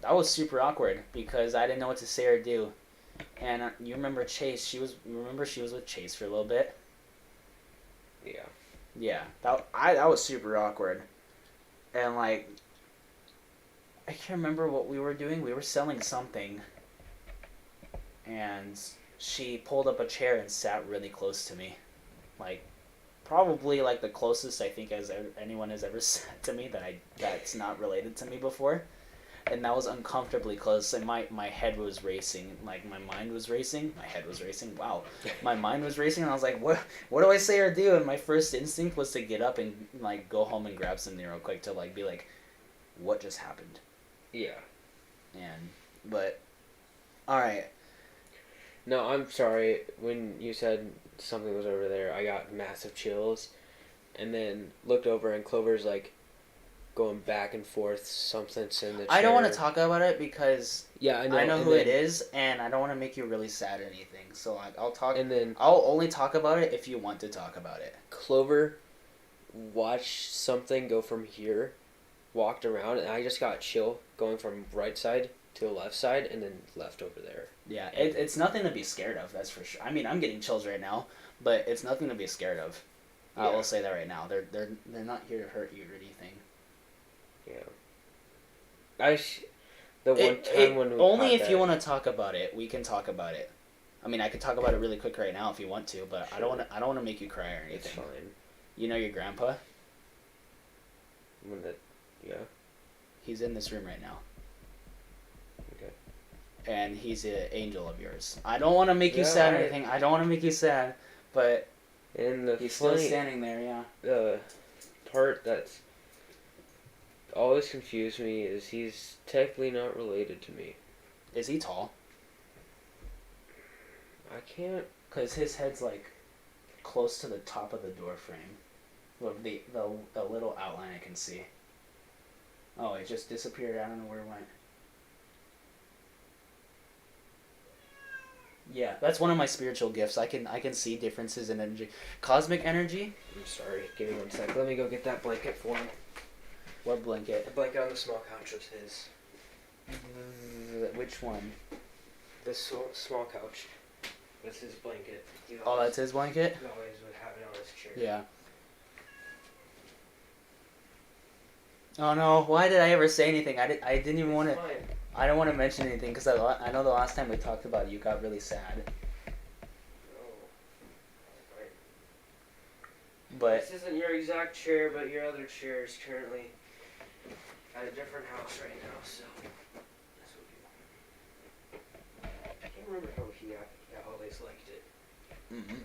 that was super awkward because I didn't know what to say or do. And you remember Chase? She was with Chase for a little bit. Yeah. Yeah, that was super awkward. And like, I can't remember what we were doing. We were selling something, and she pulled up a chair and sat really close to me, like probably like the closest I think as anyone has ever sat to me that's not related to me before. And that was uncomfortably close, and my head was racing, like my mind was racing. My head was racing. Wow, my mind was racing, and I was like, what do I say or do? And my first instinct was to get up and like go home and grab something real quick to like be like, what just happened? Yeah. But, all right. No, I'm sorry. When you said something was over there, I got massive chills, and then looked over, and Clover's like going back and forth. Something's in the chair. I don't want to talk about it because Yeah, I know who it is, and I don't want to make you really sad or anything. So I'll talk. And then I'll only talk about it if you want to talk about it. Clover watched something go from here, walked around, and I just got chill going from right side to the left side, and then left over there. Yeah, it's nothing to be scared of. That's for sure. I mean, I'm getting chills right now, but it's nothing to be scared of. I Yeah. will say that right now. They're not here to hurt you or anything. Yeah. The one time when we only caught if you that- want to talk about it, we can talk about it. I mean, I could talk about it really quick right now if you want to, but I don't want to make you cry or It's anything. fine. You know your grandpa? Yeah. He's in this room right now. Okay. And he's an angel of yours. I don't want to make you Yeah, sad or I- anything. I don't want to make you sad, but And the he's still funny, standing there, yeah. the part that's always confused me is he's technically not related to me. Is he tall? I can't. Because his head's like close to the top of the door frame. With the little outline I can see. Oh, it just disappeared. I don't know where it went. Yeah, that's one of my spiritual gifts. I can see differences in energy. Cosmic energy? I'm sorry. Give me 1 sec. Let me go get that blanket for him. What blanket? The blanket on the small couch was his. Which one? This small couch was his blanket. Oh, that's his blanket? He always would have it on his chair. Yeah. Oh no, why did I ever say anything? I didn't even want to... Fine. I don't want to mention anything because I know the last time we talked about it, you got really sad. Fine. But This isn't your exact chair, but your other chair is currently at a different house right now, so this will be. I can't remember how he always liked it. mm-hmm.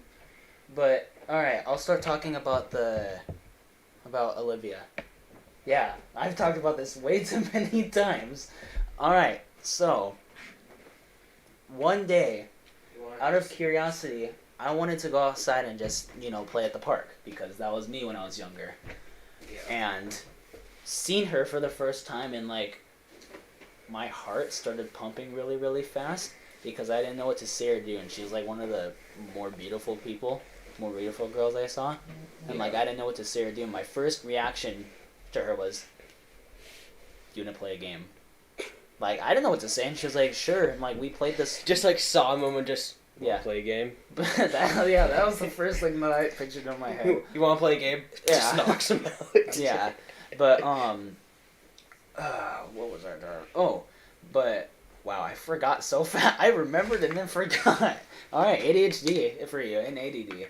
But all right, I'll start talking about Olivia. Yeah, I've talked about this way too many times. All right, so one day, out of curiosity, I wanted to go outside and just play at the park because that was me when I was younger. Yeah. And seen her for the first time, and like my heart started pumping really, really fast because I didn't know what to say or do, and she was like one of the more beautiful girls I saw, and like I didn't know what to say or do. My first reaction to her was, "Do you want to play a game?" Like, I didn't know what to say, and she was like, "Sure." And like, we played this. Just like saw him and just Yeah. play a game. That was the first thing that I pictured in my head. You want to play a game? Yeah. Just knocks him out. Yeah, but what was I doing? Oh, but wow, I forgot so fast. I remembered and then forgot. All right, ADHD for you and ADD.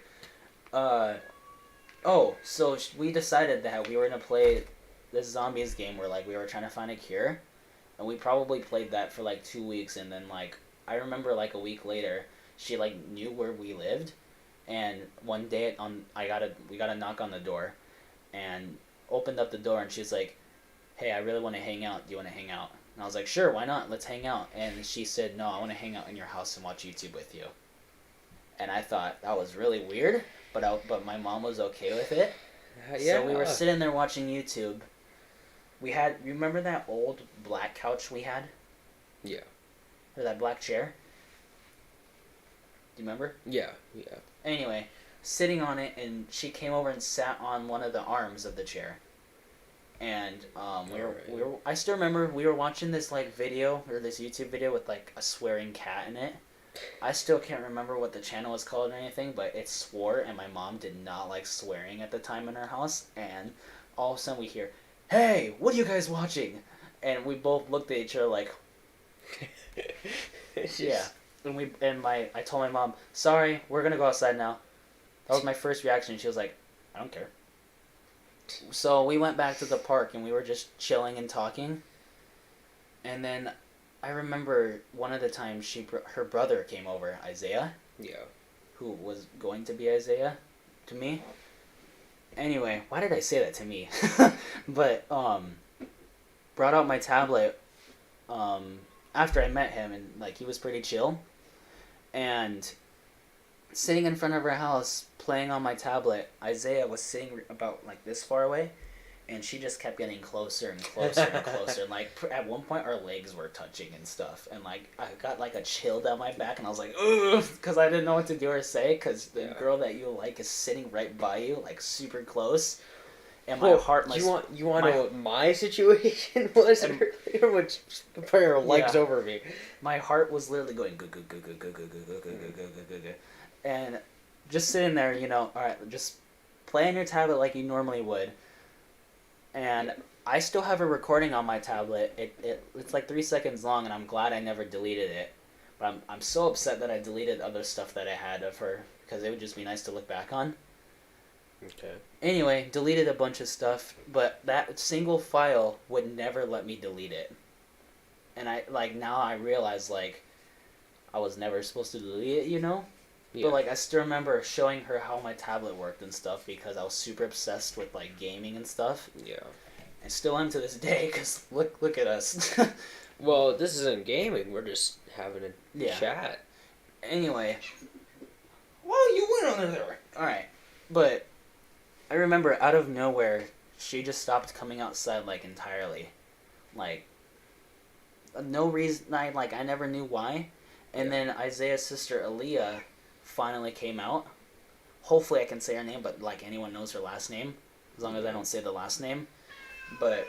So we decided that we were gonna play this zombies game where like we were trying to find a cure, and we probably played that for like 2 weeks, and then like I remember like a week later, she like knew where we lived, and one day we got a knock on the door, and opened up the door, and she's like, "Hey, I really want to hang out. Do you want to hang out?" And I was like, "Sure, why not? Let's hang out." And she said, "No, I want to hang out in your house and watch YouTube with you." And I thought that was really weird, but my mom was okay with it. Yeah. So we were sitting there watching YouTube. You remember that old black couch we had? Yeah. Or that black chair? Do you remember? Yeah. Anyway, sitting on it, and she came over and sat on one of the arms of the chair. And I still remember we were watching this like video or this YouTube video with like a swearing cat in it. I still can't remember what the channel was called or anything, but it swore, and my mom did not like swearing at the time in our house. And all of a sudden we hear, "Hey, what are you guys watching?" And we both looked at each other like, yeah. And I told my mom, "Sorry, we're gonna go outside now." That was my first reaction. She was like, "I don't care." So we went back to the park, and we were just chilling and talking. And then I remember one of the times her brother came over, Isaiah. Yeah. Who was going to be Isaiah to me. Anyway, why did I say that to me? But brought out my tablet after I met him, and like he was pretty chill. And sitting in front of our house playing on my tablet, Isaiah was sitting about like this far away, and she just kept getting closer and closer and closer. And like at one point our legs were touching and stuff, and like I got like a chill down my back, and I was like, ugh, because I didn't know what to do or say, because the girl that you like is sitting right by you, like super close. And my heart, you want to know what my situation was earlier, which put her legs over me. My heart was literally going go go go go go go go go go go go go go, and just sitting there, all right, just play on your tablet like you normally would. And I still have a recording on my tablet. It's like 3 seconds long, and I'm glad I never deleted it. But I'm so upset that I deleted other stuff that I had of her, because it would just be nice to look back on. Okay. Anyway, deleted a bunch of stuff, but that single file would never let me delete it. And now I realize, I was never supposed to delete it, Yeah. But, I still remember showing her how my tablet worked and stuff, because I was super obsessed with, gaming and stuff. Yeah. I still am to this day, because look at us. Well, this isn't gaming. We're just having a chat. Anyway. Well, you went under there. Alright. But I remember out of nowhere, she just stopped coming outside, entirely. No reason, I never knew why. And then Isaiah's sister, Aaliyah, finally came out. Hopefully I can say her name, but, anyone knows her last name. As long as I don't say the last name. But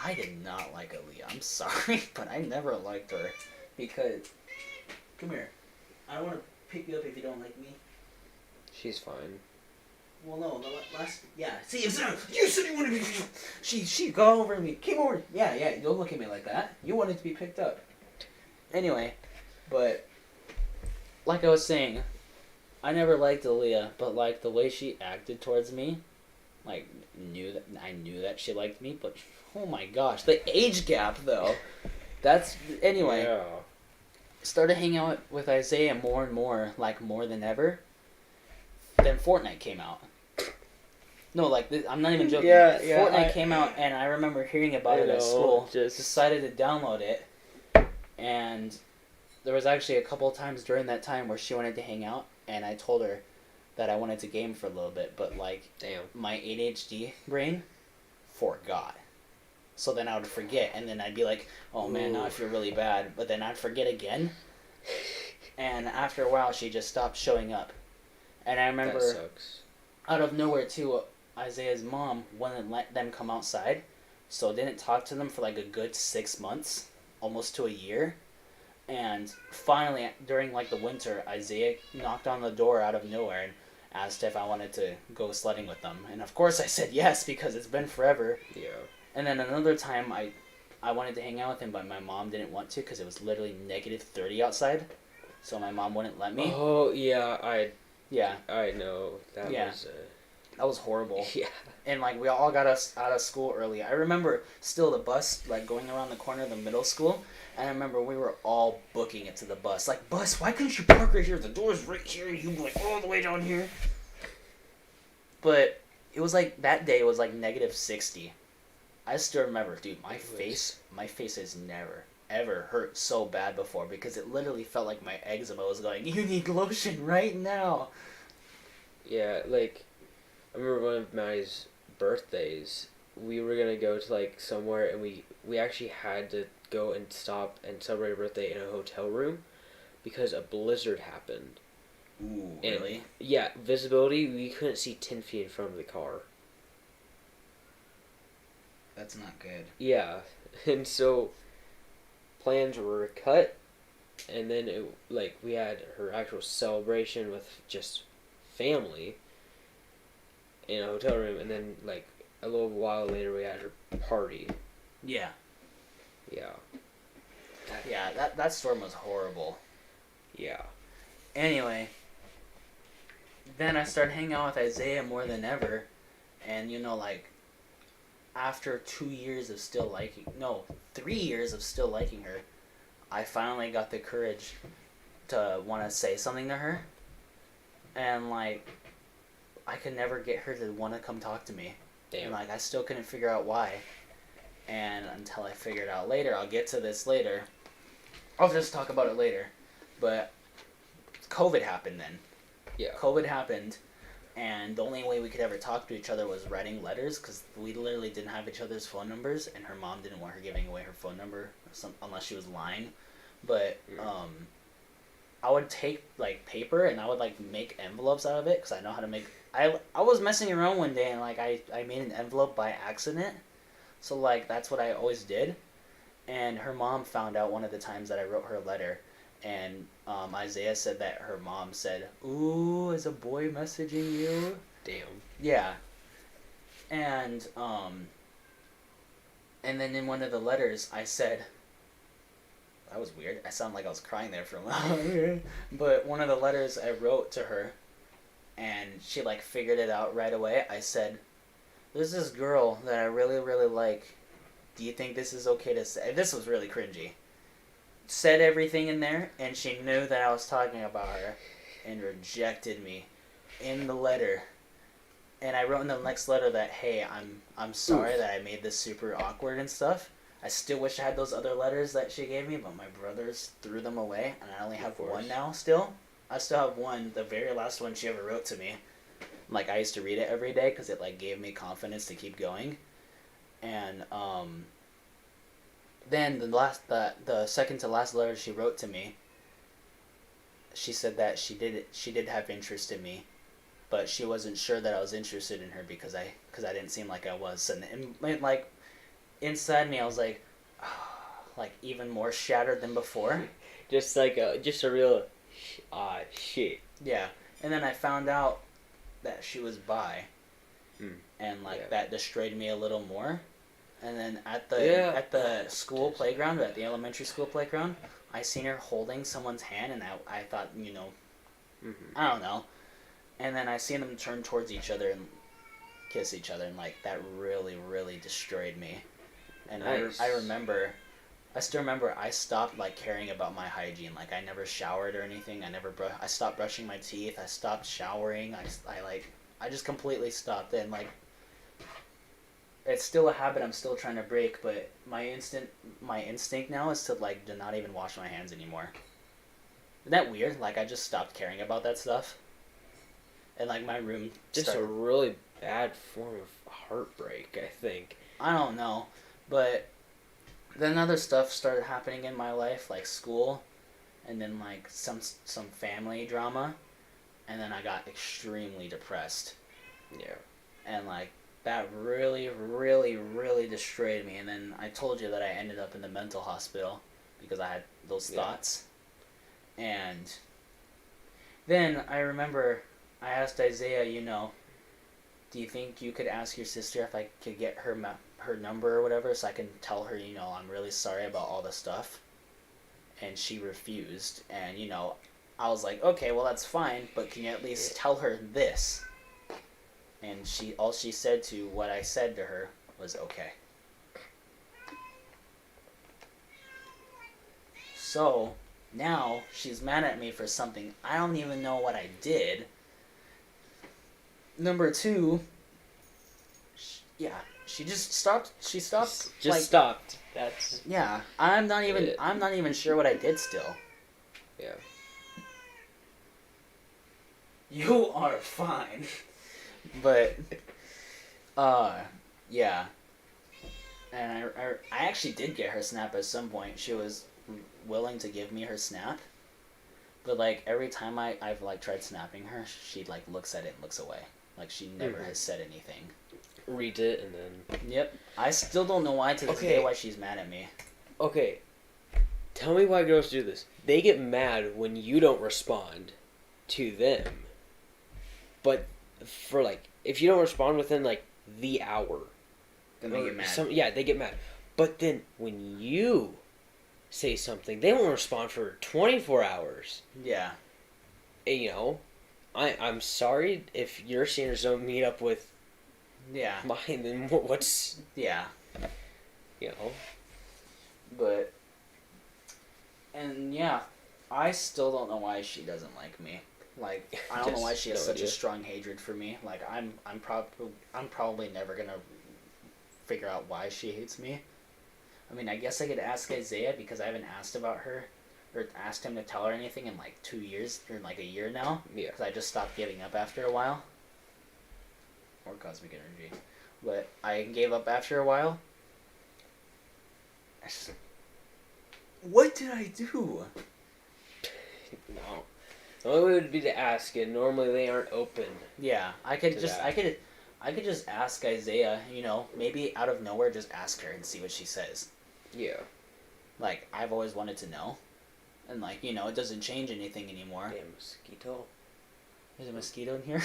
I did not like Aaliyah. I'm sorry, but I never liked her. Because, come here. I don't want to pick you up if you don't like me. She's fine. Well, no, the last... Yeah, see, you said you wanted to be... She got over me. Came over. Yeah, don't look at me like that. You wanted to be picked up. Anyway, but... Like I was saying, I never liked Aaliyah, but, the way she acted towards me, I knew that she liked me, but... Oh my gosh, the age gap, though. That's... Anyway. Yeah. Started hanging out with Isaiah more and more, more than ever. Then Fortnite came out. No, I'm not even joking. Yeah, Fortnite came out, and I remember hearing about it at school. Decided to download it, and there was actually a couple of times during that time where she wanted to hang out, and I told her that I wanted to game for a little bit, but damn, my ADHD brain forgot. So then I would forget, and then I'd be like, "Oh man, now I feel really bad." But then I'd forget again, and after a while, she just stopped showing up. And I remember, that sucks. out of nowhere too, Isaiah's mom wouldn't let them come outside, so didn't talk to them for like a good 6 months, almost to a year. And finally, during like the winter, Isaiah knocked on the door out of nowhere and asked if I wanted to go sledding with them. And of course I said yes because it's been forever. Yeah. And then another time I wanted to hang out with him, but my mom didn't want to because it was literally -30 outside. So my mom wouldn't let me. Oh yeah, Yeah, I know that Yeah. was. that was horrible. Yeah. And like we all got us out of school early. I remember still the bus like going around the corner of the middle school, and I remember we were all booking it to the bus. Like, bus, why couldn't you park right here? The door's right here. You like all the way down here. But it was like that day was like -60. I still remember, dude. My face has never ever hurt so bad before because it literally felt like my eczema was going. You need lotion right now. Yeah, like, I remember one of Maddie's birthdays, we were gonna go to, like, somewhere, and we actually had to go and stop and celebrate her birthday in a hotel room because a blizzard happened. Ooh, And, really? yeah, visibility, we couldn't see 10 feet in front of the car. That's not good. Yeah, and so plans were cut, and then we had her actual celebration with just family in a hotel room, and then like a little while later we had her party. Yeah. Yeah. Yeah, that storm was horrible. Yeah. Anyway, then I started hanging out with Isaiah more than ever, and like after 2 years of still liking, no, 3 years of still liking her, I finally got the courage to want to say something to her, and like I could never get her to want to come talk to me. Damn. And like I still couldn't figure out why. And until I figured out later, I'll get to this later. I'll just talk about it later. But COVID happened then. Yeah. COVID happened, and the only way we could ever talk to each other was writing letters because we literally didn't have each other's phone numbers, and her mom didn't want her giving away her phone number unless she was lying. But I would take like paper and I would like make envelopes out of it because I know how to make. I was messing around one day and like I made an envelope by accident, so like that's what I always did, and her mom found out one of the times that I wrote her a letter, and Isaiah said that her mom said, "Ooh, is a boy messaging you?" Damn. Yeah, and then in one of the letters I said. That was weird. I sounded like I was crying there for a moment. But one of the letters I wrote to her, and she like figured it out right away. I said, "There's this girl that I really, really like. Do you think this is okay to say?" This was really cringy. Said everything in there, and she knew that I was talking about her, and rejected me in the letter. And I wrote in the next letter that, "Hey, I'm sorry that I made this super awkward and stuff. I still wish I had those other letters that she gave me, but my brothers threw them away, and I only have one now still. I still have one, the very last one she ever wrote to me. Like, I used to read it every day because it, like, gave me confidence to keep going. And, then the second to last letter she wrote to me, she said that she did have interest in me, but she wasn't sure that I was interested in her because I didn't seem like I was. And like, inside me, I was like, like even more shattered than before. Just like a real, shit. Yeah, and then I found out that she was bi, and like Yeah. that destroyed me a little more. And then at the school playground, at the elementary school playground, I seen her holding someone's hand, and I thought, I don't know. And then I seen them turn towards each other and kiss each other, and like that really, really destroyed me. And Nice. I still remember I stopped like caring about my hygiene. Like I never showered or anything. I stopped brushing my teeth. I stopped showering. I just completely stopped. And like, it's still a habit I'm still trying to break. But my instinct now is to like do not even wash my hands anymore. Isn't that weird? Like I just stopped caring about that stuff. And like my room Just a really bad form of heartbreak, I think. I don't know, but then other stuff started happening in my life, like school, and then like some family drama, and then I got extremely depressed. Yeah. and like that really, really, really destroyed me. And then I told you that I ended up in the mental hospital because I had those thoughts. And then I remember I asked Isaiah, do you think you could ask your sister if I could get her number or whatever so I can tell her, I'm really sorry about all the stuff? And she refused. And, I was like, okay, well, that's fine, but can you at least tell her this? And all she said to what I said to her was okay. So now she's mad at me for something I don't even know what I did. Number two, she just stopped. She stopped. Just stopped. That's yeah. I'm not even sure what I did still. yeah. You are fine. But, yeah. And I actually did get her Snap at some point. She was willing to give me her Snap. But, like, every time I've like, tried snapping her, she, like, looks at it and looks away. Like, she never has said anything. Read it and then... Yep. I still don't know why to this day why she's mad at me. Okay. Tell me why girls do this. They get mad when you don't respond to them. But for, like, if you don't respond within, like, the hour... Then they get mad. They get mad. But then when you say something, they won't respond for 24 hours. Yeah. And, I'm sorry if your standards don't meet up with mine, then what's... Yeah. But... And, yeah. I still don't know why she doesn't like me. Like, I don't know why she has such a strong hatred for me. Like, I'm probably never gonna figure out why she hates me. I mean, I guess I could ask Isaiah because I haven't asked about her or asked him to tell her anything in like 2 years or like a year now. Yeah. Because I just stopped giving up after a while. Or cosmic energy, but I gave up after a while. What did I do? No. The only way would be to ask, and normally they aren't open. Yeah, I could just ask Isaiah, maybe out of nowhere just ask her and see what she says. Yeah. Like, I've always wanted to know. And like, it doesn't change anything anymore. Damn mosquito. There's a mosquito in here?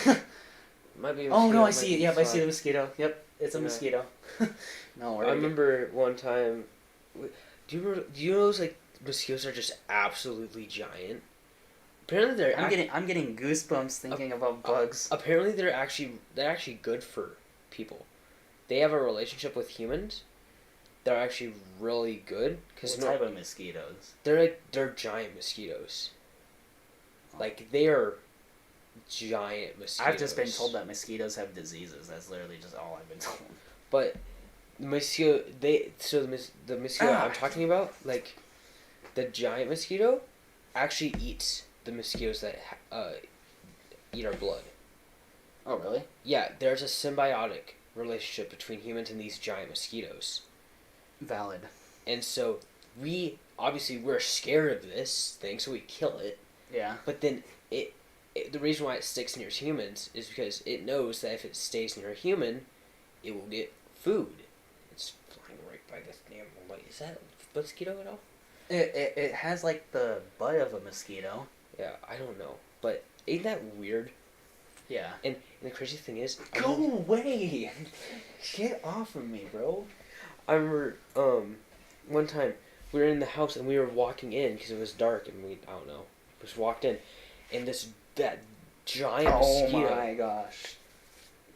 Might be a oh mosquito, no, I see it. Yep, fly. I see the mosquito. Yep, it's a mosquito. No, I remember one time. Do you know those like mosquitoes are just absolutely giant? Apparently they're. I'm getting goosebumps thinking about bugs. Apparently they're actually good for people. They have a relationship with humans. They're actually really good. What type of mosquitoes? They're giant mosquitoes. Like they are giant mosquitoes. I've just been told that mosquitoes have diseases. That's literally just all I've been told. But the mosquito, the mosquito I'm talking about, like the giant mosquito, actually eats the mosquitoes that eat our blood. Oh really? Yeah, there's a symbiotic relationship between humans and these giant mosquitoes. Valid. And so we're scared of this thing, so we kill it. Yeah. But then the reason why it sticks near humans is because it knows that if it stays near a human, it will get food. It's flying right by this damn light. Is that a mosquito at all? It has like the butt of a mosquito. Yeah, I don't know, but ain't that weird? Yeah. And the crazy thing is, go away! Get off of me, bro. I remember one time we were in the house and we were walking in because it was dark and I don't know, just walked in, and that giant mosquito. Oh my gosh.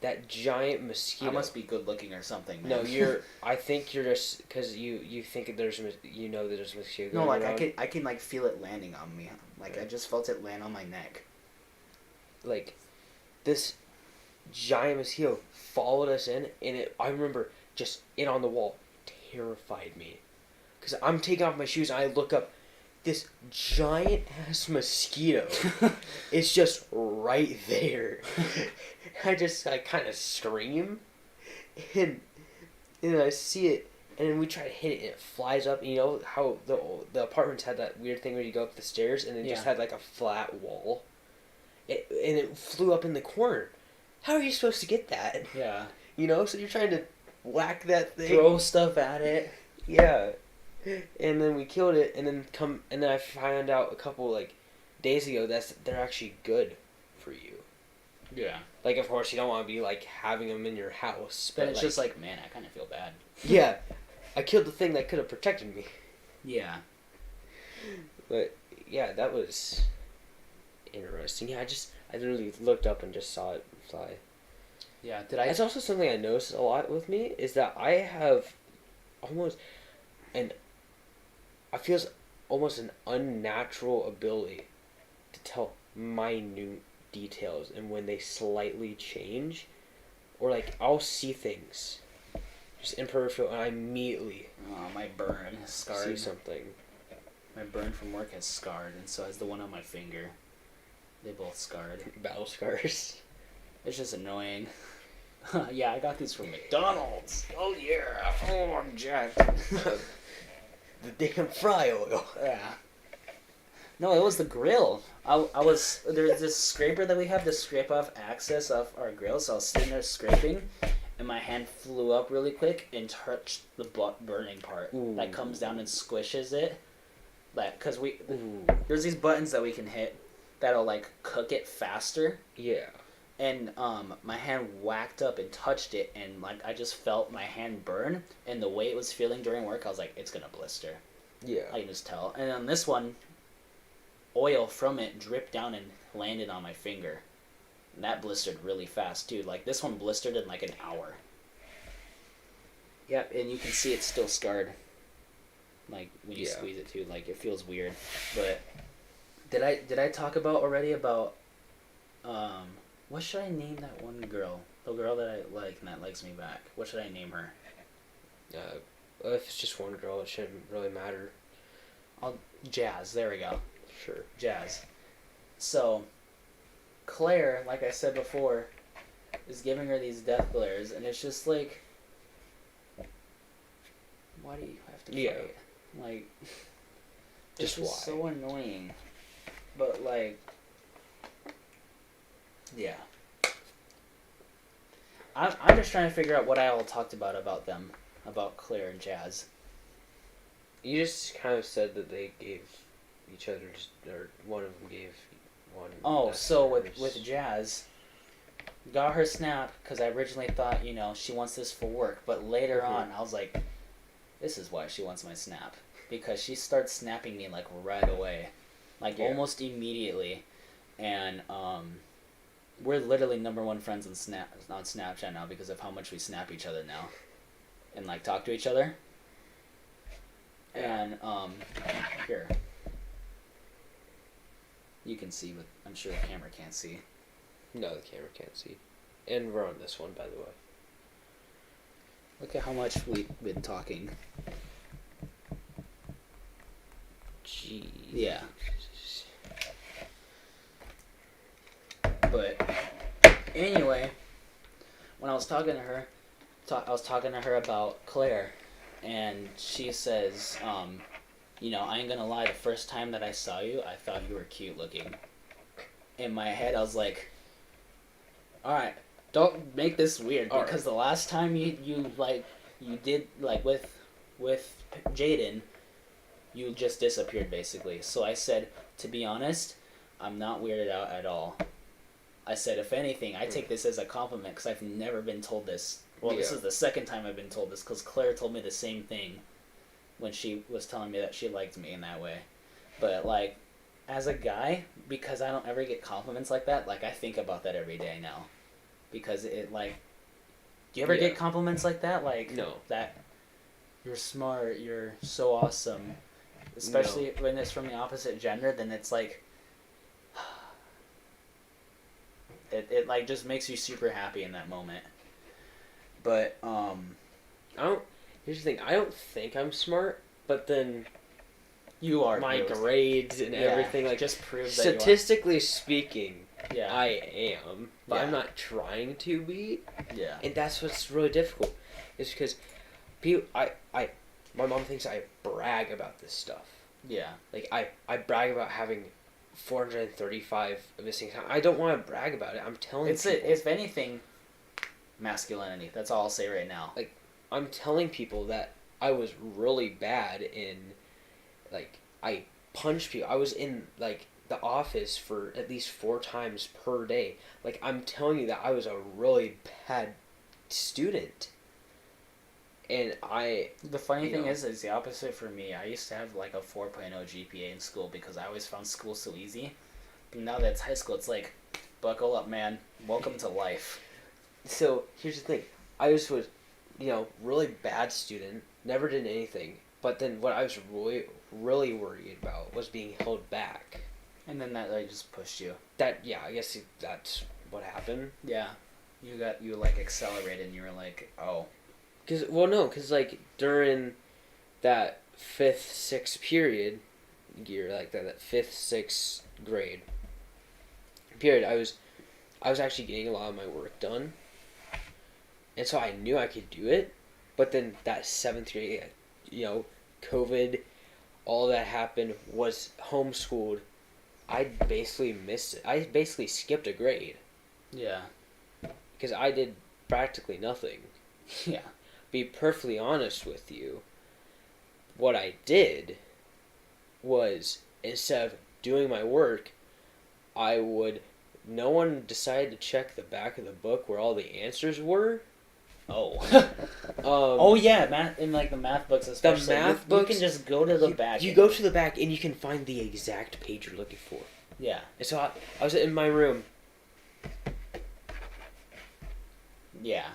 That giant mosquito. I must be good looking or something, man. No, I think you're just because you think that there's that there's a mosquito. No, like around. I can like feel it landing on me. Like I just felt it land on my neck. Like this giant mosquito followed us in, and I remember just it on the wall terrified me because I'm taking off my shoes and I look up. This giant ass mosquito is just right there. I kind of scream, and I see it, and then we try to hit it, and it flies up. You know how the apartments had that weird thing where you go up the stairs, and it just had like a flat wall. And it flew up in the corner, how are you supposed to get that? Yeah. You know, so you're trying to whack that thing. Throw stuff at it. Yeah. And then we killed it, and then I found out a couple like days ago they're actually good for you. Yeah. Like, of course, you don't want to be like having them in your house, But but it's just like, man, I kind of feel bad. yeah, I killed the thing that could have protected me. Yeah. But yeah, that was interesting. Yeah, I literally looked up and just saw it fly. Yeah. Did I? That's also something I noticed a lot with me is that I have almost I feel almost an unnatural ability to tell minute details, and when they slightly change, or like I'll see things just in peripheral and I immediately Oh, my burn has see scarred. something. My burn from work has scarred, and so has the one on my finger. They both scarred. Battle scars. It's just annoying. Yeah, I got these from McDonald's. Oh yeah. Oh, I'm jacked. The damn fry oil. Yeah. No, it was the grill. I was there's this scraper that we have to scrape off access of our grill, so I was sitting there scraping, and my hand flew up really quick and touched the burning part. Ooh. That comes down and squishes it. Like, cause Ooh. there's these buttons that we can hit that'll like cook it faster. Yeah. And my hand whacked up and touched it, and like I just felt my hand burn, and the way it was feeling during work, I was like, it's gonna blister. Yeah. I can just tell. And on this one, oil from it dripped down and landed on my finger. And that blistered really fast too. Like this one blistered in like an hour. Yep, and you can see it's still scarred. Like when you Yeah. squeeze it too, like it feels weird. But did I talk about already about what should I name that one girl? The girl that I like and that likes me back. What should I name her? If it's just one girl, it shouldn't really matter. Jazz. There we go. Sure. Jazz. So, Claire, like I said before, is giving her these death glares, and it's just like, why do you have to Yeah. fight? Like, Just it's why? so annoying. But like, yeah. I'm just trying to figure out what I all talked about them, about Claire and Jazz. You just kind of said that they gave each other, or one of them gave one. Oh, death so glares. with Jazz, got her snap because I originally thought, she wants this for work, but later Mhm. on I was like, this is why she wants my snap, because she starts snapping me like right away, like Yeah. almost immediately, and we're literally #1 friends on Snapchat now because of how much we snap each other now, and like talk to each other. Yeah. And here. You can see, but I'm sure the camera can't see. No, the camera can't see. And we're on this one, by the way. Look at how much we've been talking. Jeez. Yeah. But anyway, when I was talking to her, I was talking to her about Claire, and she says, I ain't gonna lie, the first time that I saw you, I thought you were cute looking. In my head, I was like, alright, don't make this weird, All because the last time you did, like, with Jaden, you just disappeared, basically. So I said, to be honest, I'm not weirded out at all. I said, if anything, I take this as a compliment, because I've never been told this. Well, this Yeah. is the second time I've been told this, because Claire told me the same thing when she was telling me that she liked me in that way. But, like, as a guy, because I don't ever get compliments like that, like, I think about that every day now. Because it, like... Do you ever Yeah. get compliments like that? Like, No. that you're smart, you're so awesome. Especially when it's from the opposite gender, then it's like... It like, just makes you super happy in that moment. But, Here's the thing. I don't think I'm smart, but then you are... my Bruce. grades and Yeah, everything, like, just proves that you are. statistically speaking, Yeah. I am, but Yeah. I'm not trying to be. Yeah. And that's what's really difficult, is because my mom thinks I brag about this stuff. Yeah. Like, I brag about having 435 missing time. I don't want to brag about it. I'm telling It's people. if anything, masculinity. That's all I'll say right now. I'm telling people that I was really bad in, like, I punched people. I was in, like, the office for at least 4 times per day. Like, I'm telling you that I was a really bad student. And The funny you thing know. is, it's the opposite for me. I used to have like a 4.0 GPA in school because I always found school so easy. But now that it's high school, it's like, buckle up, man. Welcome to life. So, here's the thing. I was, really bad student. Never did anything. But then what I was really, really worried about was being held back. And then that like just pushed you. I guess that's what happened. Yeah. You like accelerated and you were like, oh. Because like during that 5th, 6th period year, like that 5th, 6th grade period, I was actually getting a lot of my work done, and so I knew I could do it. But then that 7th grade, COVID, all that happened, was homeschooled. I basically missed it. I basically skipped a grade Yeah. because I did practically nothing. Yeah. Be perfectly honest with you, what I did was, instead of doing my work, no one decided to check the back of the book where all the answers were. Oh. Oh yeah, math in like the math books especially. math you books, can just go to the back. You go to the back and you can find the exact page you're looking for. Yeah. And so I was in my room. Yeah.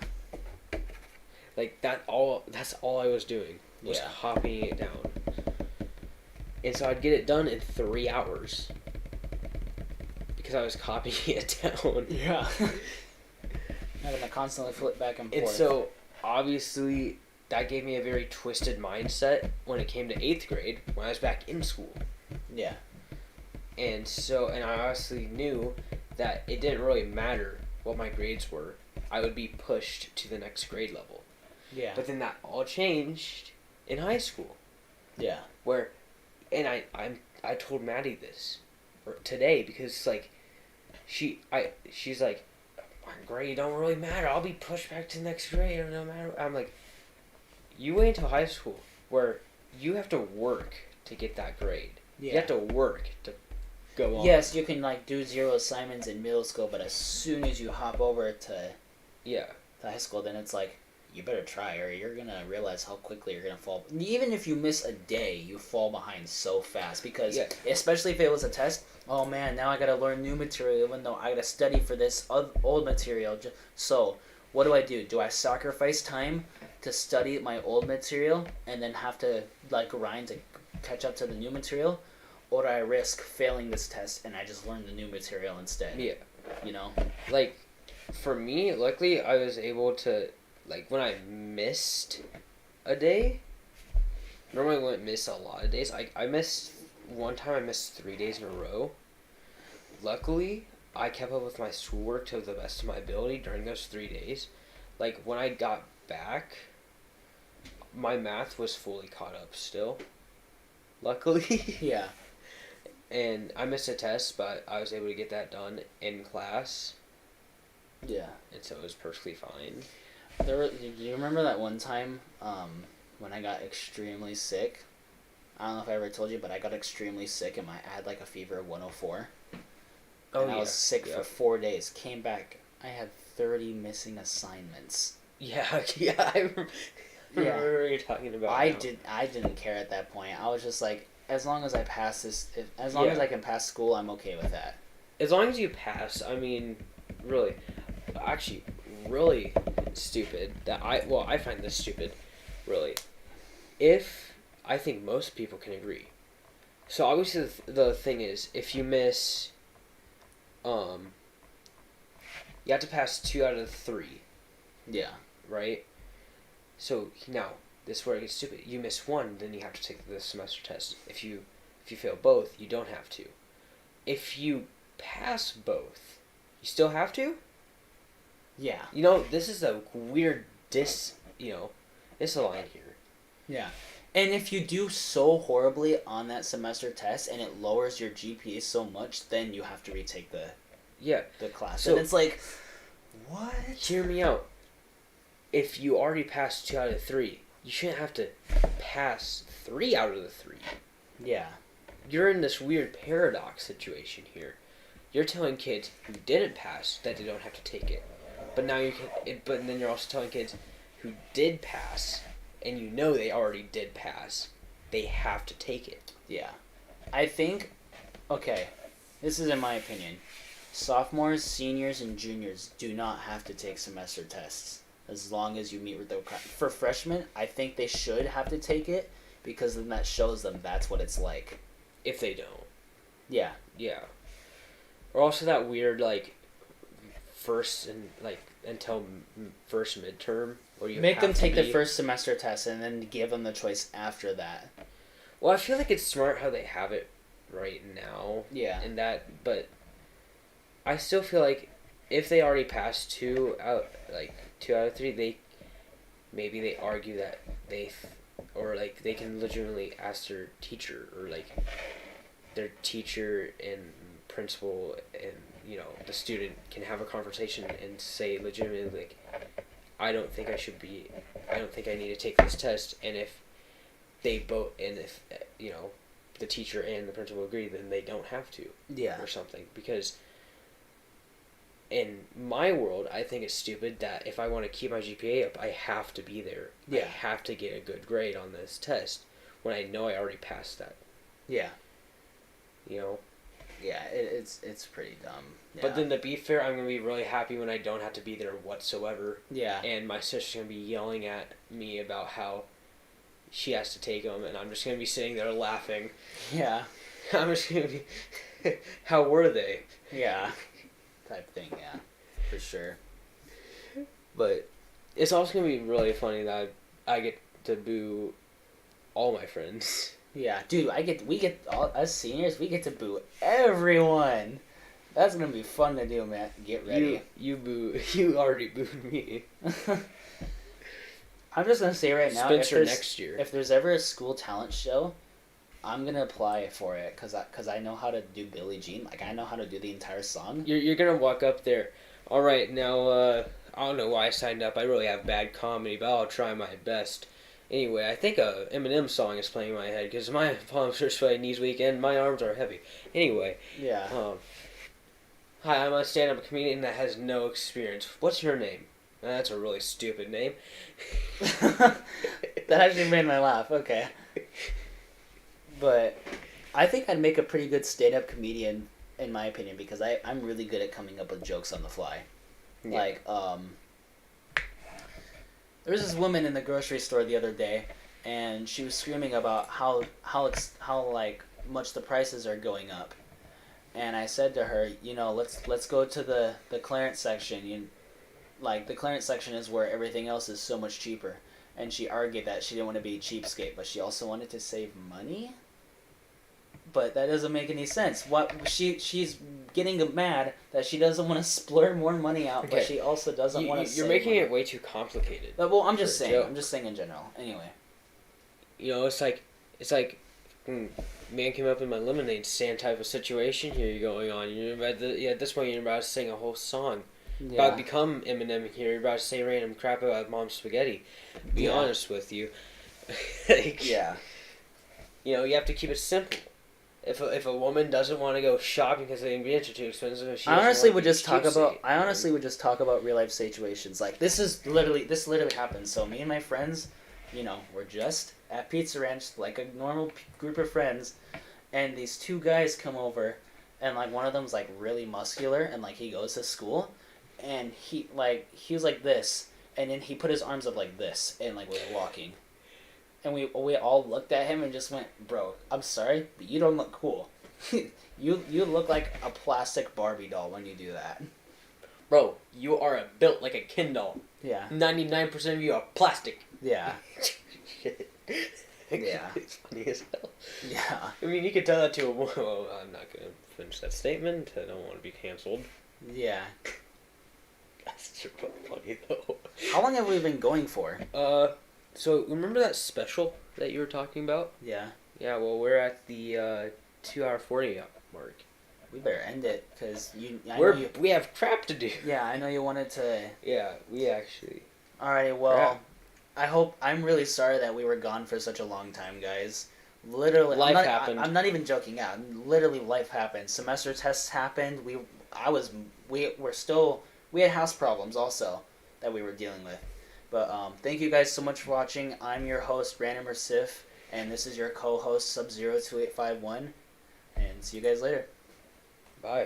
Like that's all I was doing was Yeah. copying it down. And so I'd get it done in 3 hours. Because I was copying it down. Yeah. Having to constantly flip back and forth. And so obviously that gave me a very twisted mindset when it came to 8th grade when I was back in school. Yeah. And I honestly knew that it didn't really matter what my grades were. I would be pushed to the next grade level. Yeah. But then that all changed in high school. Yeah. I told Maddie this today because like she's like, my grade don't really matter. I'll be pushed back to the next grade or no matter. I'm like, you wait until high school where you have to work to get that grade. Yeah. You have to work to go on. Yes, you can like do 0 assignments in middle school, but as soon as you hop over to Yeah. high school, then it's like, you better try or you're gonna realize how quickly you're gonna fall. Even if you miss a day, you fall behind so fast because, especially if it was a test, oh man, now I gotta learn new material even though I gotta study for this old material. So, what do? Do I sacrifice time to study my old material and then have to like grind to catch up to the new material? Or do I risk failing this test and I just learn the new material instead? Yeah. You know? Like, for me, luckily, I was able to, like, when I missed a day, normally I wouldn't miss a lot of days. I missed, one time I missed 3 days in a row. Luckily, I kept up with my schoolwork to the best of my ability during those 3 days. Like, when I got back, my math was fully caught up still. Luckily. Yeah. And I missed a test, but I was able to get that done in class. Yeah. And so it was perfectly fine. Do you remember that one time when I got extremely sick? I don't know if I ever told you, but I got extremely sick and I had like a fever of 104. And I was sick for 4 days. Came back, I had 30 missing assignments. Yeah, I remember what you're talking about. I didn't care at that point. I was just like, as long as I pass this, as long as I can pass school, I'm okay with that. As long as you pass, I mean, really, actually, really stupid. I find this stupid, really. I think most people can agree. So obviously the thing is, if you miss, you have to pass 2 out of 3. Yeah. Right? So now, this is where it gets stupid. You miss 1, then you have to take the semester test. If you fail both, you don't have to. If you pass both, you still have to? Yeah. This is a weird misaligned here. Yeah. And if you do so horribly on that semester test and it lowers your GPA so much, then you have to retake Yeah. the class. So- and it's like, what? Hear me out. If you already passed 2 out of 3, you shouldn't have to pass 3 out of the 3. Yeah. You're in this weird paradox situation here. You're telling kids who didn't pass that they don't have to take it, but now but then you're also telling kids who did pass, and you know they already did pass, they have to take it. Yeah. I think, okay, this is in my opinion. Sophomores, seniors, and juniors do not have to take semester tests as long as you meet with the for freshmen. I think they should have to take it because then that shows them that's what it's like. If they don't, Yeah. yeah. Or also that weird like first and like until first midterm where you Make them have to take the be- first semester test and then give them the choice after that. Well, I feel like it's smart how they have it right now. Yeah. And that, but I still feel like if they already passed 2 out of 3, they argue that or like they can legitimately ask their teacher or like their teacher and principal and the student can have a conversation and say legitimately like I don't think I need to take this test, and if they both and if the teacher and the principal agree, then they don't have to Yeah. or something. Because in my world, I think it's stupid that if I want to keep my GPA up, I have to be there. Yeah. I have to get a good grade on this test when I know I already passed that. Yeah. Yeah, it's pretty dumb. Yeah. But then to be fair, I'm going to be really happy when I don't have to be there whatsoever. Yeah. And my sister's going to be yelling at me about how she has to take them, and I'm just going to be sitting there laughing. Yeah. I'm just going to be, how were they? Yeah. Type thing, yeah. For sure. But it's also going to be really funny that I get to boo all my friends. Yeah, dude, we get all us seniors, we get to boo everyone. That's gonna be fun to do, man. Get ready. You already booed me. I'm just gonna say right now, Spencer next year. if there's ever a school talent show, I'm gonna apply for it because I know how to do Billie Jean. Like I know how to do the entire song. You're gonna walk up there. All right, now I don't know why I signed up. I really have bad comedy, but I'll try my best. Anyway, I think a Eminem song is playing in my head because my palms are sweaty, knees weak, and my arms are heavy. Anyway, Yeah. hi, I'm a stand-up comedian that has no experience. What's your name? That's a really stupid name. That actually made me laugh. Okay. But I think I'd make a pretty good stand-up comedian, in my opinion, because I'm really good at coming up with jokes on the fly. Yeah. Like, there was this woman in the grocery store the other day, and she was screaming about how like much the prices are going up. And I said to her, let's go to the clearance section. Like the clearance section is where everything else is so much cheaper. And she argued that she didn't want to be a cheapskate, but she also wanted to save money. But that doesn't make any sense. She's getting mad that she doesn't want to splurge more money out, but Okay. she also doesn't want to. You're making it way too complicated. Well, I'm just for a saying. joke. I'm just saying in general. Anyway. It's like man came up in my lemonade stand type of situation here going on. At this point you're about to sing a whole song. About to become Eminem here. You're about to say random crap about mom's spaghetti. Be honest with you. Yeah. You have to keep it simple. If a woman doesn't want to go shopping because the ingredients are too expensive, if she I doesn't honestly wanna would be just talk cheapskate, about real life situations. Like this literally happened. So me and my friends, we're just at Pizza Ranch like a normal group of friends, and these two guys come over, and like one of them's like really muscular, and like he goes to school, and he was like this, and then he put his arms up like this, and like was walking. And we all looked at him and just went, bro, I'm sorry, but you don't look cool. you look like a plastic Barbie doll when you do that. Bro, you are built like a Ken doll. Yeah. 99% of you are plastic. Yeah. Shit. Yeah. It's funny as hell. Yeah. I mean, you could tell that to a woman. Well, I'm not going to finish that statement. I don't want to be canceled. Yeah. That's super funny, though. How long have we been going for? So remember that special that you were talking about? Yeah. Yeah, well, we're at the 2 hour 40 mark. We better end it because you. We have crap to do. Yeah, I know you wanted to. Yeah, we actually. Alrighty, well, Crap. I hope. I'm really sorry that we were gone for such a long time, guys. Literally, Life happened. I'm not even joking. Yeah, literally, life happened. Semester tests happened. We had house problems also that we were dealing with. But thank you guys so much for watching. I'm your host, Brandon Mersif, and this is your co-host, Sub-Zero 2851. And see you guys later.